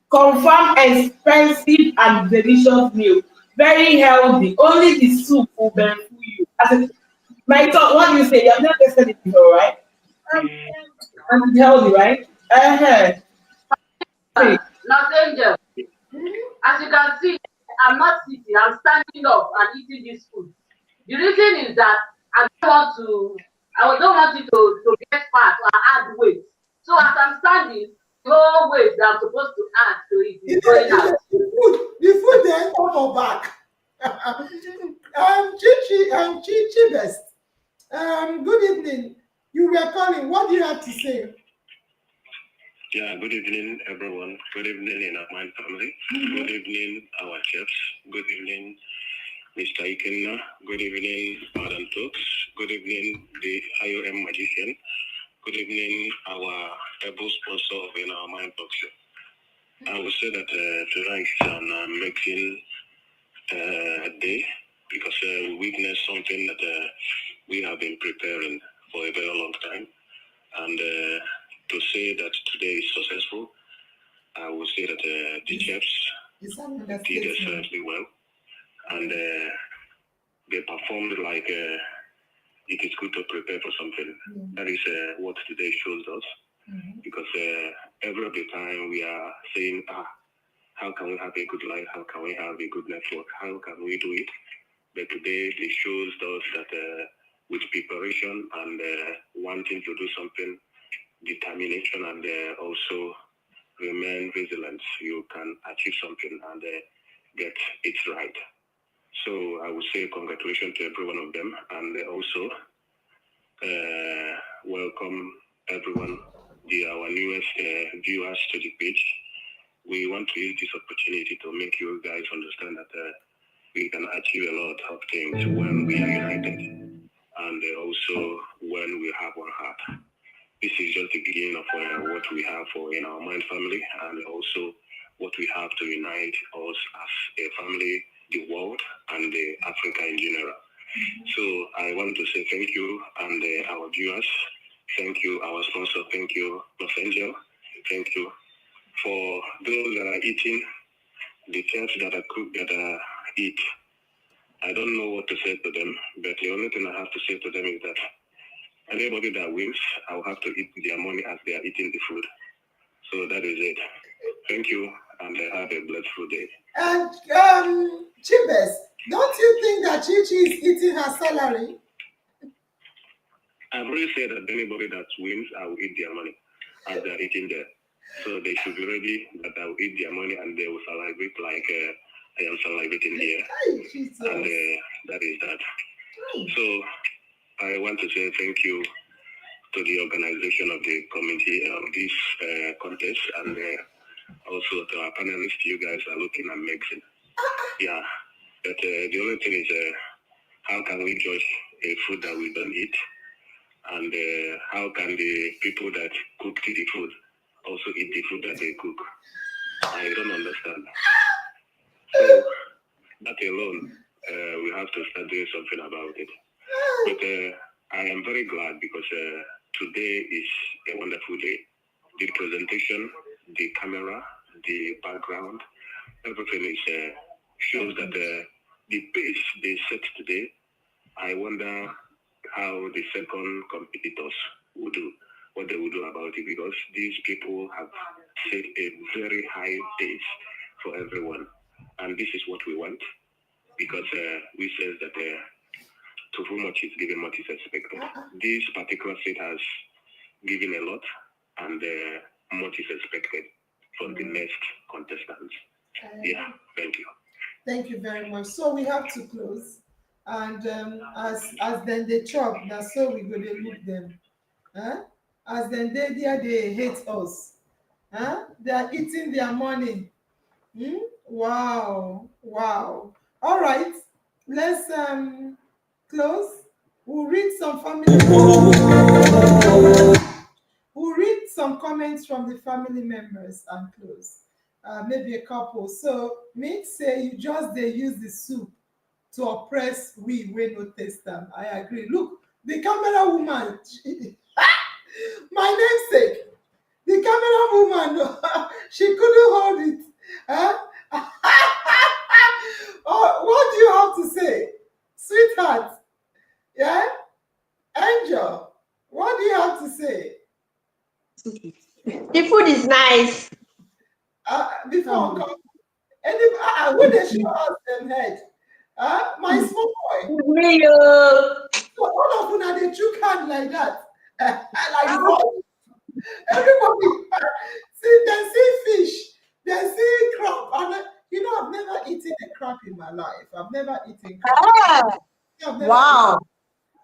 [SPEAKER 11] confirmed expensive and delicious meal. Very healthy. Only the soup will benefit you. As a, my thought, what do you say? You have not tasted it before, right? And it's healthy, right? Uh-huh. Hey,
[SPEAKER 5] now say as you can see, I'm not sitting, I'm standing up and eating this food. The reason is that I don't want it to get fat or add weight. So as I'm standing, the whole weight that I'm supposed to add to it is going out.
[SPEAKER 2] The food they enter for back. Chi best. Good evening. You were calling. What do you have to say?
[SPEAKER 12] Yeah, good evening, everyone. Good evening, in our mind family. Good evening, our chefs. Good evening, Mr. Ikenna. Good evening, Madam Tooks. Good evening, the IOM magician. Good evening, our able sponsor of In Our Mind Talk Show. I would say that tonight is an amazing day because we witnessed something that we have been preparing for a very long time. And to say that today is successful, I would say that the chefs did excellently well. And they performed like it is good to prepare for something. That is what today shows us. Because every other time we are saying, how can we have a good life? How can we have a good network? How can we do it? But today they shows us that with preparation and wanting to do something, determination, and also remain vigilant, you can achieve something and get it right. So I would say congratulations to every one of them, and also welcome everyone, our newest viewers to the page. We want to use this opportunity to make you guys understand that we can achieve a lot of things when we are united, and also when we have one heart. This is just the beginning of what we have for In Our Mind family, and also what we have to unite us as a family, the world, and Africa in general. So I want to say thank you, and our viewers, thank you, our sponsor, thank you, Los Angel, thank you for those that are eating, the chefs that are cook that are eat. I don't know what to say to them, but the only thing I have to say to them is that anybody that wins, I'll have to eat their money as they are eating the food. So that is it. Thank you, and have a blessed day.
[SPEAKER 2] And Chibes, don't you think that Chichi is eating her salary?
[SPEAKER 12] I've already said that anybody that wins, I will eat their money as they are eating there. So they should be ready that I will eat their money and they will salivate like I am salivating here. And that is that. So I want to say thank you to the organization of the committee of this contest, and also to our panelists. You guys are looking amazing. Yeah, but the only thing is how can we judge a food that we don't eat, and how can the people that cook the food also eat the food that they cook? I don't understand. So that alone, we have to start doing something about it. But I am very glad because today is a wonderful day. The presentation, the camera, the background, everything is shows that the pace they set today. I wonder how the second competitors will do, what they will do about it, because these people have set a very high pace for everyone, and this is what we want, because we says that to whom much is given, much is expected. This particular set has given a lot, and much is expected from the next contestants. Yeah, thank you.
[SPEAKER 2] Thank you very much. So we have to close, and as then they chop, that's so we go to look them. Huh? As then they hate us. Huh? They are eating their money. Wow. Wow. All right. Let's close. We'll read some family. We'll read some comments from the family members and close. Maybe a couple. So, me say you just they use the soup to oppress we no taste them. I agree. Look, the camera woman, my namesake, the camera woman, she couldn't hold it. Huh? Oh, what do you have to say, sweetheart? Yeah, Angel, what do you have to say?
[SPEAKER 6] The food is nice.
[SPEAKER 2] Before come, any when they show us them head, my small boy.
[SPEAKER 6] Me,
[SPEAKER 2] So all of them they took hand like that, like the everybody see they see fish, they see crab, and I've never eaten a crab in my life. I've never eaten crab.
[SPEAKER 6] ah,
[SPEAKER 2] I've never
[SPEAKER 6] wow.
[SPEAKER 2] eaten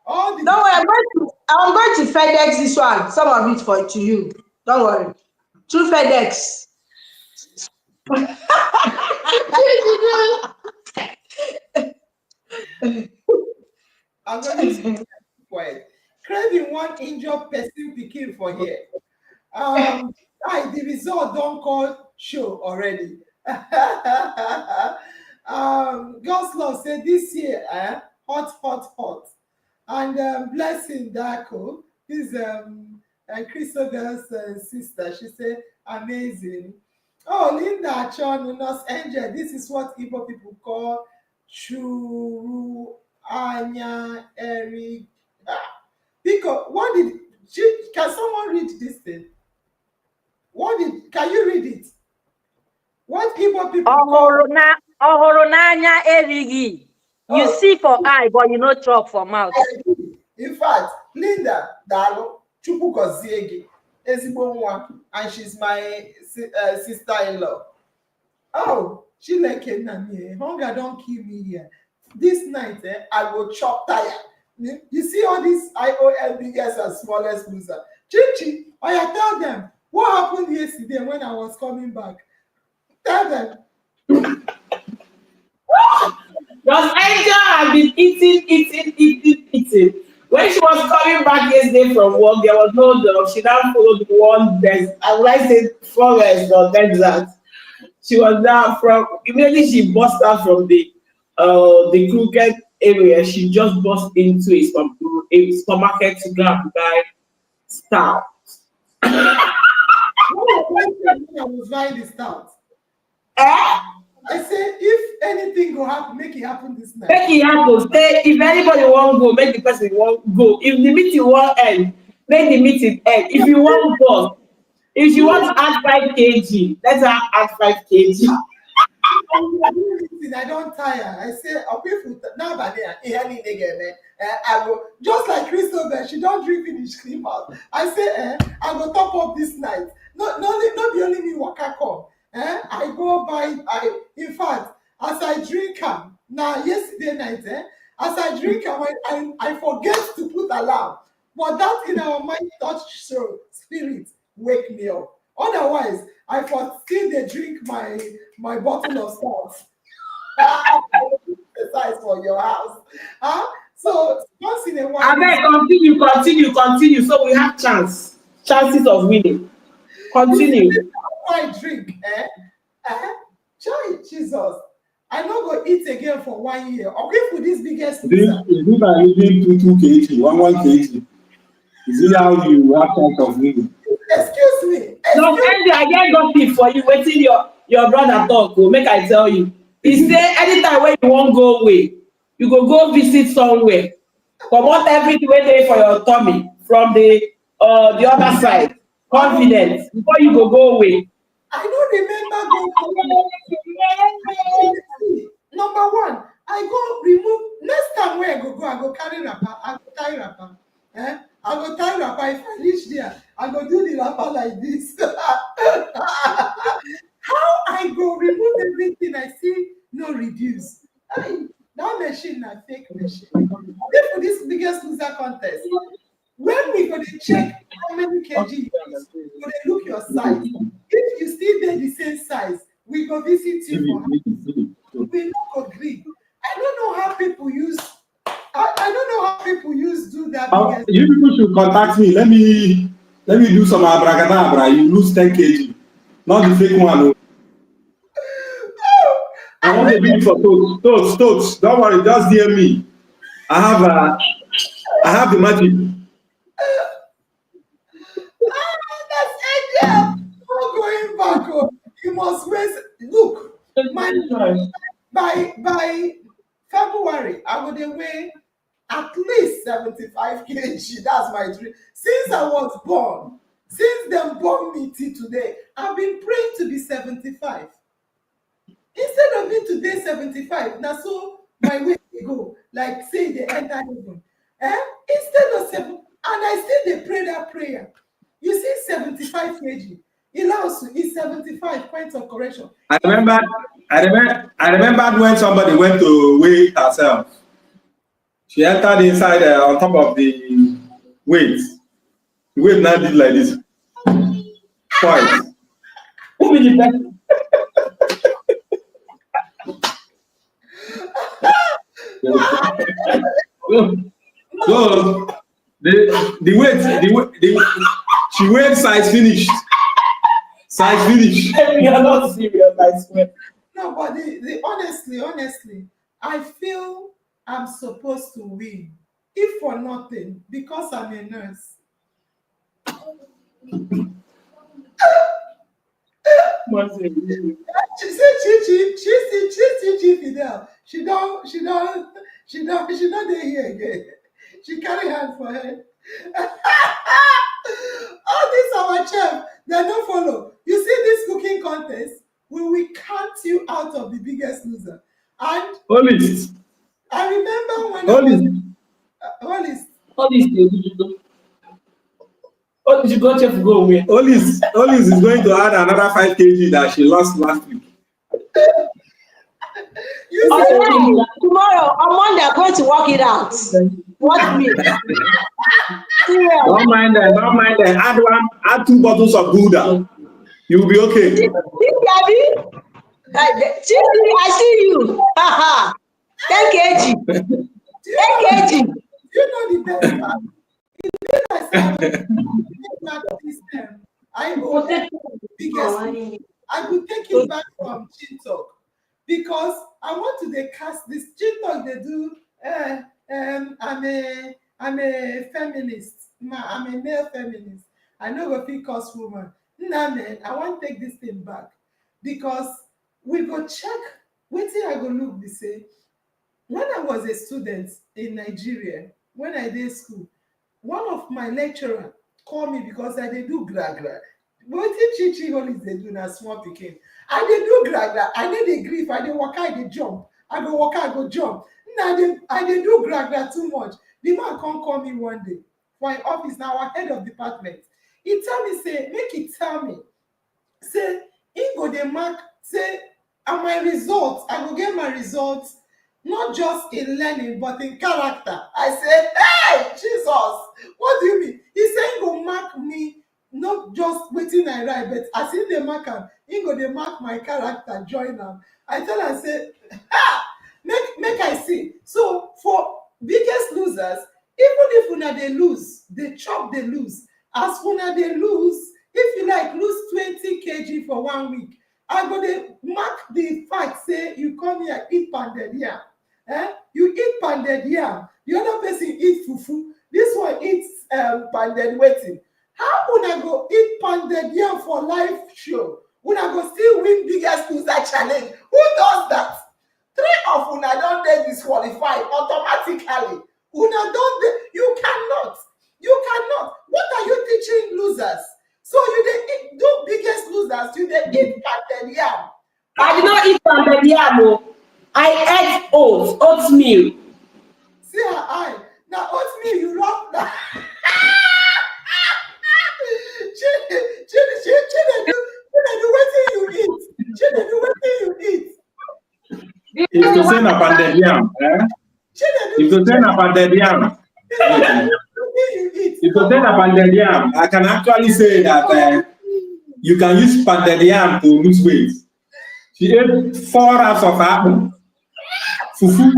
[SPEAKER 2] all the.
[SPEAKER 6] Don't worry, I'm going to FedEx this one. Some of it for to you. Don't worry. Through FedEx.
[SPEAKER 2] I'm going to use quiet. Craving one injured person picking for here. The result don't call show already. God's love said this year, hot, hot, hot. And Blessing Dako, this Christopher's sister, she said, amazing. Oh, Linda Chon, Nurse Angel, this is what Igbo people call churu anya eri. Because what did can someone read this thing? Can you read it? What Igbo people call
[SPEAKER 3] Ọhụrụ n'anya erighị. You see for eye, but you no chop for mouth.
[SPEAKER 2] In fact, Linda Dalo Chukwu gozie gị ezigbo nwa, and she's my sister-in-law. Oh, Chineke nna m, hunger don't kill me here. This night, I will chop tire. You see all these IOM biggest and smallest loser. Chichi, I tell them what happened yesterday when I was coming back. Tell them.
[SPEAKER 11] Because Angel had been eating. When she was coming back yesterday from work, there was no dog. She now followed one desert. I would like say forest or desert. She was now from immediately she burst out from the crooked area. She just burst into a supermarket to go and buy stout.
[SPEAKER 2] I was buying the stout. I say if anything go happen, make it happen this night.
[SPEAKER 11] Make it happen. Stay. If anybody won't go, make the person won't go. If the meeting won't end, make the meeting end. If you want go, if you want to add 5 kg, let's add 5 kg.
[SPEAKER 2] I don't tire. I say, now I will just like Christopher. She don't drink finish clean out. I say, I will top up this night. Not be only me waka come. I go buy. In fact, as I drink now yesterday night, as I drink I forget to put alarm. But that in our mind touch show spirit wake me up. Otherwise, I for still dey drink my bottle of salt. Exercise for your house. So once in a while.
[SPEAKER 11] Continue. So we have chances of winning. Continue.
[SPEAKER 2] I drink, Jesus. I no go eat again for 1 year. Okay, for this biggest loser.
[SPEAKER 10] If I eat 2 kg, 1 kg, is it how you have chance of winning?
[SPEAKER 2] Excuse me.
[SPEAKER 11] No, Andy, I get gossip for you. Waiting your brother talk. Make I tell you. He say anytime when you won't go away, you go visit somewhere. Comot everything waiting for your tummy from the other side. Confidence before you go away.
[SPEAKER 2] I don't remember going. Number one, I go remove next time where I go carry wrapper. I go tie wrapper. I go tie wrapper. If I reach there, I go do the wrapper like this. How I go remove everything I see no reduce. That machine na fake machine. Only for this biggest loser contest. When we go to check how many kg you use, we go to look your size. If you still dey the same size, we go visit you for house. we not agree. I don't know how people use. I don't know how people use do that because
[SPEAKER 13] You people should contact me. Let me do some abracadabra. You lose 10 kg. Not the fake one. I want to do it for totes. Don't worry, just DM me. I have the magic.
[SPEAKER 2] That's Angel. Not going back. Oh. You must wait. Look, by February, I would weigh at least 75 kg. That's my dream. Since I was born, since them born me till today, I've been praying to be 75. Instead of me today 75, now so my way to go, like say they enter heaven. Instead of 7, and I still they pray that prayer. You see 75 kg. Ilausu is 75 points of correction.
[SPEAKER 13] I remember when somebody went to weigh herself. She entered inside on top of the weight. The weight now did like this. Twice. Who be the best? So the weight, she weighed size finished. Size finished.
[SPEAKER 11] You are not serious, I swear.
[SPEAKER 2] No, but the honestly, I feel I'm supposed to win. If for nothing, because I'm a nurse. She said Chichi Fidel. She don't dey here again. She carry hand for head. All this our chef, they don't follow. You see this cooking contest, we will count you out of the biggest loser. And
[SPEAKER 13] Honest.
[SPEAKER 2] I remember when
[SPEAKER 13] Honest.
[SPEAKER 11] You got to go away.
[SPEAKER 13] Olis is going to add another 5 kg that she lost last week.
[SPEAKER 2] you see,
[SPEAKER 6] Tomorrow, on Monday, I'm going to work it out. What me?
[SPEAKER 13] Don't mind them. Add 2 bottles of Gouda. You'll be okay.
[SPEAKER 6] I see you. 10 kg. 10 kg.
[SPEAKER 2] You know the best part. I could take it back from Chin Talk because I want to cast this Chin Talk they do. I'm a feminist. I'm a male feminist. I know what we cause woman. Nah, man, I want to take this thing back because we go check. Wait till I go look. They say when I was a student in Nigeria, when I did school. One of my lecturer called me because I did do gra. What did Chichi always they do na small pikin? I did do gra. I did the grief. I did walk. I did jump. I go walk. I go jump. I did do gra too much. The man come call me one day for my office. Now our head of department. He tell me say make he tell me say he go dey mark say and my results. I go get my results. Not just in learning, but in character. I said, hey, Jesus, what do you mean? He said, he go mark me, not just waiting I write, but as in the mark him, he go dey mark my character, join them. I tell her, I say, make I see. So for biggest losers, even if una they lose, they chop they lose. As una they lose, if you like lose 20 kg for 1 week, I go dey mark the fact, say you come here, eat pounded yam. You eat pounded yam, the other person eat fufu, this one eats pounded waiting. How una go eat pounded yam for live show? Una go still win biggest loser challenge. Who does that? 3 of una don dey disqualified automatically. Una don dey, you cannot. What are you teaching losers? So you dey do biggest losers, you dey eat pounded yam.
[SPEAKER 11] I did not eat pounded yam. No. I ate oatmeal.
[SPEAKER 2] See her eye. Now oatmeal you love that.
[SPEAKER 13] If to say na pounded yam, if to say na pounded yam, if to say na pounded yam, I can actually say that you can use pounded yam to lose weight. She ate 4 wraps of apple, fufu.
[SPEAKER 2] And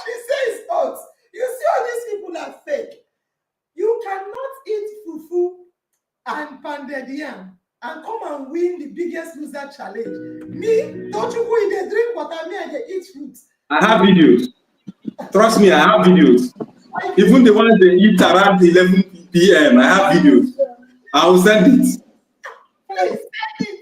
[SPEAKER 2] she says oats. You see all these people are fake. You cannot eat fufu and pounded yam and come and win the biggest loser challenge. Me, don't you go in there drink water, me and they eat fruit.
[SPEAKER 13] I have videos. Trust me, I have videos. Even the ones they eat around 11 p.m. I have videos. I will send it.
[SPEAKER 2] Please send it.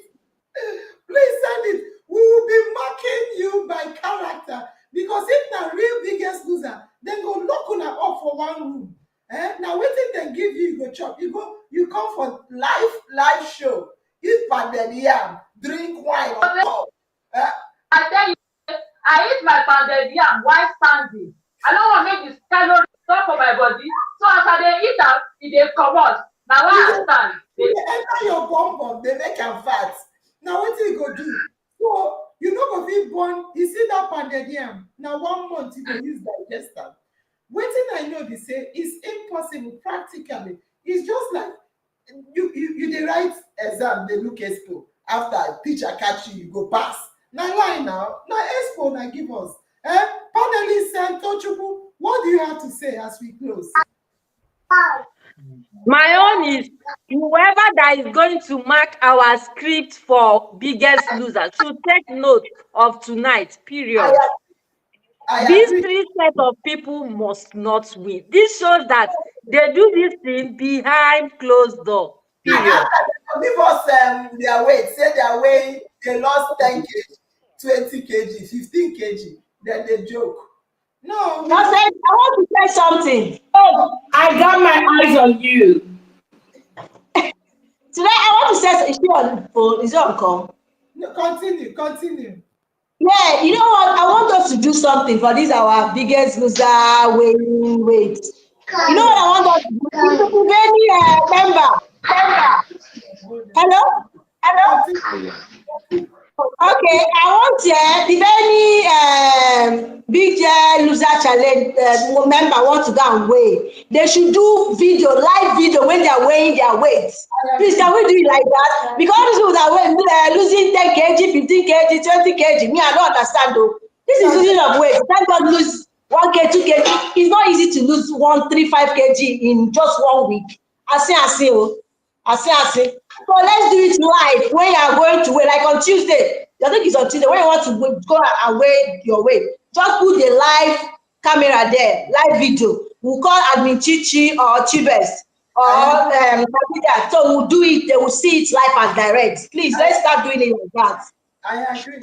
[SPEAKER 2] Please send it. We will be marking you by character because if na real biggest loser, then go lock una up for one room. Now wetin dem give you, you go chop. You come for live show. Eat pounded yam, drink wine on top.
[SPEAKER 5] I tell you, I eat my pounded yam while standing. I don't want to make the calorie stop for my body. So as I dey eat am, e dey comot. Na why I stand.
[SPEAKER 2] E dey enter your bum bum, dey make am fat. Na wetin you go do? So you no go fit born. You see that pounded yam? Na 1 month you go use digest am. Wetin I know be say it's impossible practically. It's just like you dey write exam, dey look expo. After teacher catch you, you go pass. Na lie now. Na expo na give us. Panelist Tochukwu, what do you have to say as we close?
[SPEAKER 3] My own is whoever that is going to mark our script for biggest loser should take note of tonight, period. These
[SPEAKER 2] agree.
[SPEAKER 3] 3 sets of people must not win. This shows that they do this thing behind closed door, period.
[SPEAKER 2] Give us their weight. Say their weight, they lost 10 kg, 20 kg, 15 kg. Then they joke. No.
[SPEAKER 6] I want to say something.
[SPEAKER 11] Oh, I got my eyes on you.
[SPEAKER 6] Today, I want to say, is she on phone? Is it on call?
[SPEAKER 2] No, continue.
[SPEAKER 6] Yeah, you know what? I want us to do something for this our biggest loser weighing weight. You know what I want us to do? If any member. Hello? Okay, I want the very big loser challenge member want to go and weigh. They should do live video when they are weighing their weight. Please, can we do it like that? Because these people that losing 10 kg, 15 kg, 20 kg, me, I don't understand though. This is losing of weight. Thank God lose 1 kg, 2 kg. It's not easy to lose 1, 3, 5 kg in just 1 week. I see. So let's do it live when you are going to weigh, like on Tuesday. I think it's on Tuesday. When you want to go and weigh your weight, just put the live camera there, live video. We'll call admin Chichi or Chibes or so we'll do it. They will see it live and direct. Please, let's start doing it like that.
[SPEAKER 2] I agree.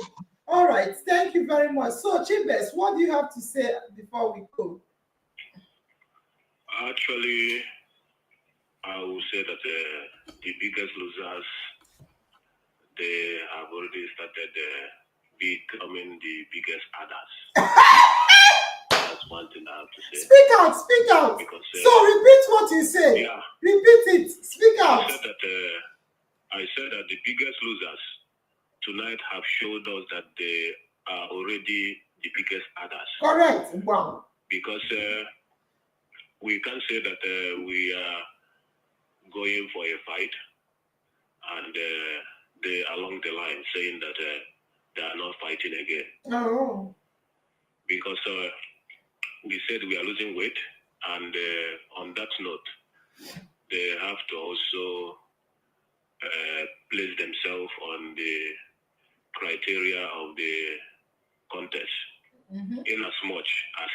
[SPEAKER 2] All right, thank you very much. So Chibes, what do you have to say before we go?
[SPEAKER 12] Actually, I will say that the biggest losers, they have already started becoming the biggest others. That's one thing I have to say.
[SPEAKER 2] Speak out. Because, so repeat what you say.
[SPEAKER 12] Yeah.
[SPEAKER 2] Repeat it. Speak out.
[SPEAKER 12] I said that the biggest losers tonight have showed us that they are already the biggest others.
[SPEAKER 2] Correct. Wow.
[SPEAKER 12] Because we can say that we are going for a fight, and they along the line saying that they are not fighting again.
[SPEAKER 2] Oh.
[SPEAKER 12] Because we said we are losing weight, and on that note, they have to also place themselves on the criteria of the contest.
[SPEAKER 2] Mm-hmm.
[SPEAKER 12] In as much as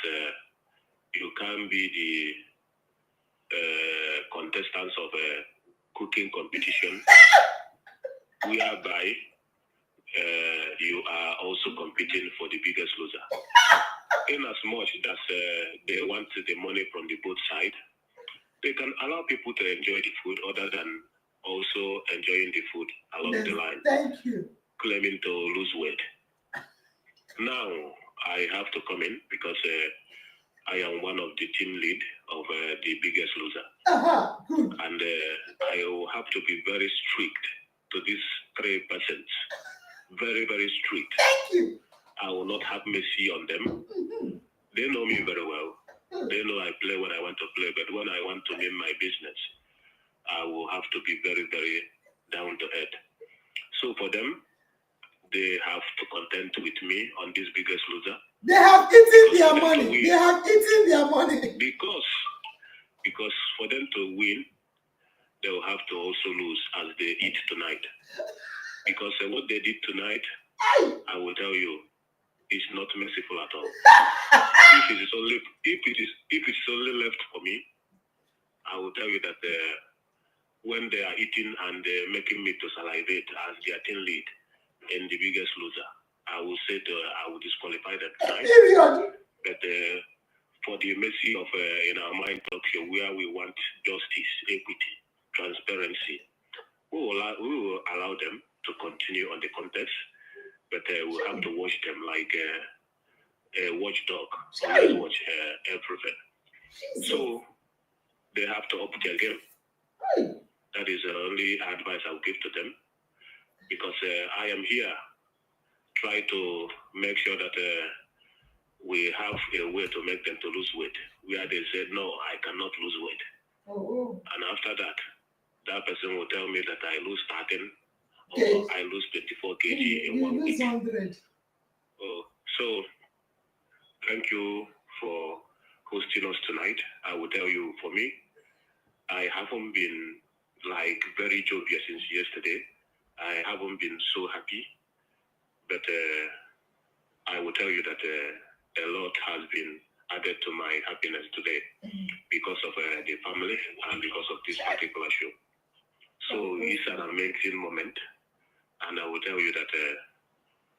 [SPEAKER 12] you can be the contestants of a cooking competition, whereby you are also competing for the biggest loser. In as much as they want the money from the both sides, they can allow people to enjoy the food other than also enjoying the food along the line.
[SPEAKER 2] Thank you.
[SPEAKER 12] Claiming to lose weight. Now, I have to come in because I am one of the team lead of the biggest loser.
[SPEAKER 2] Good.
[SPEAKER 12] And I will have to be very strict to these 3 persons. Very, very strict.
[SPEAKER 2] Thank you.
[SPEAKER 12] I will not have mercy on them.
[SPEAKER 2] Mm-hmm.
[SPEAKER 12] They know me very well. They know I play when I want to play, but when I want to name my business, I will have to be very, very down to earth. So for them, they have to contend with me on this biggest loser.
[SPEAKER 2] They have eaten their money. They have eaten their money.
[SPEAKER 12] Because for them to win, they will have to also lose as they eat tonight. Because what they did tonight, I will tell you, is not merciful at all. If it is only left for me, I will tell you that when they are eating and making me to salivate as their team lead in the biggest loser, I will say I will disqualify them tonight. But for the mercy of in our mind talk show where we want justice, equity, transparency, we will allow them to continue on the contest, but we'll have to watch them like a watchdog. Always watch everything. So they have to up their game. That is the only advice I'll give to them, because I am here try to make sure that we have a way to make them to lose weight, where they said, no, I cannot lose weight. And after that, that person will tell me that I lose 13 or I lose 24 kg in 1 week.
[SPEAKER 2] 100.
[SPEAKER 12] So thank you for hosting us tonight. I will tell you, for me, I haven't been like very jovial since yesterday. I haven't been so happy, but I will tell you that a lot has been added to my happiness today because of the family and because of this particular show. So it's an amazing moment, and I will tell you that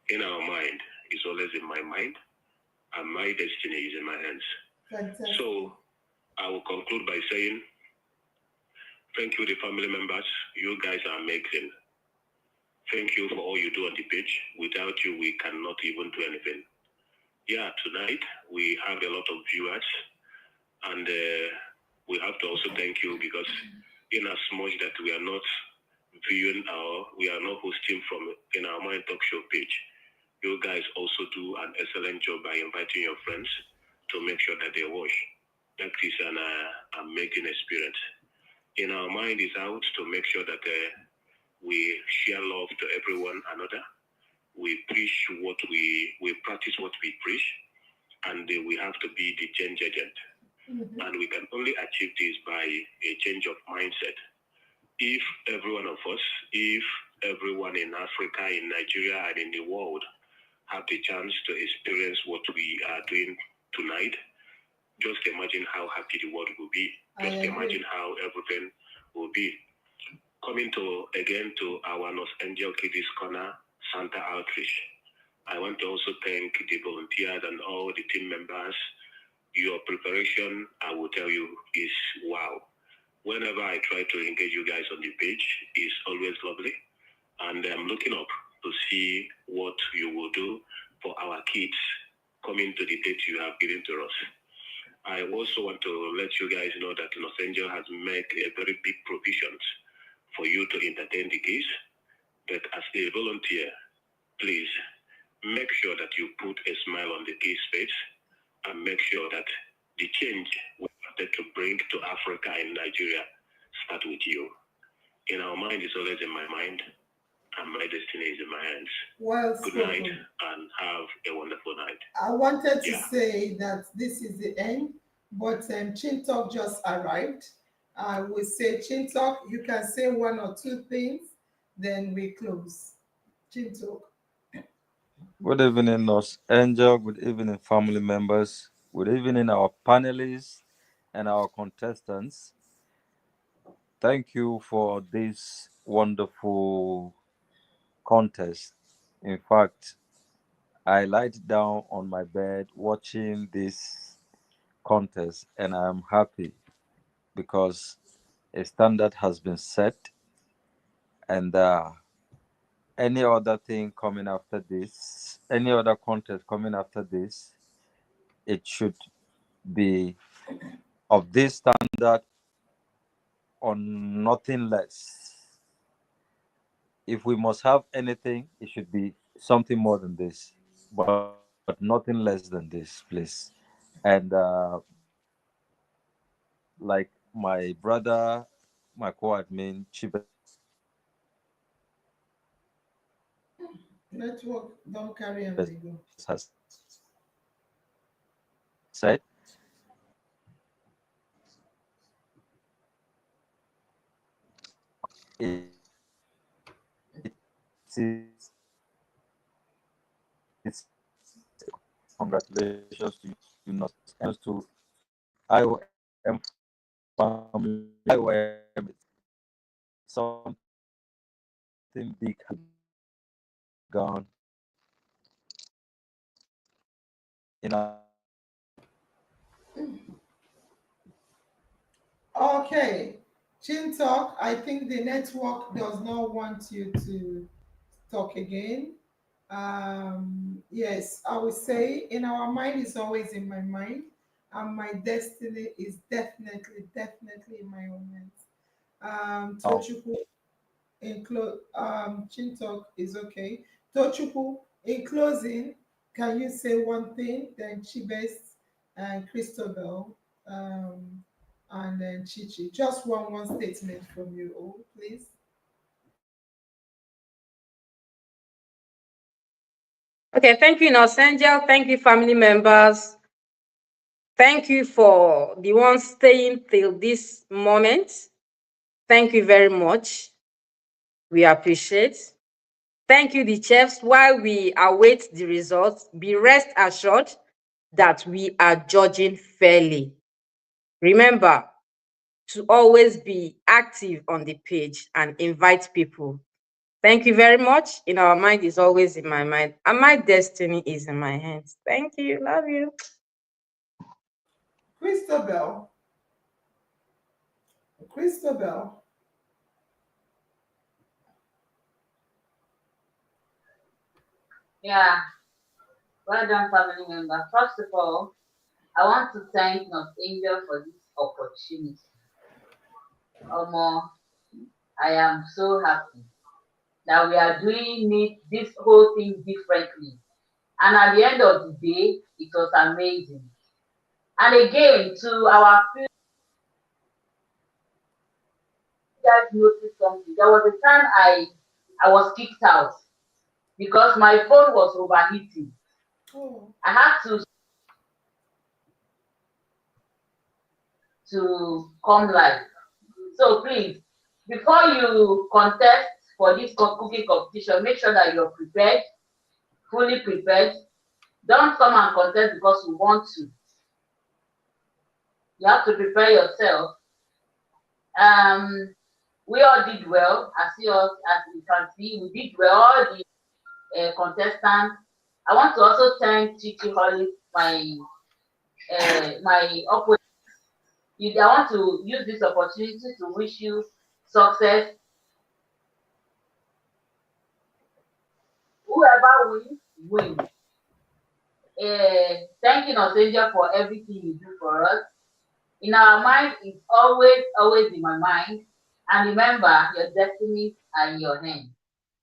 [SPEAKER 12] in our mind, it's always in my mind, and my destiny is in my hands.
[SPEAKER 2] Fantastic.
[SPEAKER 12] So I will conclude by saying, thank you, the family members. You guys are amazing. Thank you for all you do on the page. Without you, we cannot even do anything. Yeah, tonight we have a lot of viewers, and we have to also thank you, because in as much that we are not viewing we are not hosting from in our Mind Talk Show page, you guys also do an excellent job by inviting your friends to make sure that they watch. That is an amazing experience. In our mind is out to make sure that we share love to everyone another. We preach what we practice what we preach, and we have to be the change agent. And we can only achieve this by a change of mindset. If every one of us, if everyone in Africa, in Nigeria, and in the world have the chance to experience what we are doing tonight, just imagine how happy the world will be. Just imagine how everything will be. Coming again to our Los Angeles Kiddies Corner Santa Outreach, I want to also thank the volunteers and all the team members. Your preparation, I will tell you, is wow. Whenever I try to engage you guys on the page, it's always lovely. And I'm looking up to see what you will do for our kids coming to the date you have given to us. I also want to let you guys know that Los Angeles has made a very big provisions for you to entertain the kids. But as a volunteer, please make sure that you put a smile on the kids' face, and make sure that the change we wanted to bring to Africa and Nigeria start with you. In our mind is always in my mind, and my destiny is in my hands.
[SPEAKER 2] Well
[SPEAKER 12] Good
[SPEAKER 2] spoken.
[SPEAKER 12] night, and have a wonderful night.
[SPEAKER 2] I wanted to say that this is the end, but Chin Talk just arrived. I will say, Chin Talk, you can say one or two things, then we close. Chin Talk.
[SPEAKER 14] Good evening, Nurse Angel. Good evening, family members. Good evening, our panelists and our contestants. Thank you for this wonderful contest. In fact, I lied down on my bed watching this contest, and I am happy because a standard has been set, and any other thing coming after this, any other contest coming after this, it should be of this standard or nothing less. If we must have anything, it should be something more than this, but nothing less than this, please. And like my brother, my co-admin, Chief Executive
[SPEAKER 2] Network don't carry on the go.
[SPEAKER 14] has said. It's congratulations to you, not and to IOM family. IOM, something big has gone in our.
[SPEAKER 2] Okay, Chin Talk, I think the network does not want you to talk again. Yes, I would say in our mind is always in my mind, and my destiny is definitely in my own hands. Tochukwu, Chintalk is okay. Tochukwu, in closing, can you say one thing? Then Chibes and Christabel, and then Chichi. Just one statement from you all, please.
[SPEAKER 3] Okay, thank you, Nurse Angel. Thank you, family members. Thank you for the ones staying till this moment. Thank you very much. We appreciate. Thank you, the chefs. While we await the results, be rest assured that we are judging fairly. Remember to always be active on the page and invite people. Thank you very much. In our mind is always in my mind, and my destiny is in my hands. Thank you. Love you.
[SPEAKER 2] Christabel. Christabel.
[SPEAKER 5] Yeah, well done, family member. First of all, I want to thank North Angel for this opportunity. Omo, I am so happy that we are doing this whole thing differently. And at the end of the day, it was amazing. And again, to our few guys noticed something. There was a time I was kicked out because my phone was overheating.
[SPEAKER 2] Oh.
[SPEAKER 5] I had to come live. So please, before you contest for this cooking competition, make sure that you're prepared, fully prepared. Don't come and contest because you want to. You have to prepare yourself. We all did well, as you can see, we did well. All the contestants. I want to also thank Chichi Holly, my opponent. I want to use this opportunity to wish you success. Whoever wins, wins. Thank you, Nosanger, for everything you do for us. In our mind, it's always in my mind. And remember, your destiny are in your hands.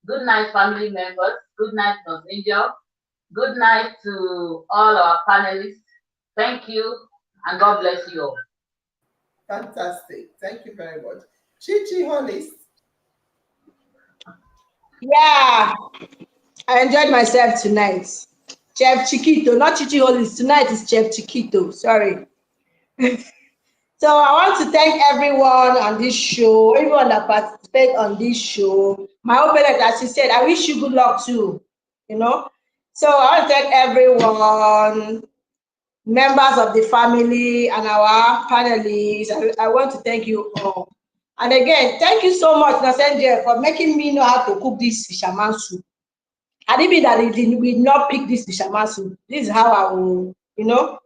[SPEAKER 5] Good night, family members. Good night, Nosanger. Good night to all our panelists. Thank you, and God bless you all.
[SPEAKER 2] Fantastic. Thank you very much. Chichi Hollis.
[SPEAKER 6] Yeah, I enjoyed myself tonight. Chef Chiquito, not Chichi Hollis. Tonight is Chef Chiquito. Sorry. So I want to thank everyone on this show, everyone that participated on this show. My own parent, as she said, I wish you good luck too. You know. So I want to thank everyone, members of the family and our panelists. I want to thank you all. And again, thank you so much, Nasenje, for making me know how to cook this fisherman soup. I didn't mean that it will not pick this fisherman soup. This is how I will, not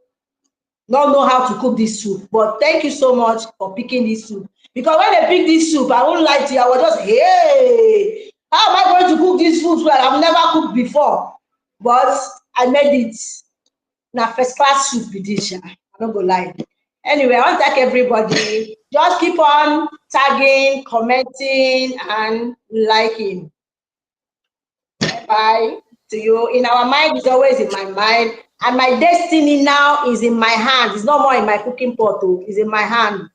[SPEAKER 6] know how to cook this soup. But thank you so much for picking this soup. Because when they pick this soup, I won't lie to you, I was just, hey, how am I going to cook this food well? I've never cooked before. But I made it. Now, first class soup with this. I'm not going to lie. Anyway, I want to thank everybody. Just keep on tagging, commenting, and liking. Bye to you. In our mind is always in my mind, and my destiny now is in my hand. It's not more in my cooking pot. It's in my hand.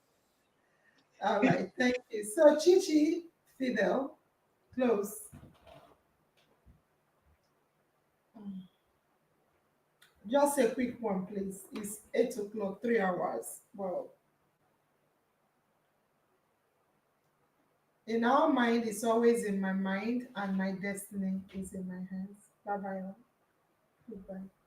[SPEAKER 2] All right, thank you. So Chichi Fidel, close. Just a quick one, please. It's 8 o'clock, 3 hours. Well, in our mind, it's always in my mind, and my destiny is in my hands. Bye bye. Goodbye.